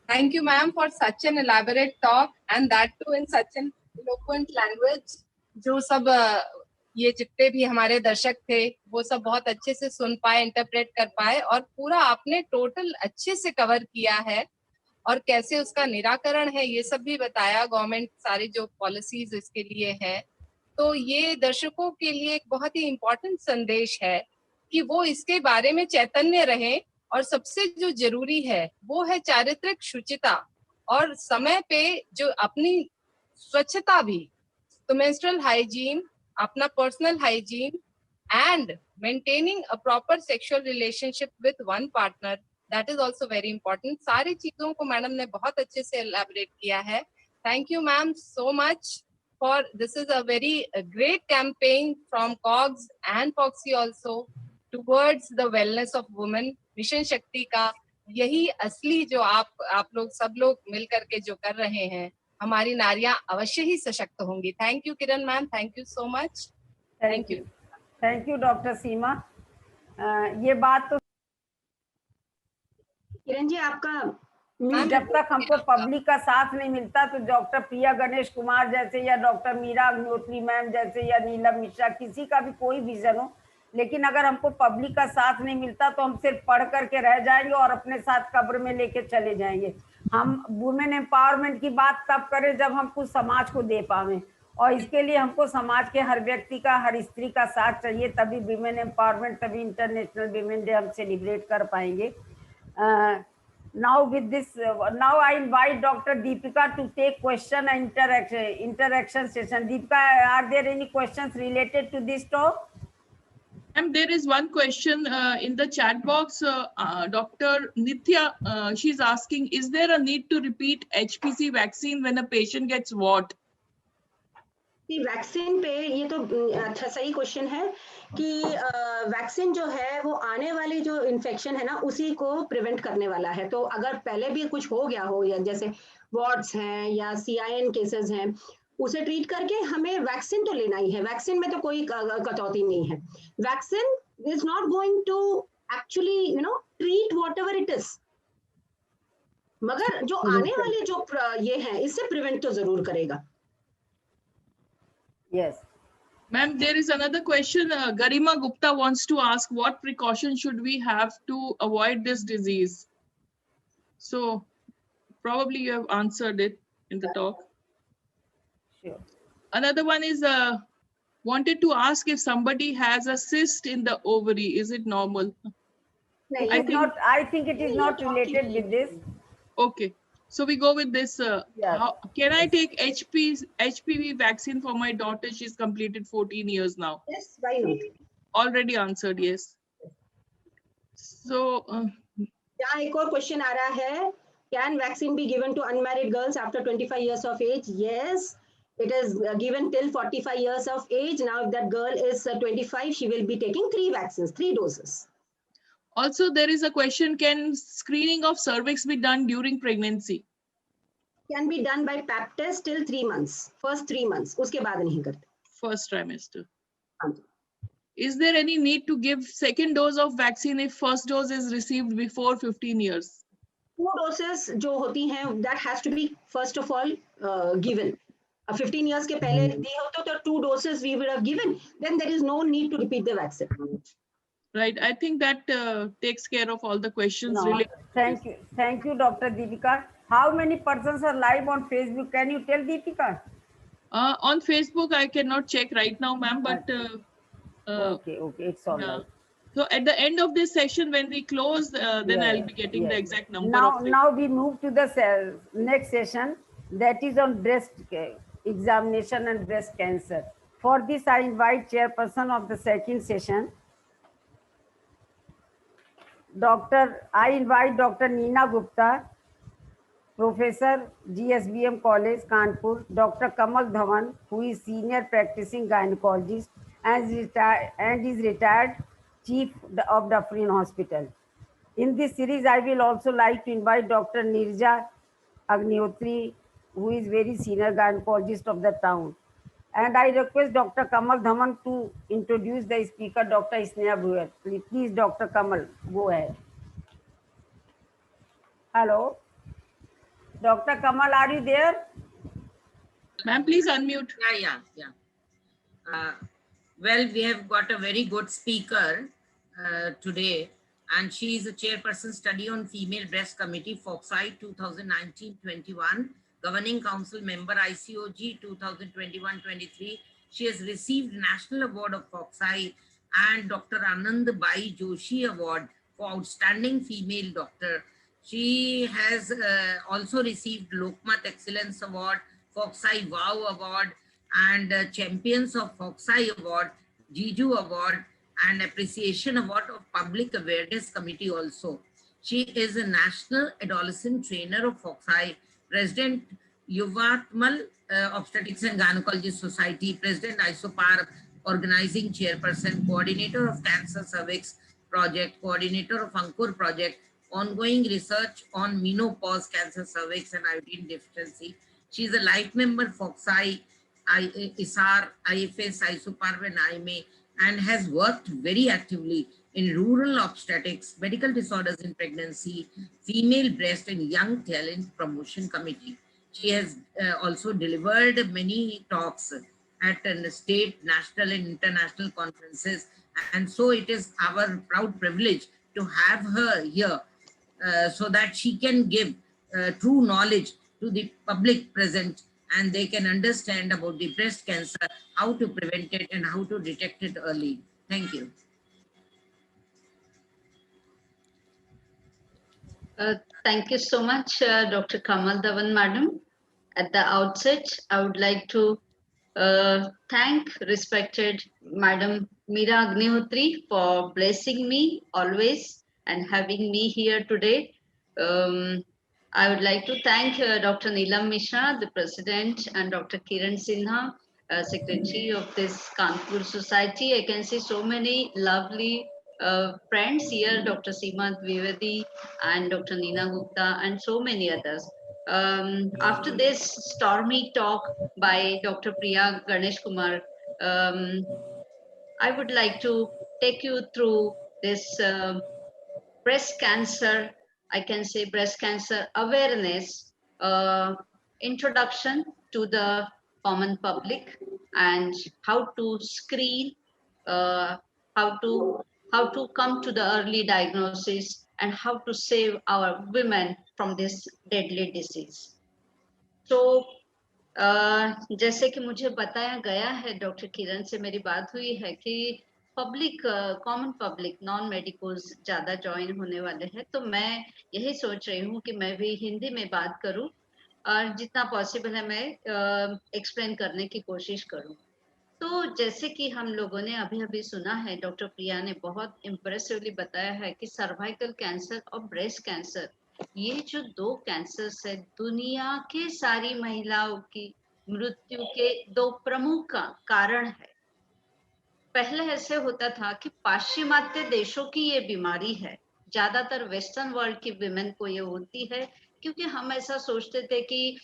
Thank you ma'am for such an elaborate talk and that too in such an eloquent language. जो सब ये जितने भी हमारे दर्शक थे वो सब बहुत अच्छे से सुन पाए, इंटरप्रेट कर पाए और पूरा आपने टोटल अच्छे से कवर किया है और कैसे उसका निराकरण है ये सब भी बताया। गवर्नमेंट सारी जो पॉलिसीज इसके लिए है, तो ये दर्शकों के लिए एक बहुत ही इम्पोर्टेंट संदेश है कि वो इसके बारे में चैतन्य रहें। और सबसे जो जरूरी है वो है चारित्रिक शुचिता और समय पे जो अपनी स्वच्छता भी, तो मेंस्ट्रुअल हाइजीन, अपना personal hygiene and maintaining a proper sexual relationship with one partner, that is also very important. सारी चीजों को मैडम ने बहुत अच्छे से एलैबोरेट किया है। Thank you ma'am so much for this is a very great campaign from COGS and FOGSI also towards the wellness of women. Mission Shakti का यही असली जो आप लोग सब लोग मिल करके जो कर रहे हैं, हमारी नारियां अवश्य ही सशक्त होंगी। Thank you Kiran ma'am, thank you so much. Thank you. Thank you doctor Seema. ये बात तो किरण जी आपका जब तक हमको पब्लिक का साथ नहीं मिलता तो डॉक्टर प्रिया गणेश कुमार जैसे या डॉक्टर मीरा अग्निहोत्री मैम जैसे या नीलम मिश्रा, किसी का भी कोई विजन हो, लेकिन अगर हमको पब्लिक का साथ नहीं मिलता तो हम सिर्फ पढ़ करके रह जाएंगे और अपने साथ कब्र में लेके चले जाएंगे। हम वुमेन एम्पावरमेंट की बात तब करें जब हम कुछ समाज को दे पावे, और इसके लिए हमको समाज के हर व्यक्ति का, हर स्त्री का साथ चाहिए, तभी वुमेन एम्पावरमेंट, तभी इंटरनेशनल वुमेन डे हम सेलिब्रेट कर पाएंगे। Now with this, now I invite Dr. Deepika to take question and interaction session. Deepika, are there any questions related to this talk? And there is one question in the chat box. Dr. Nithya, she's asking, is there a need to repeat HPV vaccine when a patient gets what? कि vaccine पे ये तो अच्छा सही question है कि vaccine जो है वो आने वाली जो इन्फेक्शन है ना उसी को प्रिवेंट करने वाला है। तो अगर पहले भी कुछ हो गया हो या जैसे वार्ड्स हैं या CIN केसेस हैं उसे ट्रीट करके हमें वैक्सीन तो लेना ही है। वैक्सीन में तो कोई कटौती नहीं है। Vaccine is not going to actually treat whatever it is, मगर जो आने वाले जो ये है इससे प्रिवेंट तो जरूर करेगा। Yes. Ma'am, there is another question. Garima Gupta wants to ask, what precautions should we have to avoid this disease? So probably you have answered it in the talk. Sure. Another one is wanted to ask if somebody has a cyst in the ovary, is it normal? I think it is not related with this. Okay, so we go with this. Yes. Can I take HPV vaccine for my daughter? She's completed 14 years now. Yes, why not? Already answered, yes. So यहाँ एक और question आ रहा है, can vaccine be given to unmarried girls after 25 years of age? Yes, it is given till 45 years of age. Now if that girl is 25, she will be taking 3 vaccines, 3 doses. also there is a question, can screening of cervix be done during pregnancy? Can be done by pap test till 3 months, first 3 months, उसके बाद नहीं करते। First trimester. हाँ। Is there any need to give second dose of vaccine if first dose is received before 15 years? 2 doses जो होती हैं, that has to be first of all given. 15 years के पहले दिए होते तो 2 doses we would have given, then there is no need to repeat the vaccine. Right, I think that takes care of all the questions. No, related. thank you, Dr. Deepika. How many persons are live on Facebook? Can you tell, Deepika? On Facebook, I cannot check right now, ma'am, but okay, it's all right. So at the end of this session, when we close, then I'll be getting the exact number. Now we move to the next session, that is on breast examination and breast cancer. For this, I invite chairperson of the second session, I invite Dr. Neena Gupta, Professor, GSBM College, Kanpur, Dr. Kamal Dhawan, who is senior practicing gynecologist and is retired chief of Dufferin Hospital. In this series, I will also like to invite Dr. Nirja Agnihotri, who is very senior gynecologist of the town. And I request Dr. Kamal Dhawan to introduce the speaker, Dr. Sneha Bhuyer. Please, Dr. Kamal, go ahead. Hello. Dr. Kamal, are you there? Ma'am, please unmute. Yeah. Well, we have got a very good speaker today, and she is a chairperson study on female breast committee, FOXI 2019-21, governing council member ICOG 2021-23. She has received National Award of FOXI and Dr. Anand Bai Joshi Award for Outstanding Female Doctor. She has also received Lokmat Excellence Award, FOXI Wow Award, and Champions of FOXI Award, Jiju Award, and Appreciation Award of Public Awareness Committee also. She is a National Adolescent Trainer of FOXI, President Yuvatmal Obstetrics and Gynecology Society, President ISOPAR Organizing Chairperson, Coordinator of Cancer Cervix Project, Coordinator of Ankur Project, ongoing research on menopause, cancer cervix, and iodine deficiency. She is a life member FOXI, ISAR, IFS, ISOPAR, and IMA, and has worked very actively in rural obstetrics, medical disorders in pregnancy, female breast, and young talent promotion committee. She has also delivered many talks at state, national, and international conferences. And so it is our proud privilege to have her here so that she can give true knowledge to the public present, and they can understand about the breast cancer, how to prevent it and how to detect it early. Thank you. Thank you so much, Dr. Kamal Dhawan, madam. At the outset, I would like to thank respected Madam Meera Agnihotri for blessing me always and having me here today. I would like to thank Dr. Neelam Mishra, the President, and Dr. Kiran Sinha, secretary of this Kanpur society. I can see so many lovely friends here, Dr. Seema Dwivedi and Dr. Neena Gupta and so many others. After this stormy talk by Dr. Priya Ganesh Kumar, I would like to take you through this breast cancer, I can say breast cancer awareness, introduction to the common public and how to screen, how to come to the early diagnosis and how to save our women from this deadly disease. So जैसे कि मुझे बताया गया है, doctor किरण से मेरी बात हुई है कि public, common public, non medicos ज्यादा ज्वाइन होने वाले हैं, तो मैं यही सोच रही हूँ कि मैं भी हिंदी में बात करूँ और जितना पॉसिबल है मैं एक्सप्लेन करने की कोशिश करूँ। तो जैसे कि हम लोगों ने अभी अभी सुना है, डॉक्टर प्रिया ने बहुत इम्प्रेसिवली बताया है कि सर्वाइकल कैंसर और ब्रेस्ट कैंसर, ये जो दो कैंसर्स है, दुनिया के सारी महिलाओं की मृत्यु के दो प्रमुख कारण है। पहले ऐसे होता था कि पाश्चिमात्य देशों की ये बीमारी है, ज्यादातर वेस्टर्न वर्ल्ड की विमेन को ये होती है, क्योंकि हम ऐसा सोचते थे कि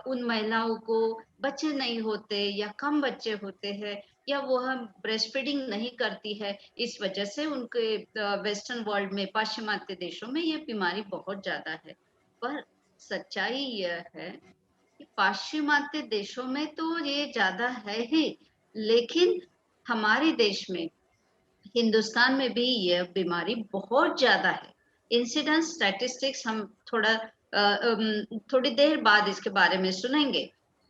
उन महिलाओं को बच्चे नहीं होते या कम बच्चे होते हैं या वो हम ब्रेस्ट फीडिंग नहीं करती है, इस वजह से उनके वेस्टर्न वर्ल्ड में, पाश्चिमात्य देशों में ये बीमारी बहुत ज्यादा है। पर सच्चाई यह है कि पाश्चिमात्य देशों में तो ये ज्यादा है ही, लेकिन हमारे देश में, हिंदुस्तान में भी यह बीमारी बहुत ज्यादा है। इंसिडेंस स्टैटिस्टिक्स हम थोड़ी देर बाद इसके बारे में सुनेंगे,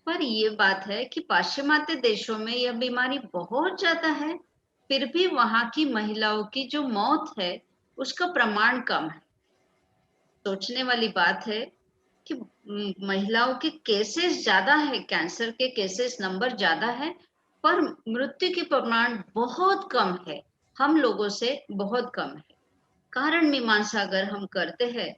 पर ये बात है कि पाश्चिमात्य देशों में यह बीमारी बहुत ज्यादा है, फिर भी वहां की महिलाओं की जो मौत है उसका प्रमाण कम है। सोचने वाली बात है कि महिलाओं के केसेस ज्यादा है, कैंसर के केसेस नंबर ज्यादा है, पर मृत्यु के प्रमाण बहुत कम है, हम लोगों से बहुत कम है। कारण मीमांसा अगर हम करते हैं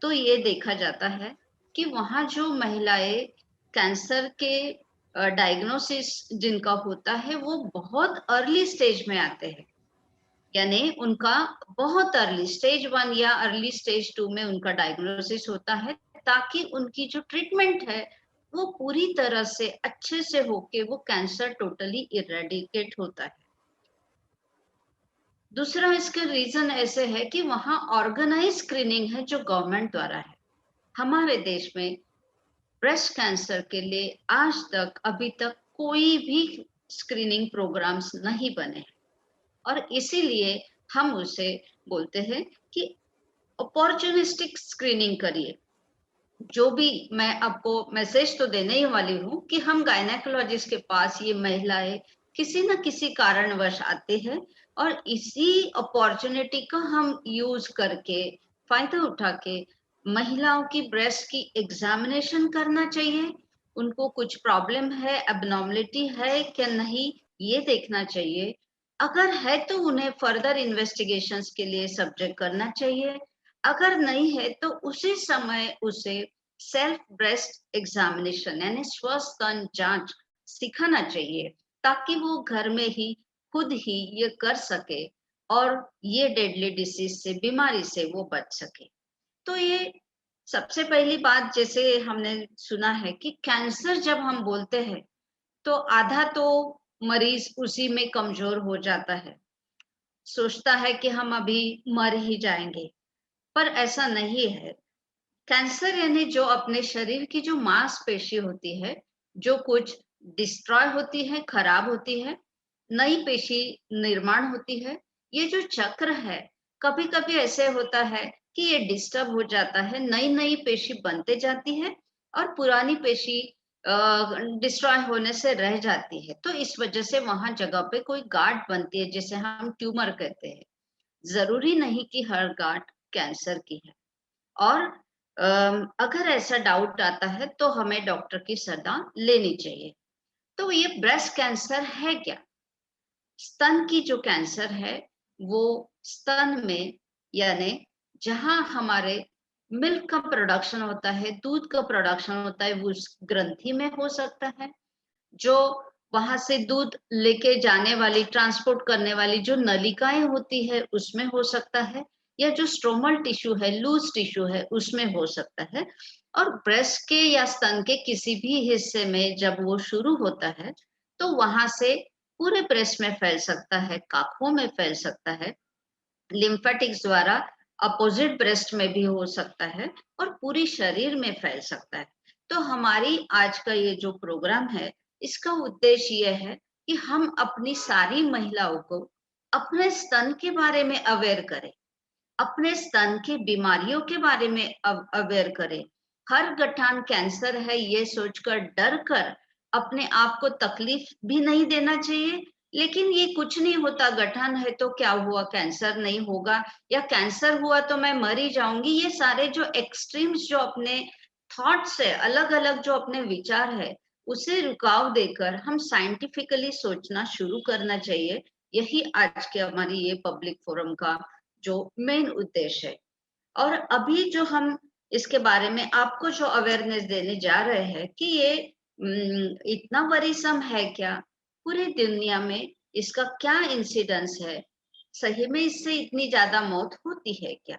तो ये देखा जाता है कि वहाँ जो महिलाएं कैंसर के डायग्नोसिस जिनका होता है वो बहुत अर्ली स्टेज में आते हैं, यानी उनका बहुत अर्ली स्टेज 1 या अर्ली स्टेज 2 में उनका डायग्नोसिस होता है, ताकि उनकी जो ट्रीटमेंट है वो पूरी तरह से अच्छे से होके वो कैंसर टोटली इरेडिकेट होता है। दूसरा इसका रीजन ऐसे है कि वहाँ ऑर्गेनाइज स्क्रीनिंग है जो गवर्नमेंट द्वारा है। हमारे देश में ब्रेस्ट कैंसर के लिए आज तक अभी तक कोई भी स्क्रीनिंग प्रोग्राम्स नहीं बने हैं, और इसीलिए हम उसे बोलते हैं कि अपॉर्चुनिस्टिक स्क्रीनिंग करिए। जो भी मैं आपको मैसेज तो देने ही वाली हूँ कि हम गायनेकोलॉजिस्ट के पास ये महिलाएं किसी न किसी कारणवश आती है, और इसी अपॉर्चुनिटी का हम यूज करके, फायदा उठा के महिलाओं की ब्रेस्ट की एग्जामिनेशन करना चाहिए। उनको कुछ प्रॉब्लम है, एबनॉर्मलिटी है क्या नहीं, ये देखना चाहिए। अगर है तो उन्हें फर्दर इन्वेस्टिगेशंस के लिए सब्जेक्ट करना चाहिए, अगर नहीं है तो उसी समय उसे सेल्फ ब्रेस्ट एग्जामिनेशन यानी स्वस्तन जांच सिखाना चाहिए, ताकि वो घर में ही खुद ही ये कर सके और ये डेडली डिसीज से, बीमारी से वो बच सके। तो ये सबसे पहली बात, जैसे हमने सुना है कि कैंसर जब हम बोलते हैं तो आधा तो मरीज उसी में कमजोर हो जाता है, सोचता है कि हम अभी मर ही जाएंगे, पर ऐसा नहीं है। कैंसर यानी जो अपने शरीर की जो मांसपेशी होती है, जो कुछ डिस्ट्रॉय होती है, खराब होती है, नई पेशी निर्माण होती है, ये जो चक्र है, कभी कभी ऐसे होता है कि ये डिस्टर्ब हो जाता है, नई नई पेशी बनते जाती है और पुरानी पेशी डिस्ट्रॉय होने से रह जाती है। तो इस वजह से वहां जगह पे कोई गांठ बनती है, जिसे हम ट्यूमर कहते हैं। जरूरी नहीं कि हर गांठ कैंसर की है, और अगर ऐसा डाउट आता है तो हमें डॉक्टर की सलाह लेनी चाहिए। तो ये ब्रेस्ट कैंसर है क्या? स्तन की जो कैंसर है वो स्तन में, यानी जहां हमारे मिल्क का प्रोडक्शन होता है, दूध का प्रोडक्शन होता है, वो उस ग्रंथि में हो सकता है। जो वहां से दूध लेके जाने वाली, ट्रांसपोर्ट करने वाली जो नलिकाएं होती है उसमें हो सकता है, या जो स्ट्रोमल टिश्यू है, लूज टिश्यू है, उसमें हो सकता है। और ब्रेस्ट के या स्तन के किसी भी हिस्से में जब वो शुरू होता है तो वहां से पूरे ब्रेस्ट में फैल सकता है, काखों में फैल सकता है, लिम्फेटिक्स द्वारा अपोजिट ब्रेस्ट में भी हो सकता है और पूरी शरीर में फैल सकता है। तो हमारी आज का ये जो प्रोग्राम है, इसका उद्देश्य ये है कि हम अपनी सारी महिलाओं को अपने स्तन के बारे में अवेयर करें, अपने स्तन की बीमारियों के बारे में अवेयर करें। हर गठान कैंसर है ये सोचकर डर कर अपने आप को तकलीफ भी नहीं देना चाहिए, लेकिन ये कुछ नहीं होता, गठान है तो क्या हुआ, कैंसर नहीं होगा, या कैंसर हुआ तो मैं मर ही जाऊंगी। ये सारे जो एक्सट्रीम्स, जो अपने थॉट्स है, अलग अलग जो अपने विचार है, उसे रुकाव देकर हम साइंटिफिकली सोचना शुरू करना चाहिए। यही आज के हमारी ये पब्लिक फोरम का जो मेन उद्देश्य है। और अभी जो हम इसके बारे में आपको जो अवेयरनेस देने जा रहे हैं कि ये इतना वरीसम है क्या, पूरी दुनिया में इसका क्या इंसिडेंस है, सही में इससे इतनी ज्यादा मौत होती है क्या,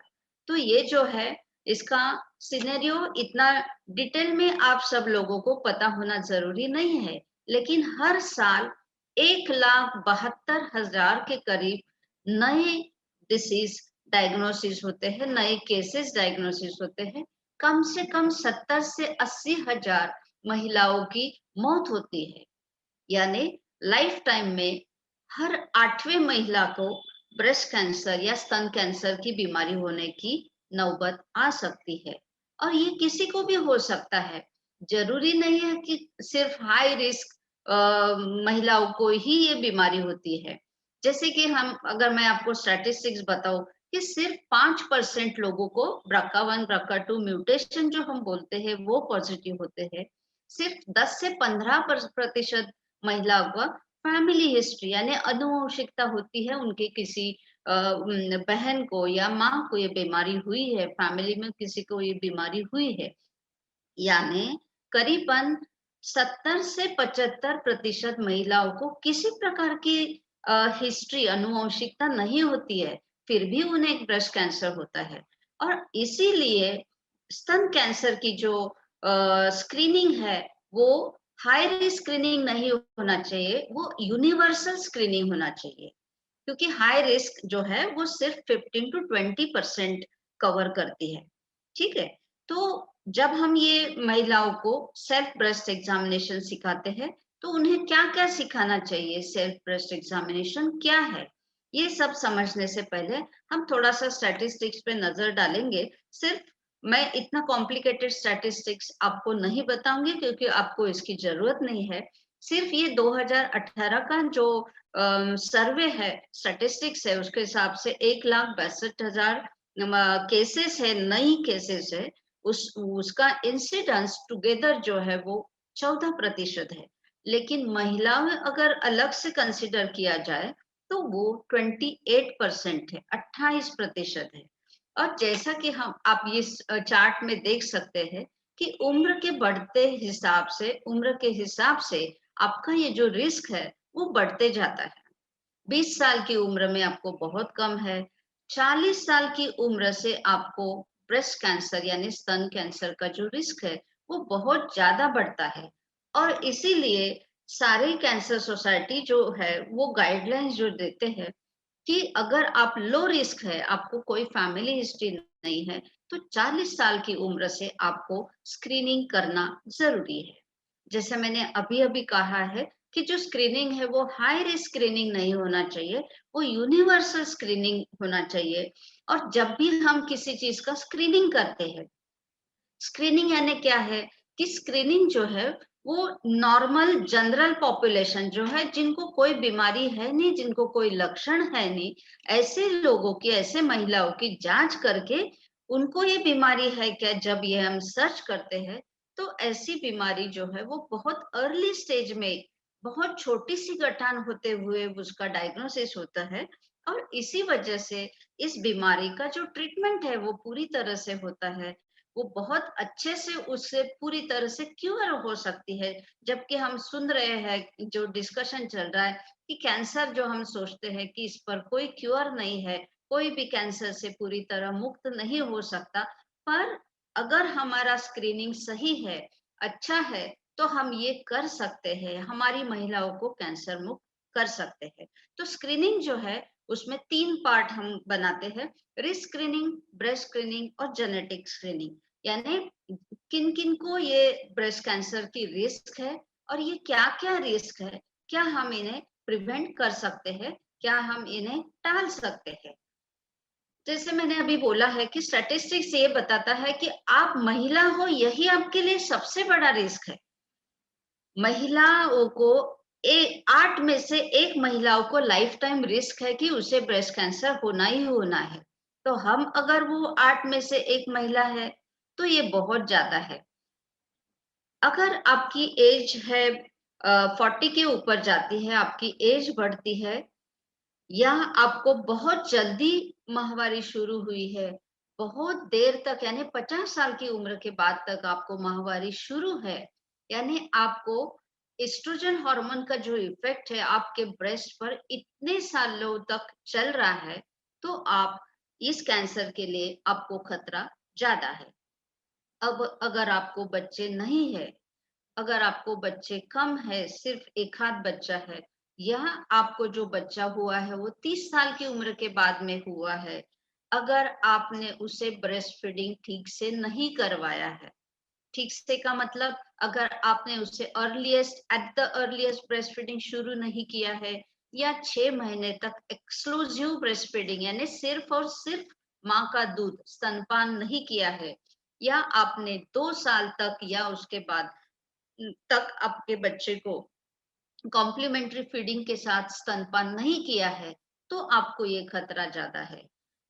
तो ये जो है इसका सिनेरियो इतना डिटेल में आप सब लोगों को पता होना जरूरी नहीं है, लेकिन हर साल 1,72,000 के करीब नए डिसीज डायग्नोसिस होते हैं, नए केसेस डायग्नोसिस होते हैं। कम से कम 70 से 80 हजार महिलाओं की मौत होती है, यानी लाइफ टाइम में हर 8वें महिला को ब्रेस्ट कैंसर या स्तन कैंसर की बीमारी होने की नौबत आ सकती है। और ये किसी को भी हो सकता है, जरूरी नहीं है कि सिर्फ हाई रिस्क महिलाओं को ही ये बीमारी होती है। जैसे कि हम, अगर मैं आपको स्टैटिस्टिक्स बताऊं कि सिर्फ 5% लोगों को BRCA1 BRCA2 म्यूटेशन जो हम बोलते हैं वो पॉजिटिव होते हैं। सिर्फ 10 से 15% महिलाओं का फैमिली हिस्ट्री यानी आनुवंशिकता होती है, उनके किसी बहन को या माँ को ये बीमारी हुई है, फैमिली में किसी को ये बीमारी हुई है। यानी करीबन 70 से 75% महिलाओं को किसी प्रकार की हिस्ट्री, आनुवंशिकता नहीं होती है, फिर भी उन्हें ब्रेस्ट कैंसर होता है। और इसीलिए स्तन कैंसर की जो स्क्रीनिंग है वो हाई रिस्क स्क्रीनिंग नहीं होना चाहिए, वो यूनिवर्सल स्क्रीनिंग होना चाहिए, क्योंकि हाई रिस्क जो है वो सिर्फ 15 to 20% कवर करती है। ठीक है, तो जब हम ये महिलाओं को सेल्फ ब्रेस्ट एग्जामिनेशन सिखाते हैं तो उन्हें क्या क्या सिखाना चाहिए, सेल्फ ब्रेस्ट एग्जामिनेशन क्या है, ये सब समझने से पहले हम थोड़ा सा स्टैटिस्टिक्स पे नजर डालेंगे। सिर्फ मैं इतना कॉम्प्लिकेटेड स्टैटिस्टिक्स आपको नहीं बताऊंगी क्योंकि आपको इसकी जरूरत नहीं है। सिर्फ ये 2018 का जो सर्वे है, स्टैटिस्टिक्स है, उसके हिसाब से 1,62,000 केसेस है, नई केसेस है, उसका इंसिडेंस टुगेदर जो है वो 14% है। लेकिन महिलाओं अगर अलग से कंसिडर किया जाए तो वो 28% है, 28% है। और जैसा कि आप ये चार्ट में देख सकते हैं कि उम्र के बढ़ते हिसाब से, उम्र के हिसाब से आपका ये जो रिस्क है वो बढ़ते जाता है। 20 साल की उम्र में आपको बहुत कम है, 40 साल की उम्र से आपको ब्रेस्ट कैंसर यानी स्तन कैंसर का जो रिस्क है वो बहुत ज्यादा बढ़ता है। और इसीलिए सारे कैंसर सोसाइटी जो है वो गाइडलाइंस जो देते हैं कि अगर आप लो रिस्क है, आपको कोई फैमिली हिस्ट्री नहीं है, तो 40 साल की उम्र से आपको स्क्रीनिंग करना जरूरी है। जैसे मैंने अभी अभी कहा है कि जो स्क्रीनिंग है वो हाई रिस्क स्क्रीनिंग नहीं होना चाहिए, वो यूनिवर्सल स्क्रीनिंग होना चाहिए। और जब भी हम किसी चीज का स्क्रीनिंग करते हैं, स्क्रीनिंग यानी क्या है कि स्क्रीनिंग जो है वो नॉर्मल जनरल पॉपुलेशन जो है, जिनको कोई बीमारी है नहीं, जिनको कोई लक्षण है नहीं, ऐसे लोगों की, ऐसे महिलाओं की जांच करके उनको ये बीमारी है क्या, जब ये हम सर्च करते हैं तो ऐसी बीमारी जो है वो बहुत अर्ली स्टेज में, बहुत छोटी सी गठान होते हुए उसका डायग्नोसिस होता है। और इसी वजह से इस बीमारी का जो ट्रीटमेंट है वो पूरी तरह से होता है। वो बहुत अच्छे से उससे पूरी तरह से क्योर हो सकती है। जबकि हम सुन रहे हैं जो डिस्कशन चल रहा है कि कैंसर जो हम सोचते हैं कि इस पर कोई क्योर नहीं है, कोई भी कैंसर से पूरी तरह मुक्त नहीं हो सकता, पर अगर हमारा स्क्रीनिंग सही है, अच्छा है, तो हम ये कर सकते हैं, हमारी महिलाओं को कैंसर मुक्त कर सकते हैं। तो स्क्रीनिंग जो है उसमें 3 पार्ट हम बनाते हैं, रिस्क स्क्रीनिंग, ब्रेस्ट स्क्रीनिंग और जेनेटिक स्क्रीनिंग। यानी किन किन को ये ब्रेस्ट कैंसर की रिस्क है और ये क्या क्या रिस्क है, क्या हम इन्हें प्रिवेंट कर सकते हैं, क्या हम इन्हें टाल सकते हैं। जैसे मैंने अभी बोला है कि स्टैटिस्टिक्स ये बताता है कि आप महिला हो, यही आपके लिए सबसे बड़ा रिस्क है। महिलाओं को 8 में से 1 महिलाओं को लाइफ टाइम रिस्क है कि उसे ब्रेस्ट कैंसर होना ही होना है। तो हम अगर वो 8 में से 1 महिला है तो ये बहुत ज्यादा है। अगर आपकी एज है 40 के ऊपर जाती है, आपकी एज बढ़ती है, या आपको बहुत जल्दी माहवारी शुरू हुई है, बहुत देर तक यानी 50 साल की उम्र के बाद तक आपको माहवारी शुरू है, यानी आपको एस्ट्रोजन हार्मोन का जो इफेक्ट है आपके ब्रेस्ट पर इतने सालों तक चल रहा है, तो आप इस कैंसर के लिए आपको खतरा ज्यादा है। अब अगर आपको बच्चे नहीं है, अगर आपको बच्चे कम है, सिर्फ 1 आध बच्चा है, या आपको जो बच्चा हुआ है वो 30 साल की उम्र के बाद में हुआ है, अगर आपने उसे ब्रेस्ट फीडिंग ठीक से नहीं करवाया है, ठीक से का मतलब अगर आपने उसे at the earliest breast feeding शुरू नहीं किया है, या 6 महीने तक एक्सक्लूसिव ब्रेस्ट फीडिंग यानी सिर्फ और सिर्फ माँ का दूध स्तनपान नहीं किया है, या आपने 2 साल तक या उसके बाद तक आपके बच्चे को कॉम्प्लीमेंट्री फीडिंग के साथ स्तनपान नहीं किया है, तो आपको ये खतरा ज्यादा है।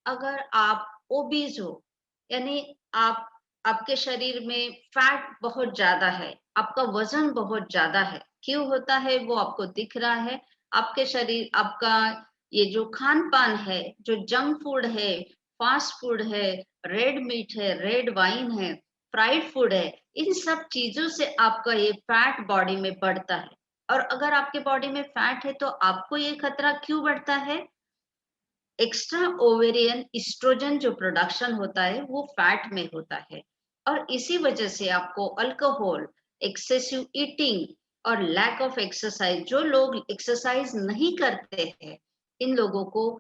अगर आप ओबीज हो, यानी आपके शरीर में फैट बहुत ज्यादा है, आपका वजन बहुत ज्यादा है, क्यों होता है वो आपको दिख रहा है। आपके शरीर, आपका ये जो खान पान है, जो जंक फूड है, फास्ट फूड है, रेड मीट है, रेड वाइन है, फ्राइड फूड है, इन सब चीजों से आपका ये फैट बॉडी में बढ़ता है। और अगर आपके बॉडी में फैट है तो आपको ये खतरा क्यों बढ़ता है? एक्स्ट्रा ओवेरियन एस्ट्रोजन जो प्रोडक्शन होता है वो फैट में होता है, और इसी वजह से आपको अल्कोहल, एक्सेसिव ईटिंग और लैक ऑफ एक्सरसाइज, जो लोग एक्सरसाइज नहीं करते हैं, इन लोगों को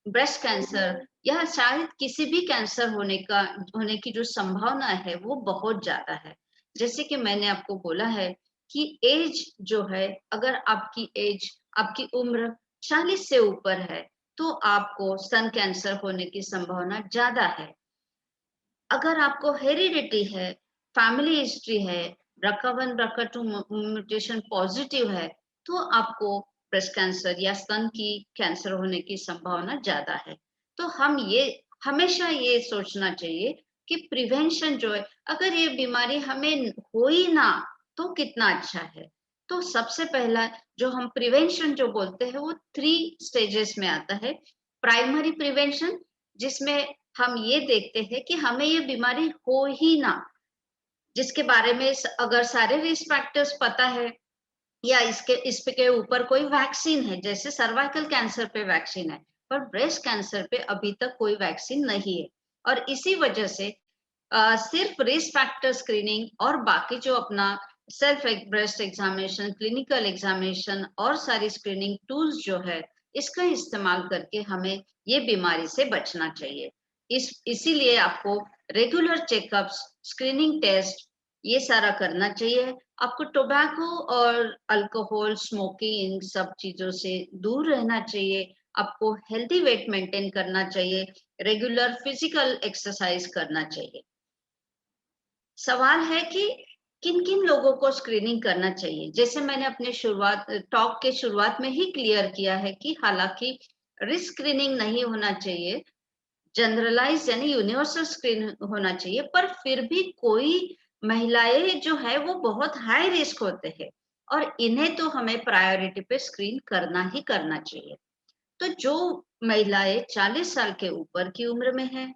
ब्रेस्ट कैंसर या शायद किसी भी कैंसर होने की जो संभावना है वो बहुत ज्यादा है। जैसे कि मैंने आपको बोला है कि एज जो है, अगर आपकी उम्र 40 से ऊपर है तो आपको स्तन कैंसर होने की संभावना ज्यादा है। अगर आपको हेरिडिटी है, फैमिली हिस्ट्री है, BRCA1 BRCA2 म्यूटेशन पॉजिटिव है, तो आपको ब्रेस्ट कैंसर या स्तन की कैंसर होने की संभावना ज्यादा है। तो हम ये हमेशा ये सोचना चाहिए कि प्रिवेंशन जो है, अगर ये बीमारी हमें हो ही ना तो कितना अच्छा है। तो सबसे पहला जो हम प्रिवेंशन जो बोलते हैं वो 3 स्टेजेस में आता है। प्राइमरी प्रिवेंशन, जिसमें हम ये देखते हैं कि हमें ये बीमारी हो ही ना, जिसके बारे में अगर सारे रिस्क फैक्टर्स पता है, या इसके ऊपर कोई वैक्सीन है, जैसे सर्वाइकल कैंसर पे वैक्सीन है, पर ब्रेस्ट कैंसर पे अभी तक कोई वैक्सीन नहीं है। और इसी वजह से सिर्फ रिस्क फैक्टर स्क्रीनिंग और बाकी जो अपना self breast examination, clinical examination और सारी स्क्रीनिंग टूल्स जो है, इसका इस्तेमाल करके हमें ये बीमारी से बचना चाहिए। इसीलिए आपको रेगुलर चेकअप्स, स्क्रीनिंग टेस्ट, ये सारा करना चाहिए। आपको टोबैको और अल्कोहल, स्मोकिंग, इन सब चीजों से दूर रहना चाहिए। आपको हेल्दी वेट मेंटेन करना चाहिए, रेगुलर फिजिकल एक्सरसाइज करना चाहिए। सवाल है कि किन किन लोगों को स्क्रीनिंग करना चाहिए। जैसे मैंने अपने टॉक के शुरुआत में ही क्लियर किया है कि हालांकि रिस्क स्क्रीनिंग नहीं होना चाहिए, जनरलाइज यानी यूनिवर्सल स्क्रीन होना चाहिए, पर फिर भी कोई महिलाएं जो है वो बहुत हाई रिस्क होते हैं और इन्हें तो हमें प्रायोरिटी पे स्क्रीन करना ही करना चाहिए। तो जो महिलाएं 40 साल के ऊपर की उम्र में है,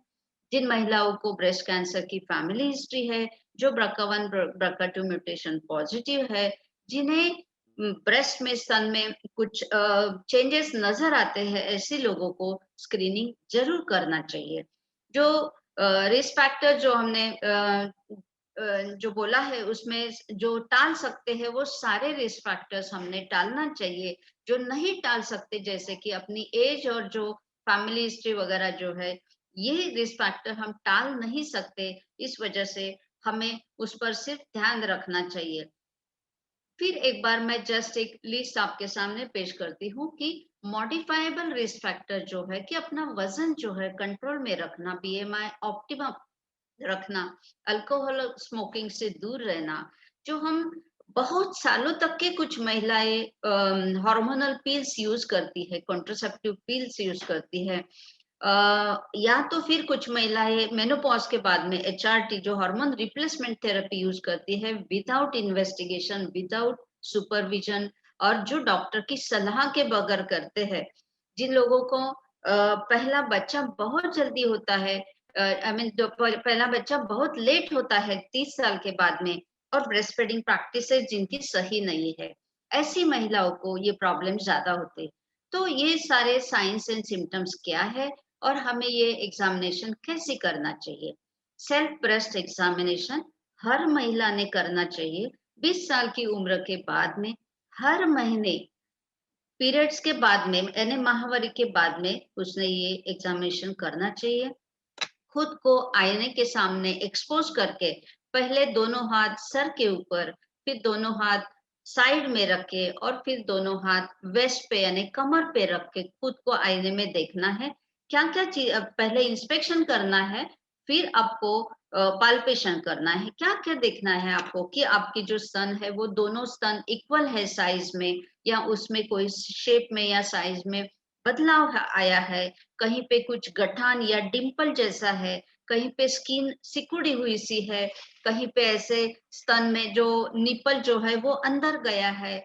जिन महिलाओं को ब्रेस्ट कैंसर की फैमिली हिस्ट्री है, जो BRCA1 BRCA2 म्यूटेशन पॉजिटिव है, जिन्हें ब्रेस्ट में स्तन में कुछ चेंजेस नजर आते हैं, ऐसे लोगों को स्क्रीनिंग जरूर करना चाहिए। जो रिस्क फैक्टर जो हमने जो बोला है उसमें जो टाल सकते हैं वो सारे रिस्क फैक्टर्स हमने टालना चाहिए। जो नहीं टाल सकते जैसे कि अपनी एज और जो फैमिली हिस्ट्री वगैरह जो है, ये रिस्क फैक्टर हम टाल नहीं सकते, इस वजह से हमें उस पर सिर्फ ध्यान रखना चाहिए। फिर एक बार मैं जस्ट एक लिस्ट आपके सामने पेश करती हूँ कि मॉडिफाइबल रिस्क फैक्टर जो है कि अपना वजन जो है कंट्रोल में रखना, BMI ऑप्टिमम रखना, अल्कोहल स्मोकिंग से दूर रहना। जो हम बहुत सालों तक के कुछ महिलाएं हार्मोनल पिल्स यूज करती है, कॉन्ट्रासेप्टिव पिल्स यूज करती है, या तो फिर कुछ महिलाएं मेनोपॉज के बाद में HRT जो हार्मोन रिप्लेसमेंट थेरेपी यूज करती है विदाउट इन्वेस्टिगेशन, विदाउट सुपरविजन और जो डॉक्टर की सलाह के बगैर करते हैं। जिन लोगों को पहला बच्चा बहुत जल्दी होता है, पहला बच्चा बहुत लेट होता है 30 साल के बाद में, और ब्रेस्ट फीडिंग प्रैक्टिसेस जिनकी सही नहीं है, ऐसी महिलाओं को ये प्रॉब्लम ज्यादा होते हैं। तो ये सारे साइंस एंड सिम्टम्स क्या है और हमें ये एग्जामिनेशन कैसे करना चाहिए। सेल्फ ब्रेस्ट एग्जामिनेशन हर महिला ने करना चाहिए 20 साल की उम्र के बाद में, हर महीने पीरियड्स के बाद में, यानी माहवारी के बाद में उसने ये एग्जामिनेशन करना चाहिए। खुद को आईने के सामने एक्सपोज करके पहले दोनों हाथ सर के ऊपर, फिर दोनों हाथ साइड में रख के और फिर दोनों हाथ वेस्ट पे यानी कमर पे रख के खुद को आईने में देखना है। क्या क्या चीज पहले इंस्पेक्शन करना है, फिर आपको पाल्पेशन करना है। क्या क्या देखना है आपको कि आपकी जो स्तन है वो दोनों स्तन इक्वल है साइज में, या उसमें कोई शेप में या साइज में बदलाव आया है, कहीं पे कुछ गठान या डिंपल जैसा है, कहीं पे स्किन सिकुड़ी हुई सी है, कहीं पे ऐसे स्तन में जो निपल जो है वो अंदर गया है,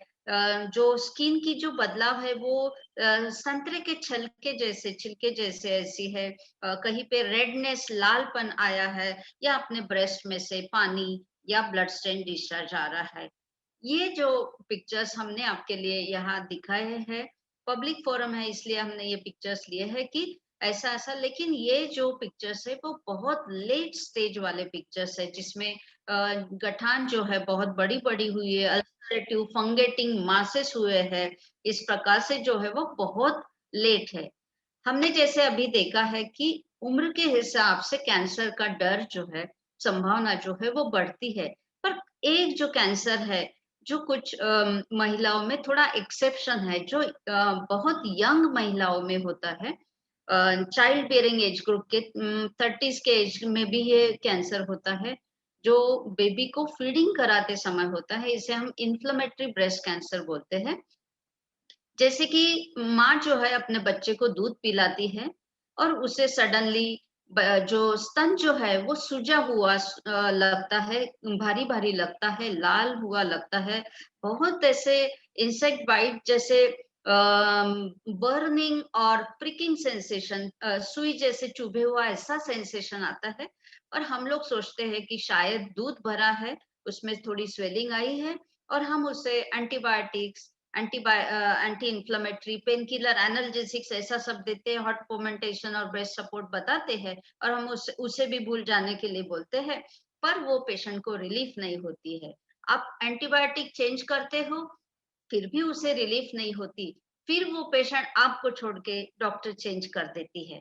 जो स्किन की जो बदलाव है वो संतरे के छिलके जैसे ऐसी है, कहीं पे रेडनेस लालपन आया है, या अपने ब्रेस्ट में से पानी या ब्लड स्टेन डिस्चार्ज आ रहा है। ये जो पिक्चर्स हमने आपके लिए यहाँ दिखाए हैं, पब्लिक फोरम है इसलिए हमने ये पिक्चर्स लिए हैं कि ऐसा ऐसा, लेकिन ये जो पिक्चर्स है वो बहुत लेट स्टेज वाले पिक्चर्स है, जिसमें गठान जो है बहुत बड़ी बड़ी हुई है, अल्सरेटिव फंगेटिंग मासेस हुए हैं, इस प्रकार से जो है वो बहुत लेट है। हमने जैसे अभी देखा है कि उम्र के हिसाब से कैंसर का डर जो है, संभावना जो है वो बढ़ती है, पर एक जो कैंसर है जो कुछ महिलाओं में थोड़ा एक्सेप्शन है, जो बहुत यंग महिलाओं में होता है, चाइल्ड बेयरिंग एज ग्रुप के 30s के एज में भी ये कैंसर होता है, जो बेबी को फीडिंग कराते समय होता है, इसे हम इन्फ्लेमेटरी ब्रेस्ट कैंसर बोलते हैं। जैसे कि माँ जो है अपने बच्चे को दूध पिलाती है और उसे सडनली जो स्तन जो है वो सूजा हुआ लगता है, भारी भारी लगता है, लाल हुआ लगता है, बहुत ऐसे इंसेक्ट बाइट जैसे बर्निंग और प्रिकिंग सेंसेशन, सुई जैसे चुभे हुआ ऐसा सेंसेशन आता है, और हम लोग सोचते हैं कि शायद दूध भरा है, उसमें थोड़ी स्वेलिंग आई है, और हम उसे antibiotics, anti inflammatory, pain killer, analgesics ऐसा सब देते हैं, हॉट फोमेंटेशन और ब्रेस्ट सपोर्ट बताते हैं, और हम उसे भी भूल जाने के लिए बोलते हैं, पर वो पेशेंट को रिलीफ नहीं होती है। आप एंटीबायोटिक चेंज करते हो फिर भी उसे रिलीफ नहीं होती, फिर वो पेशेंट आपको छोड़ के डॉक्टर चेंज कर देती है।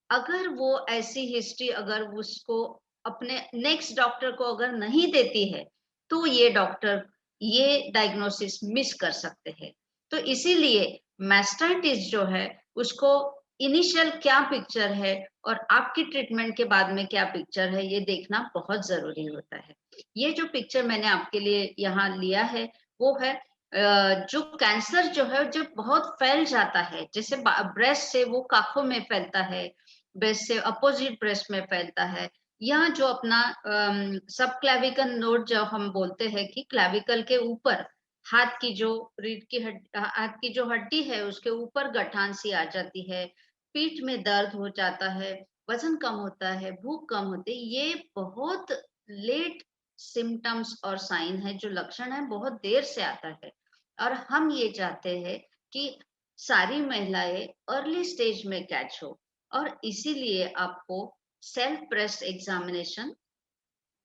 अगर वो ऐसी हिस्ट्री अगर उसको अपने नेक्स्ट डॉक्टर को अगर नहीं देती है, तो ये डॉक्टर ये डायग्नोसिस मिस कर सकते हैं। तो इसीलिए मास्टाइटिस जो है उसको इनिशियल क्या पिक्चर है और आपकी ट्रीटमेंट के बाद में क्या पिक्चर है, ये देखना बहुत जरूरी होता है। ये जो पिक्चर मैंने आपके लिए यहाँ लिया है वो है जो कैंसर जो है जब बहुत फैल जाता है, जैसे ब्रेस्ट से वो काखों में फैलता है, ब्रेस्ट से अपोजिट ब्रेस्ट में फैलता है, या जो अपना सब क्लेविकल नोड जो हम बोलते हैं कि क्लेविकल के ऊपर हाथ की जो रीढ़ की हाथ की जो हड्डी है उसके ऊपर गठान सी आ जाती है, पीठ में दर्द हो जाता है, वजन कम होता है, भूख कम होती है, ये बहुत लेट सिम्टम्स और साइन है, जो लक्षण है बहुत देर से आता है। और हम ये चाहते हैं कि सारी महिलाएं अर्ली स्टेज में कैच हो, और इसीलिए आपको सेल्फ ब्रेस्ट एग्जामिनेशन,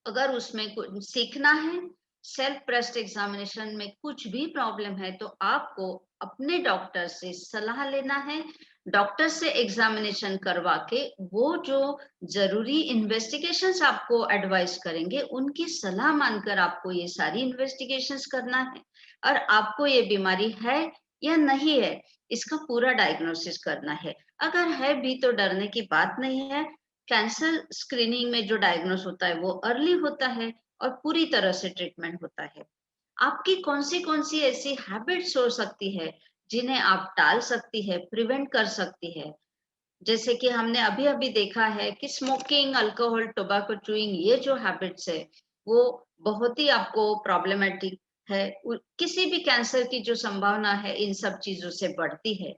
अगर उसमें कुछ सीखना है, सेल्फ ब्रेस्ट एग्जामिनेशन में कुछ भी प्रॉब्लम है तो आपको अपने डॉक्टर से सलाह लेना है। डॉक्टर से एग्जामिनेशन करवा के वो जो जरूरी इन्वेस्टिगेशंस आपको एडवाइस करेंगे, उनकी सलाह मानकर आपको ये सारी इन्वेस्टिगेशंस करना है, और आपको ये बीमारी है या नहीं है इसका पूरा डायग्नोसिस करना है। अगर है भी तो डरने की बात नहीं है। कैंसर स्क्रीनिंग में जो डायग्नोस होता है वो अर्ली होता है और पूरी तरह से ट्रीटमेंट होता है। आपकी कौन सी ऐसी हैबिट्स हो सकती है जिन्हें आप टाल सकती है, प्रिवेंट कर सकती है। जैसे कि हमने अभी अभी देखा है कि स्मोकिंग, अल्कोहल, टोबैको च्यूइंग, ये जो हैबिट्स है वो बहुत ही आपको प्रॉब्लमेटिक है। किसी भी कैंसर की जो संभावना है इन सब चीजों से बढ़ती है।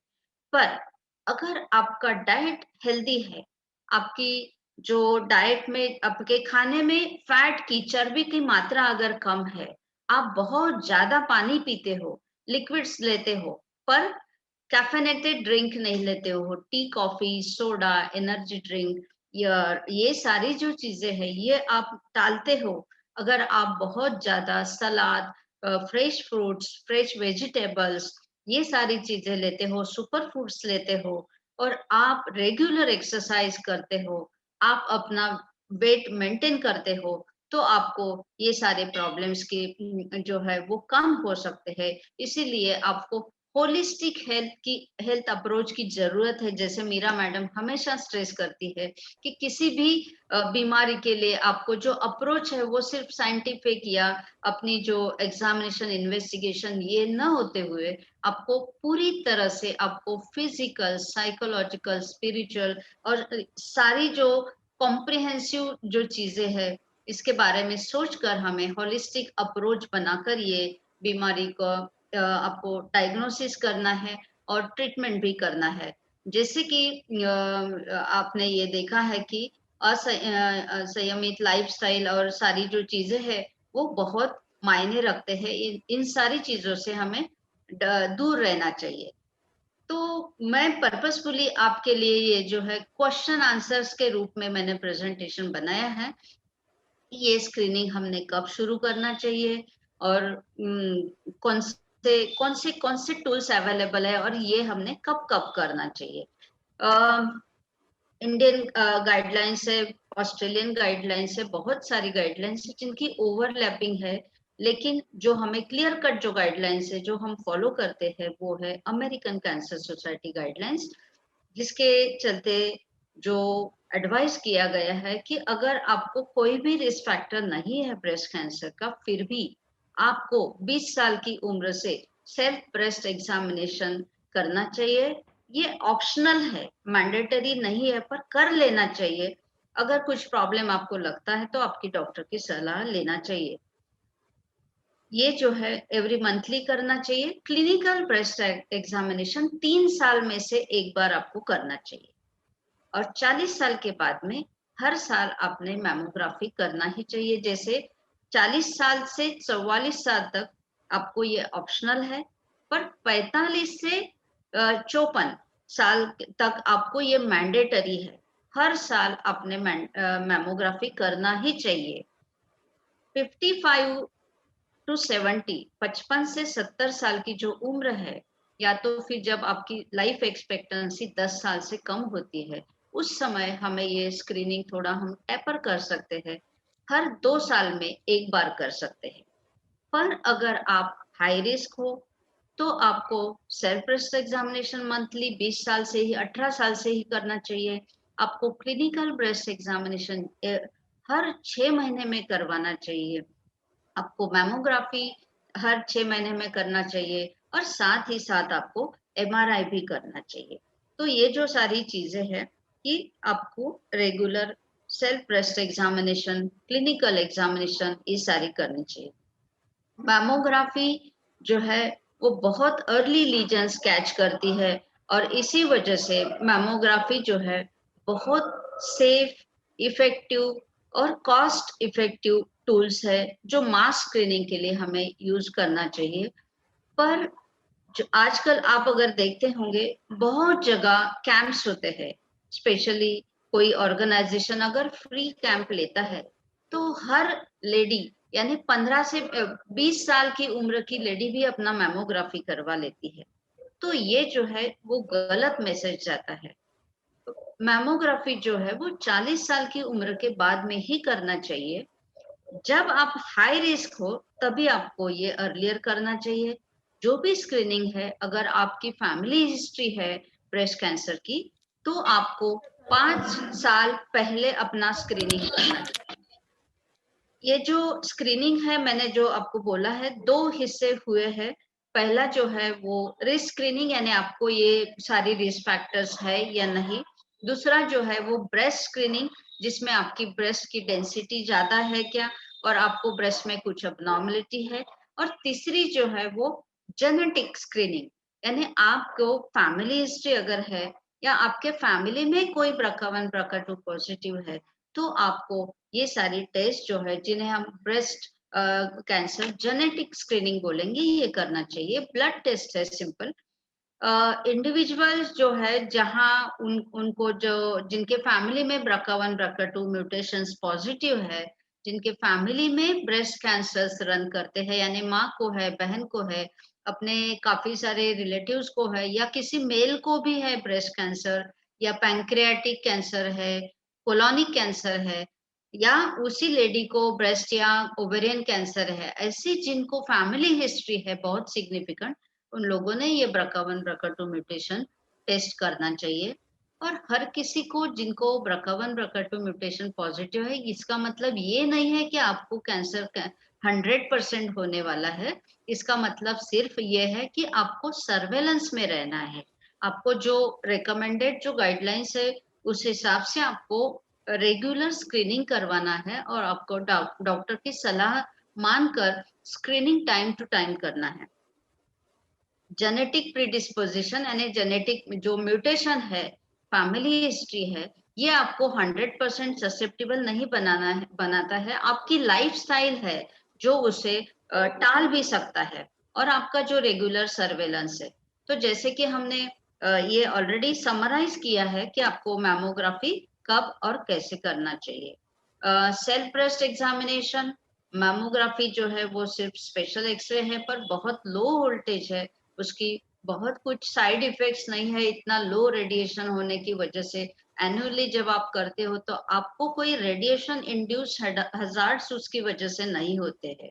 पर अगर आपका डाइट हेल्दी है, आपकी जो डाइट में, आपके खाने में फैट की, चर्बी की मात्रा अगर कम है, आप बहुत ज्यादा पानी पीते हो, लिक्विड्स लेते हो, पर कैफेनेटेड ड्रिंक नहीं लेते हो, T, coffee, soda, energy drink, ये सारी जो चीजें हैं ये आप टालते हो। अगर आप बहुत ज्यादा सलाद, फ्रेश फ्रूट्स, फ्रेश वेजिटेबल्स, ये सारी चीजें लेते हो, सुपर फूड्स लेते हो, और आप रेगुलर एक्सरसाइज करते हो, आप अपना वेट मेंटेन करते हो, तो आपको ये सारे प्रॉब्लम्स की जो है वो कम हो सकते हैं। इसीलिए आपको होलिस्टिक हेल्थ अप्रोच की जरूरत है। जैसे मीरा मैडम हमेशा स्ट्रेस करती है कि किसी भी बीमारी के लिए आपको जो अप्रोच है वो सिर्फ साइंटिफिक या अपनी जो एग्जामिनेशन, इन्वेस्टिगेशन, ये न होते हुए आपको पूरी तरह से आपको फिजिकल, साइकोलॉजिकल, स्पिरिचुअल और सारी जो कॉम्प्रिहेंसिव जो चीजें हैं इसके बारे में सोचकर हमें होलिस्टिक अप्रोच बनाकर ये बीमारी को आपको डायग्नोसिस करना है और ट्रीटमेंट भी करना है। जैसे कि आपने ये देखा है कि असंयमित लाइफस्टाइल और सारी जो चीजें हैं वो बहुत मायने रखते हैं। इन सारी चीजों से हमें दूर रहना चाहिए। तो मैं पर्पसफुली आपके लिए ये जो है क्वेश्चन आंसर्स के रूप में मैंने प्रेजेंटेशन बनाया है। ये स्क्रीनिंग हमने कब शुरू करना चाहिए और कौन से टूल्स अवेलेबल है और ये हमने कब कब करना चाहिए। इंडियन गाइडलाइंस है, ऑस्ट्रेलियन गाइडलाइंस है, बहुत सारी गाइडलाइंस है जिनकी ओवरलैपिंग है, लेकिन जो हमें क्लियर कट जो गाइडलाइंस है जो हम फॉलो करते हैं वो है अमेरिकन कैंसर सोसाइटी गाइडलाइंस, जिसके चलते जो एडवाइस किया गया है कि अगर आपको कोई भी रिस्क फैक्टर नहीं है ब्रेस्ट कैंसर का, फिर भी आपको 20 साल की उम्र से सेल्फ ब्रेस्ट एग्जामिनेशन करना चाहिए। ये ऑप्शनल है, मैंडेटरी नहीं है, पर कर लेना चाहिए। अगर कुछ प्रॉब्लम आपको लगता है तो आपकी डॉक्टर की सलाह लेना चाहिए। ये जो है एवरी मंथली करना चाहिए। क्लिनिकल ब्रेस्ट एग्जामिनेशन 3 साल में से एक बार आपको करना चाहिए, और 40 साल के बाद में हर साल आपने मैमोग्राफी करना ही चाहिए। जैसे 40 साल से 44 साल तक आपको ये ऑप्शनल है, पर 45 से 54 साल तक आपको ये मैंडेटरी है। हर साल आपने मैमोग्राफी करना ही चाहिए। 55 टू 70, 55 से 70 साल की जो उम्र है, या तो फिर जब आपकी लाइफ एक्सपेक्टेंसी 10 साल से कम होती है, उस समय हमें ये स्क्रीनिंग थोड़ा हम टेपर कर सकते हैं। हर 2 साल में एक बार कर सकते हैं। पर अगर आप हाई रिस्क हो तो आपको सेल्फ ब्रेस्ट एग्जामिनेशन मंथली 20 साल से ही, 18 साल से ही करना चाहिए। आपको क्लिनिकल ब्रेस्ट एग्जामिनेशन हर 6 महीने में करवाना चाहिए। आपको मैमोग्राफी हर 6 महीने में करना चाहिए, और साथ ही साथ आपको MRI भी करना चाहिए। तो ये जो सारी चीजें हैं कि आपको regular self breast examination, clinical examination, ये सारी करनी चाहिए। मैमोग्राफी जो है वो बहुत अर्ली लीजन्स कैच करती है, और इसी वजह से मैमोग्राफी जो है बहुत सेफ, इफेक्टिव और कॉस्ट इफेक्टिव टूल्स है जो मास स्क्रीनिंग के लिए हमें यूज करना चाहिए। पर जो आजकल आप अगर देखते होंगे बहुत जगह कैंप्स होते हैं, स्पेशली कोई ऑर्गेनाइजेशन अगर फ्री कैंप लेता है तो हर लेडी यानी 15 से 20 साल की उम्र की लेडी भी अपना मैमोग्राफी करवा लेती है। तो ये जो है वो गलत मैसेज जाता है। मैमोग्राफी जो है वो 40 साल की उम्र के बाद में ही करना चाहिए। जब आप हाई रिस्क हो तभी आपको ये अर्लियर करना चाहिए। जो भी स्क्रीनिंग है, अगर आपकी फैमिली हिस्ट्री है ब्रेस्ट कैंसर की, तो आपको 5 साल पहले अपना स्क्रीनिंग करना चाहिए। ये जो स्क्रीनिंग है, मैंने जो आपको बोला है, 2 हिस्से हुए हैं। पहला जो है वो रिस्क स्क्रीनिंग, यानी आपको ये सारी रिस्क फैक्टर्स है या नहीं। दूसरा जो है वो ब्रेस्ट स्क्रीनिंग, जिसमें आपकी ब्रेस्ट की डेंसिटी ज्यादा है क्या और आपको ब्रेस्ट में कुछ अबनॉर्मलिटी है। और तीसरी जो है वो जेनेटिक स्क्रीनिंग, यानी आपको फैमिली हिस्ट्री अगर है या आपके फैमिली में कोई BRCA1 BRCA2 पॉजिटिव है, तो आपको ये सारी टेस्ट जो है जिन्हें हम ब्रेस्ट कैंसर जेनेटिक स्क्रीनिंग बोलेंगे, ये करना चाहिए। ब्लड टेस्ट है सिंपल। इंडिविजुअल्स जो है जहां उनको जो जिनके फैमिली में BRCA1 BRCA2 म्यूटेशंस पॉजिटिव है, जिनके फैमिली में ब्रेस्ट कैंसर्स रन करते हैं, यानी माँ को है, बहन को है, अपने काफी सारे रिलेटिव्स को है, या किसी मेल को भी है ब्रेस्ट कैंसर, या पैंक्रियाटिक कैंसर है, कोलोनिक कैंसर है, या उसी लेडी को ब्रेस्ट या ओवेरियन कैंसर है, ऐसी जिनको फैमिली हिस्ट्री है बहुत सिग्निफिकेंट, उन लोगों ने ये BRCA1 BRCA2 म्यूटेशन टेस्ट करना चाहिए। और हर किसी को जिनको BRCA1 BRCA2 म्यूटेशन पॉजिटिव है, इसका मतलब ये नहीं है कि आपको कैंसर 100% होने वाला है। इसका मतलब सिर्फ ये है कि आपको सर्वेलेंस में रहना है। आपको जो रिकमेंडेड जो गाइडलाइंस है उस हिसाब से आपको रेगुलर स्क्रीनिंग करवाना है और आपको डॉक्टर की सलाह मानकर स्क्रीनिंग टाइम टू टाइम करना है। जेनेटिक प्रीडिस्पोजिशन यानी जेनेटिक जो म्यूटेशन है, फैमिली हिस्ट्री है, ये आपको 100% ससेप्टेबल नहीं बनाता है। आपकी लाइफस्टाइल है जो उसे टाल भी सकता है, और आपका जो रेगुलर सर्वेलेंस है। तो जैसे कि हमने ये ऑलरेडी समराइज किया है कि आपको मैमोग्राफी कब और कैसे करना चाहिए। सेल्फ ब्रेस्ट एग्जामिनेशन, मैमोग्राफी जो है वो सिर्फ स्पेशल एक्सरे है, पर बहुत लो वोल्टेज है, उसकी बहुत कुछ साइड इफेक्ट्स नहीं है इतना लो रेडिएशन होने की वजह से। एनुअली जब आप करते हो तो आपको कोई रेडिएशन इंड्यूस हजार्ड्स उसकी वजह से नहीं होते हैं।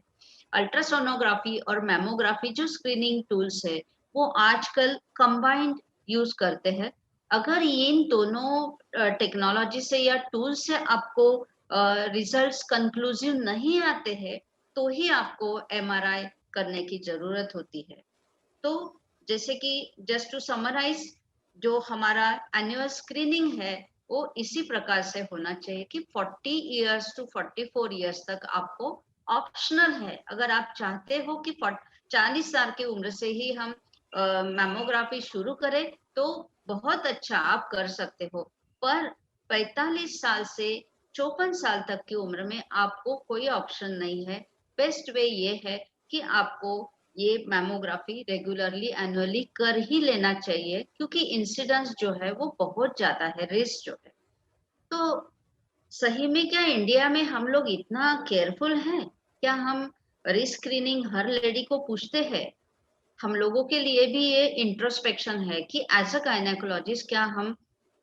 अल्ट्रासोनोग्राफी और मैमोग्राफी जो स्क्रीनिंग टूल्स है वो आजकल कंबाइंड यूज करते हैं। अगर इन दोनों टेक्नोलॉजी से या टूल से आपको रिजल्ट्स कंक्लूसिव नहीं आते हैं, तो ही आपको MRI करने की जरूरत होती है। तो जैसे कि जस्ट टू समराइज, जो हमारा एनुअल स्क्रीनिंग है वो इसी प्रकार से होना चाहिए कि 40 इयर्स टू 44 इयर्स तक आपको ऑप्शनल है। अगर आप चाहते हो कि 40 साल की उम्र से ही हम मैमोग्राफी शुरू करें तो बहुत अच्छा, आप कर सकते हो। पर 45 साल से 54 साल तक की उम्र में आपको कोई ऑप्शन नहीं है। बेस्ट वे ये है कि आपको ये मैमोग्राफी रेगुलरली एनुअली कर ही लेना चाहिए, क्योंकि इंसिडेंस जो है वो बहुत ज्यादा है, रिस्क जो है। तो सही में क्या इंडिया में हम लोग इतना केयरफुल हैं? क्या हम रिस्क स्क्रीनिंग हर लेडी को पूछते हैं? हम लोगों के लिए भी ये इंट्रोस्पेक्शन है कि एज अ गायनेकोलॉजिस्ट क्या हम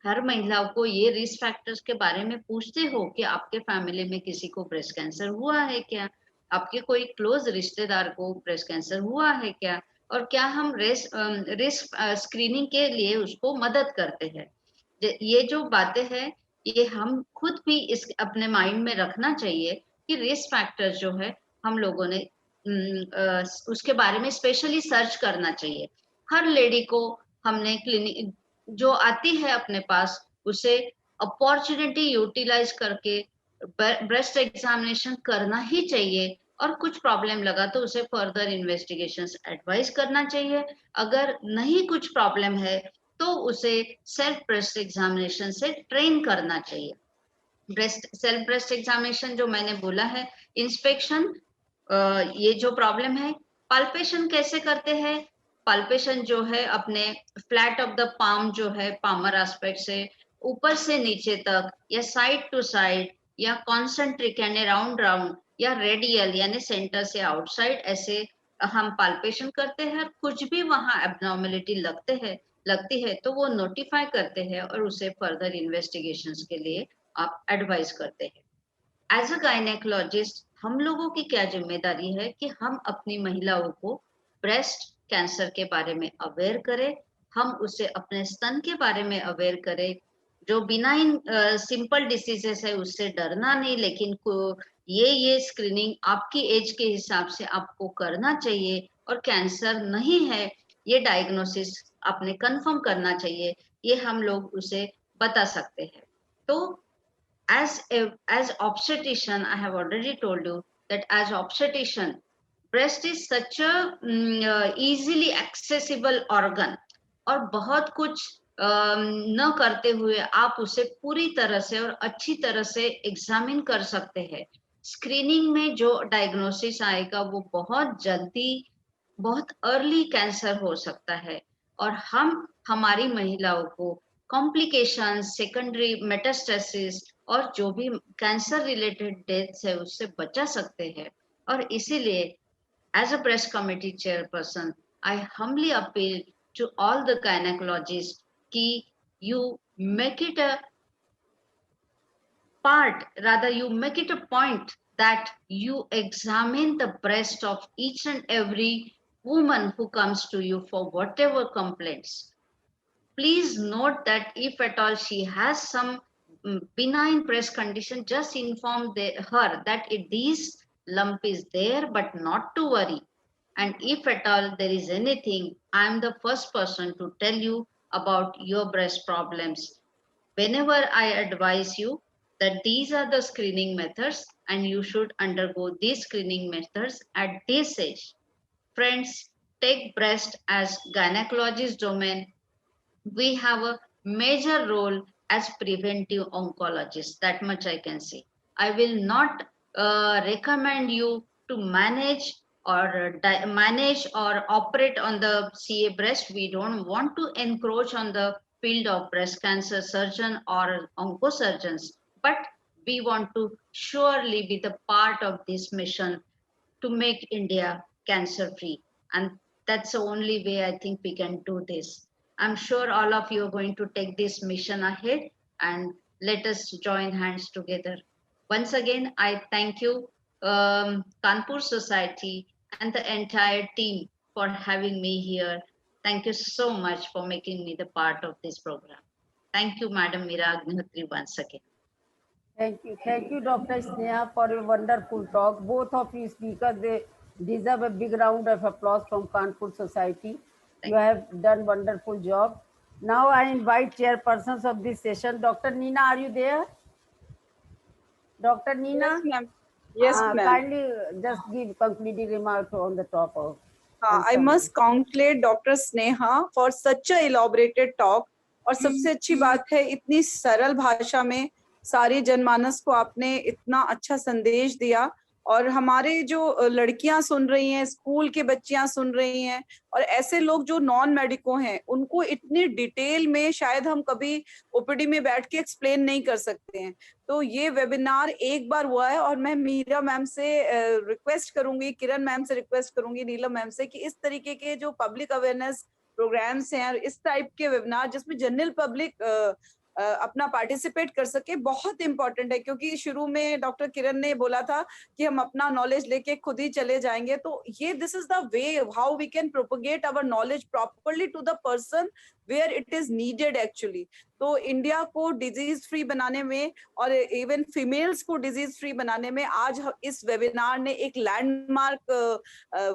हर महिलाओं को ये रिस्क फैक्टर्स के बारे में पूछते हो कि आपके फैमिली में किसी को ब्रेस्ट कैंसर हुआ है क्या, आपके कोई क्लोज रिश्तेदार को ब्रेस्ट कैंसर हुआ है क्या, और क्या हम रिस्क स्क्रीनिंग के लिए उसको मदद करते हैं। ये जो बातें हैं ये हम खुद भी इस अपने माइंड में रखना चाहिए कि रिस्क फैक्टर्स जो है हम लोगों ने उसके बारे में स्पेशली सर्च करना चाहिए। हर लेडी को हमने क्लिनिक जो आती है अपने पास, उसे अपॉर्चुनिटी यूटिलाइज करके ब्रेस्ट एग्जामिनेशन करना ही चाहिए, और कुछ प्रॉब्लम लगा तो उसे फर्दर इन्वेस्टिगेशंस एडवाइस करना चाहिए। अगर नहीं कुछ प्रॉब्लम है तो उसे सेल्फ ब्रेस्ट एग्जामिनेशन से ट्रेन करना चाहिए। सेल्फ ब्रेस्ट एग्जामिनेशन जो मैंने बोला है, इंस्पेक्शन, ये जो प्रॉब्लम है, पाल्पेशन कैसे करते हैं? पाल्पेशन जो है अपने फ्लैट ऑफ द पाम जो है पामर एस्पेक्ट से ऊपर से नीचे तक, या साइड टू साइड, या कॉन्सेंट्रिक यानी राउंड राउंड, या रेडियल यानी सेंटर से आउटसाइड, ऐसे हम पाल्पेशन करते हैं। कुछ भी वहां एब्नॉर्मेलिटी लगती है तो वो नोटिफाई करते हैं और उसे फर्दर इन्वेस्टिगेशंस के लिए आप एडवाइस करते हैं। एज अ गायनेकोलॉजिस्ट हम लोगों की क्या जिम्मेदारी है कि हम अपनी महिलाओं को ब्रेस्ट कैंसर के बारे में अवेयर करें, हम उसे अपने स्तन के बारे में अवेयर करें। जो बिनाइन सिंपल डिसीजेस है उससे डरना नहीं, लेकिन ये स्क्रीनिंग आपकी एज के हिसाब से आपको करना चाहिए, और कैंसर नहीं है ये डायग्नोसिस आपने कंफर्म करना चाहिए, ये हम लोग उसे बता सकते हैं। तो as obstetrician, I have already told you that as obstetrician, breast is such a easily accessible organ, और बहुत कुछ न करते हुए आप उसे पूरी तरह से और अच्छी तरह से एग्जामिन कर सकते हैं। स्क्रीनिंग में जो डायग्नोसिस आएगा वो बहुत जल्दी, बहुत अर्ली कैंसर हो सकता है, और हम हमारी महिलाओं को कॉम्प्लिकेशंस, सेकेंडरी मेटास्टेसिस और जो भी कैंसर रिलेटेड डेथ्स है उससे बचा सकते हैं। और इसीलिए as a breast committee chairperson, I humbly appeal to all the gynecologists कि you make it a part, rather you make it a point that you examine the breast of each and every woman who comes to you for whatever complaints. Please note that if at all she has some benign breast condition, just inform her that this lump is there, but not to worry. And if at all there is anything, I am the first person to tell you about your breast problems. Whenever I advise you that these are the screening methods and you should undergo these screening methods at this age. Friends, take breast as gynecologist domain. We have a major role as preventive oncologists, that much I can say. I will not recommend you to manage or operate on the CA breast. We don't want to encroach on the field of breast cancer surgeon or oncosurgeons, but we want to surely be the part of this mission to make India cancer free. And that's the only way I think we can do this. I'm sure all of you are going to take this mission ahead, and let us join hands together. Once again, I thank you, Kanpur Society and the entire team for having me here. Thank you so much for making me the part of this program. Thank you, Madam Meera Agnihotri, once again. Thank you, Dr. Sneha, for your wonderful talk. Both of you speakers, they deserve a big round of applause from Kanpur Society. You have done wonderful job. Now I invite chairpersons of this session. Dr. Neena, are you there? Dr. Neena? Yes, ma'am. Yes, ma'am. Kindly just give concluding remark on the top of. I must congratulate Dr. Sneha for such a elaborated talk. और सबसे अच्छी बात है, इतनी सरल भाषा में सारी जनमानस को आपने इतना अच्छा संदेश दिया, और हमारे जो लड़कियां सुन रही हैं, स्कूल के बच्चियां सुन रही हैं, और ऐसे लोग जो नॉन मेडिको हैं, उनको इतनी डिटेल में शायद हम कभी ओपीडी में बैठ के एक्सप्लेन नहीं कर सकते हैं। तो ये वेबिनार एक बार हुआ है, और मैं मीरा मैम से रिक्वेस्ट करूंगी, किरण मैम से रिक्वेस्ट करूंगी, नीलम मैम से, कि इस तरीके के जो पब्लिक अवेयरनेस प्रोग्राम्स हैं, इस टाइप के वेबिनार जिसमें जनरल पब्लिक अपना पार्टिसिपेट कर सके, बहुत इंपॉर्टेंट है। क्योंकि शुरू में डॉक्टर किरण ने बोला था कि हम अपना नॉलेज लेके खुद ही चले जाएंगे, तो ये this is the way how we can propagate our knowledge properly to the person where it is needed actually. तो इंडिया को डिजीज फ्री बनाने में और इवन फीमेल्स को डिजीज फ्री बनाने में आज इस वेबिनार ने एक लैंडमार्क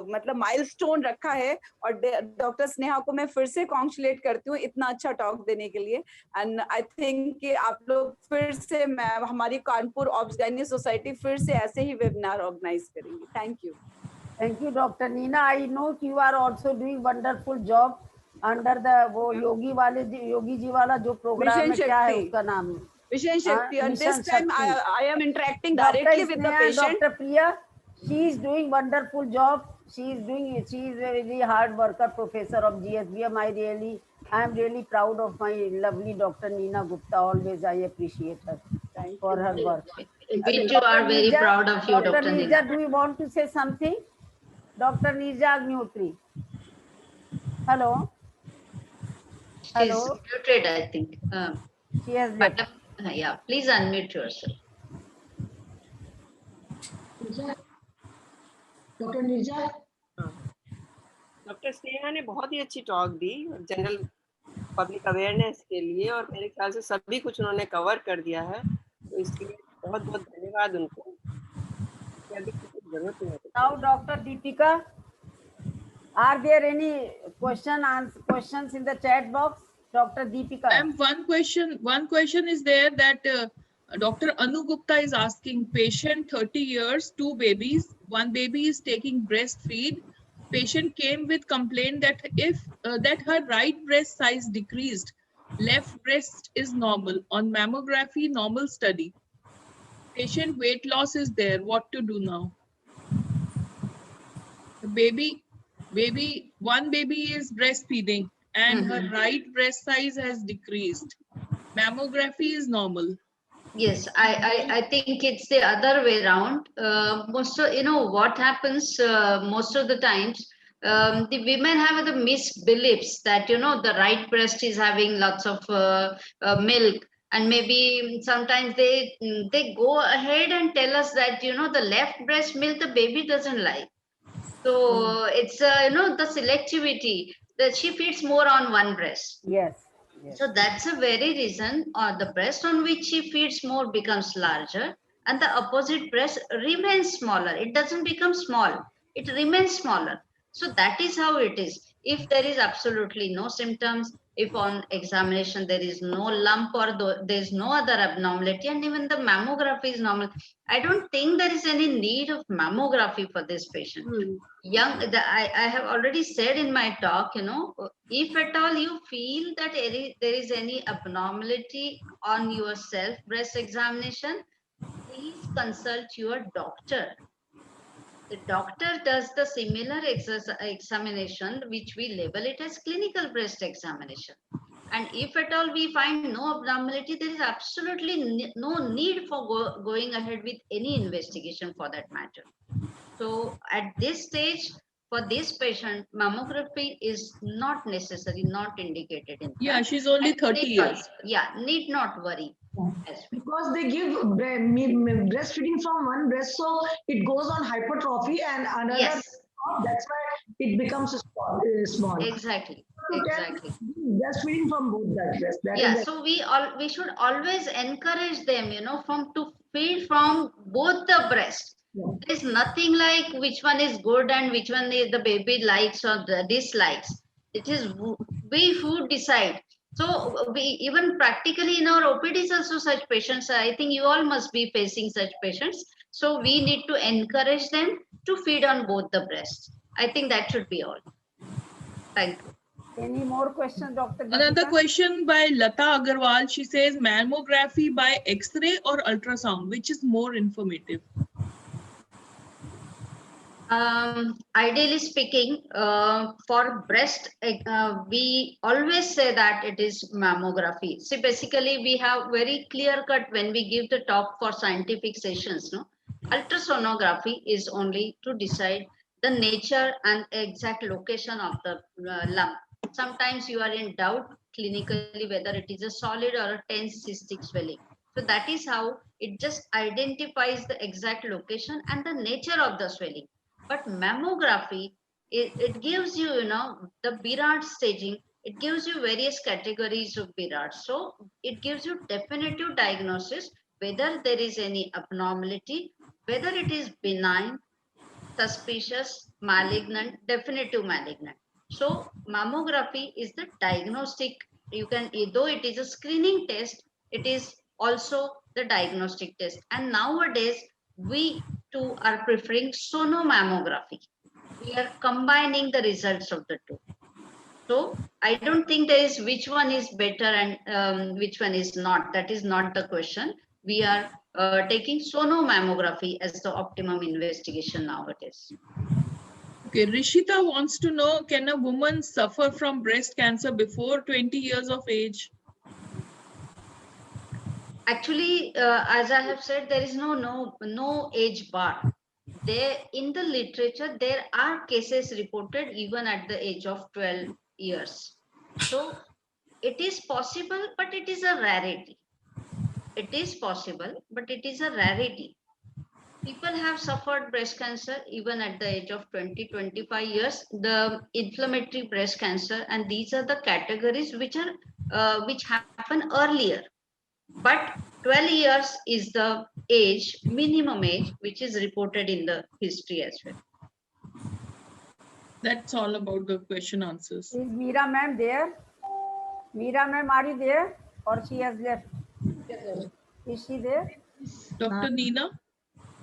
मतलब माइलस्टोन रखा है, और डॉक्टर स्नेहा को मैं फिर से कॉन्ग्रेचुलेट करती हूँ इतना अच्छा टॉक देने के लिए। एंड आई थिंक कि आप लोग फिर से हमारी कानपुर ऑब्स-गायनी सोसाइटी फिर से ऐसे ही वेबिनार ऑर्गेनाइज करेंगे। Thank you. Thank you, Dr. Neena. I know you are also doing wonderful job under the वो योगी जी वाला जो प्रोग्राम है, मिशन क्या है शक्ति। उसका नाम? Mission Shakti. And Mission this time Shakti. I am interacting Dr. directly with the Sneha, patient. Dr. Priya, she is doing wonderful job. She is a very hard worker, professor of GSBM. I am really proud of my lovely Dr. Neena Gupta. Always I appreciate her for her work. We too are very proud of you, Dr. Dr. Neerja, Neena. do you want to say something? Dr. Neerja Agnihotri. Hello. She's Hello. muted, I think. She has left. Madam, yeah, please unmute yourself. Doctor Nirja, doctor Sneha ने बहुत ही अच्छी talk दी general public awareness के लिए, और मेरे ख्याल से सभी कुछ उन्होंने कवर कर दिया है, तो इसके लिए बहुत बहुत धन्यवाद उनको। जरूरत नहीं है। Now, Dr. Deepika, are there any questions in the chat box? Dr. Deepika. Ma'am, one question is there that Dr. Anu Gupta is asking, patient 30 years, 2 babies, 1 baby is taking breastfeed. Patient came with complaint that that her right breast size decreased, left breast is normal. On mammography, normal study. Patient weight loss is there. What to do now? The one baby is breastfeeding and her right breast size has decreased. Mammography is normal. Yes, I think it's the other way around. Most of, what happens most of the times, the women have the misbeliefs that, the right breast is having lots of milk, and maybe sometimes they go ahead and tell us that, the left breast milk the baby doesn't like. So it's, the selectivity that she feeds more on one breast. Yes. So that's the very reason, or the breast on which she feeds more becomes larger, and the opposite breast remains smaller. It doesn't become small, it remains smaller. So that is how it is. If there is absolutely no symptoms, if on examination there is no lump or there is no other abnormality, and even the mammography is normal, I don't think there is any need of mammography for this patient. I have already said in my talk, if at all you feel that there is any abnormality on your self breast examination, please consult your doctor. The doctor does the similar examination, which we label it as clinical breast examination. And if at all we find no abnormality, there is absolutely no need for going ahead with any investigation for that matter. So at this stage, for this patient, mammography is not necessary, not indicated. Yeah, she's only 30 years. Need not worry. Because they give breastfeeding from one breast, so it goes on hypertrophy, and another. Yes. That's why it becomes small. Exactly. Breastfeeding from both that breast. So we should always encourage them, to feed from both the breasts. There is nothing like which one is good and which one the baby likes or dislikes. It is we who decide. So we even practically in our OPDs also such patients. I think you all must be facing such patients. So we need to encourage them to feed on both the breasts. I think that should be all. Thank you. Any more questions, Dr. Deepika? Another question by Lata Agarwal. She says mammography by X-ray or ultrasound, which is more informative? Ideally speaking, for breast, we always say that it is mammography. See, basically, we have very clear cut when we give the talk for scientific sessions. Ultrasonography is only to decide the nature and exact location of the lump. Sometimes you are in doubt clinically whether it is a solid or a tense cystic swelling. So that is how it just identifies the exact location and the nature of the swelling. But mammography, it gives you, the Beard staging. It gives you various categories of Beard. So it gives you definitive diagnosis whether there is any abnormality, whether it is benign, suspicious, malignant, definitive malignant. So mammography is the diagnostic. You can, though it is a screening test, it is also the diagnostic test. And nowadays, we too are preferring sonomammography. We are combining the results of the two. So I don't think there is which one is better and which one is not. That is not the question. We are taking sonomammography as the optimum investigation nowadays. Okay, Rishita wants to know, can a woman suffer from breast cancer before 20 years of age? Actually, as I have said, there is no age bar. There in the literature, there are cases reported even at the age of 12 years. So it is possible, but it is a rarity. It is possible, but it is a rarity. People have suffered breast cancer even at the age of 20-25 years, the inflammatory breast cancer, and these are the categories which happen earlier. But 12 years is the age, minimum age, which is reported in the history as well. That's all about the question answers. Is Meera ma'am there? Meera ma'am, are you there? Or she has left? Is she there? Dr. Neena?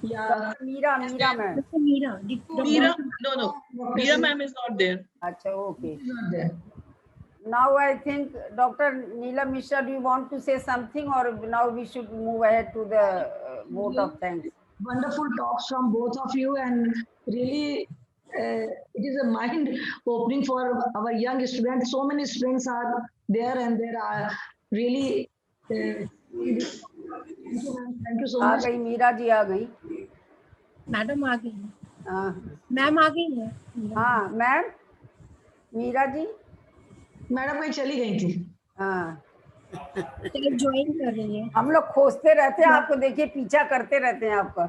Yeah. Meera ma'am. Meera, no. Meera ma'am is not there. Acha, okay. Not there. Now I think Dr. Neela Mishra, do you want to say something, or now we should move ahead to the vote of thanks? Wonderful talks from both of you, and really it is a mind opening for our young students. So many students are there, and there are really thank you, ma'am. Thank you so uh much. गई मीरा जी, आ गई madam आ गई हाँ ma'am आ गई है हाँ ma'am Meera ji madam कहीं चली गई थी हाँ ज्वाइन कर रही है हम लोग खोजते रहते हैं आपको, देखिए पीछा करते रहते हैं आपका।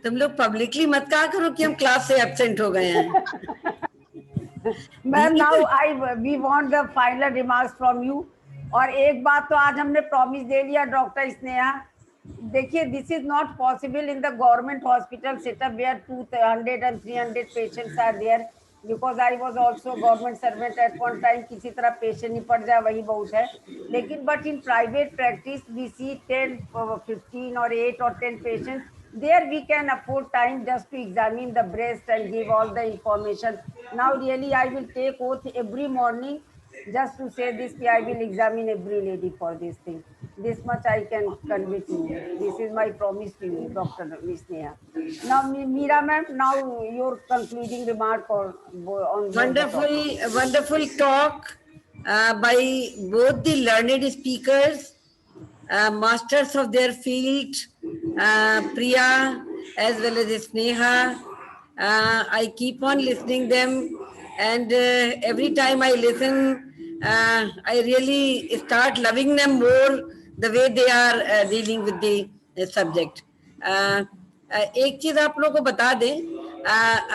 तुम लोग पब्लिकली मत कहा करो कि हम क्लास से एब्सेंट हो गए हैं। Ma'am now we want the final remarks from you. और एक बात तो आज हमने प्रॉमिस दे लिया डॉक्टर स्नेहा, देखिए this is not possible in the government hospital setup where 200 and 300 patients are there, because I was also government servant at one time. किसी तरह पेशेंट नहीं पड़ जाए वही बहुत है, लेकिन but in private practice we see 10, 15 or 8 or 10 patients. There we can afford time just to examine the breast and give all the information. Now really I will take oath every morning just to say this, I will examine every lady for this thing. This much I can convey to you. This is my promise to you, Dr. Sneha. Now Meera ma'am, now your concluding remark on wonderful talk by both the learned speakers, masters of their field, Priya as well as Sneha. I keep on listening them, and every time I listen, I really start loving them more the way they are dealing with the subject. एक चीज आप लोगों को बता दें,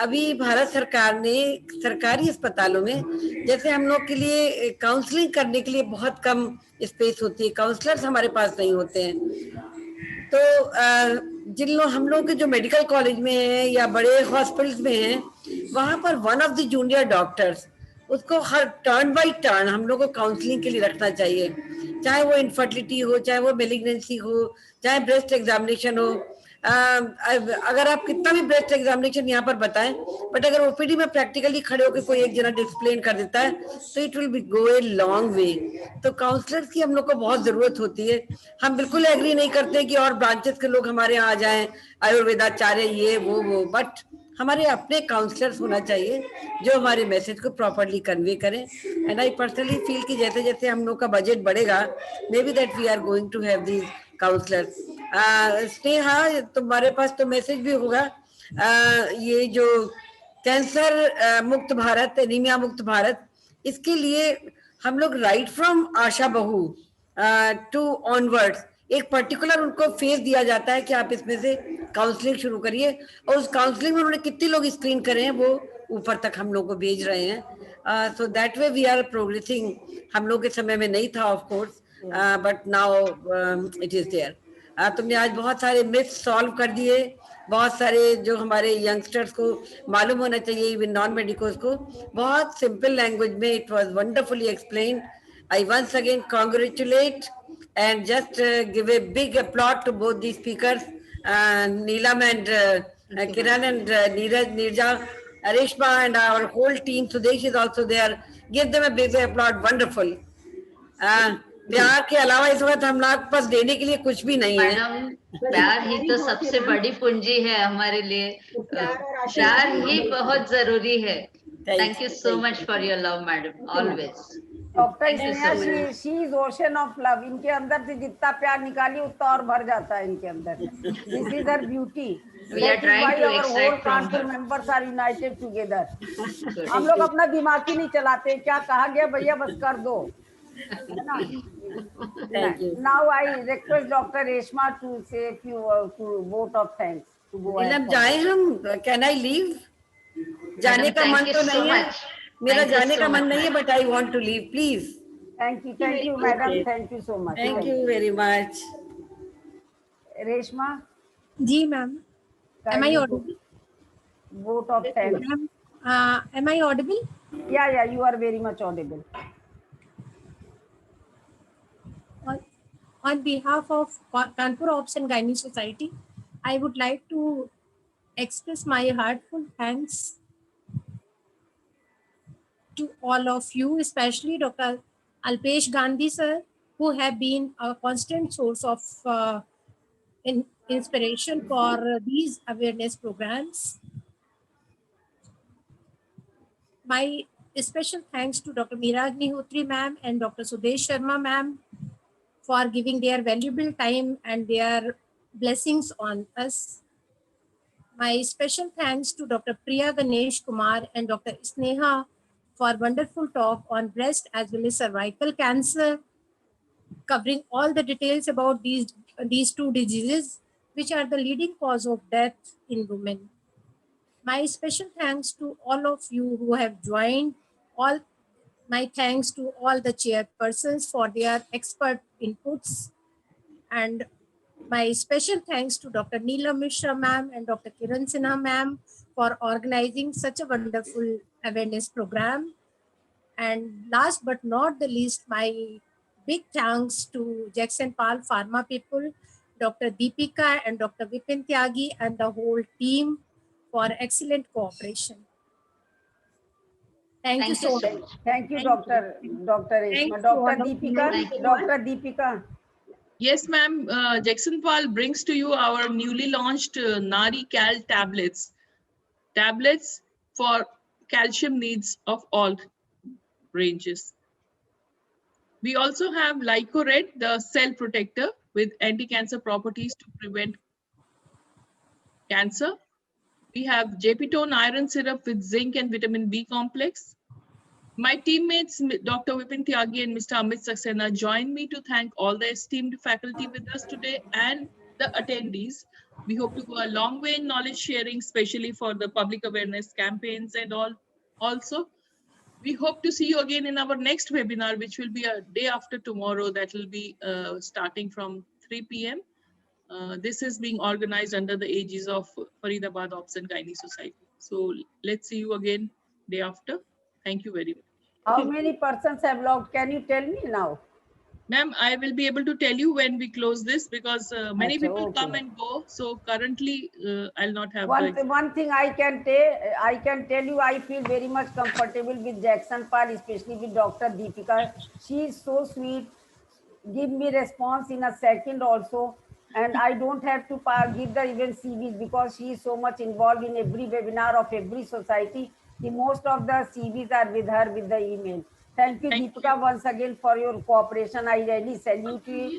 अभी भारत सरकार ने सरकारी अस्पतालों में जैसे हम लोग के लिए काउंसलिंग करने के लिए बहुत कम स्पेस होती है, काउंसलर्स हमारे पास नहीं होते हैं, तो जिन लोग हम लोग के जो मेडिकल कॉलेज में हैं या बड़े हॉस्पिटल्स में हैं, वहाँ पर one of the junior doctors उसको हर टर्न बाय टर्न हम लोग को काउंसलिंग के लिए रखना चाहिए, चाहे वो इनफर्टिलिटी हो, चाहे वो मेलिग्नेंसी हो, चाहे ब्रेस्ट एग्जामिनेशन हो। अगर आप कितना भी ब्रेस्ट एग्जामिनेशन यहाँ पर बताएं, बट अगर ओपीडी में प्रैक्टिकली खड़े होकर कोई एक जना एक्सप्लेन कर देता है तो it will be go a long way. तो काउंसलर्स की हम लोग को बहुत जरूरत होती है। हम बिल्कुल एग्री नहीं करते कि और ब्रांचेस के लोग हमारे यहाँ आ जाएं, आयुर्वेदाचार्य ये वो, बट हमारे अपने काउंसलर्स होना चाहिए जो हमारे मैसेज को प्रॉपरली कन्वे करें। एंड आई पर्सनली फील कि जैसे जैसे हम लोग का बजट बढ़ेगा, maybe that we are going to have these counsellors. Sneha, तुम्हारे पास तो मैसेज भी होगा, ये जो कैंसर मुक्त भारत, एनीमिया मुक्त भारत, इसके लिए हम लोग राइट फ्रॉम आशा बहू टू ऑनवर्ड्स एक पर्टिकुलर उनको फेज दिया जाता है कि आप इसमें से काउंसलिंग शुरू करिए, और उस काउंसलिंग में उन्होंने कितने लोग स्क्रीन करे हैं वो ऊपर तक हम लोग को भेज रहे हैं। So that way we are progressing. हम लोग के समय में नहीं था of course, but now it is there. तुमने आज बहुत सारे मिथ्स सॉल्व कर दिए, बहुत सारे जो हमारे यंगस्टर्स को मालूम होना चाहिए, इवन नॉन मेडिकल्स को, बहुत सिंपल लैंग्वेज में it was wonderfully explained. I once again congratulate and just give a big applaud to both these speakers, Neelam and Kiran and Neerja. Arishma and our whole team. Sudesh is also there. Give them a big applaud. Wonderful. प्यार के अलावा इस वक्त हम लोग पास देने के लिए कुछ भी नहीं है। मैडम प्यार ही तो सबसे बड़ी पूंजी है हमारे लिए, प्यार ही बहुत जरूरी है। Thank you so much for your love madam, always. Doctor Sneha, she is ocean of love. इनके अंदर से जितना प्यार निकाली उतना और भर जाता है इनके अंदर। This is her beauty. Kanpur members are united together. हम लोग अपना दिमाग ही नहीं चलाते, क्या कहा गया भैया बस कर दो। Now I request Dr. Reshma to say a few vote of thanks. जब जाए हम, can I leave? जाने का मन तो नहीं है, मेरा जाने का मन नहीं है, but I want to leave, please. Thank you, madam. Thank you so much. Thank you very much. Reshma. जी ma'am. Am I audible? Vote of thanks. Am I audible? Yeah, you are very much audible. On behalf of Kanpur Obs and Gynae Society, I would like to express my heartfelt thanks to all of you, especially Dr. Alpesh Gandhi sir, who have been a constant source of inspiration for these awareness programs. My special thanks to Dr. Meera Agnihotri ma'am and Dr. Sudesh Sharma ma'am for giving their valuable time and their blessings on us. My special thanks to Dr. Priya Ganesh Kumar and Dr. Sneha for wonderful talk on breast as well as cervical cancer, covering all the details about these two diseases, which are the leading cause of death in women. My special thanks to all of you who have joined. My thanks to all the chairpersons for their expert inputs, and my special thanks to Dr. Neelam Mishra ma'am and Dr. Kiran Sinha ma'am for organizing such a wonderful awareness program. And last but not the least, my big thanks to Jackson Pal Pharma people, Dr. Deepika and Dr. Vipin Tyagi and the whole team for excellent cooperation. Thank you so much. Thank you, Dr. Reshma. Dr. Deepika. Yes, ma'am. Jackson Pal brings to you our newly launched Nari Cal tablets. Tablets for calcium needs of all ranges. We also have Lycored, the cell protector with anti-cancer properties to prevent cancer. We have Jepitone iron syrup with zinc and vitamin B complex. My teammates, Dr. Vipin Tyagi and Mr. Amit Saxena, join me to thank all the esteemed faculty with us today and the attendees. We hope to go a long way in knowledge sharing, especially for the public awareness campaigns and all. Also, we hope to see you again in our next webinar, which will be a day after tomorrow. That will be starting from 3 p.m. This is being organized under the aegis of Faridabad Obs and Gynae Society. So let's see you again day after. Thank you very much. How many persons have logged? Can you tell me now? Ma'am, I will be able to tell you when we close this because many people come and go. So currently, I'll not have. One thing I can tell you, I feel very much comfortable with Jackson Pal, especially with Dr. Deepika. She is so sweet. Give me response in a second also. And I don't have to give the even CVs because she is so much involved in every webinar of every society. The most of the CVs are with her with the email. Thank you, Deepika, once again for your cooperation. I really salute you.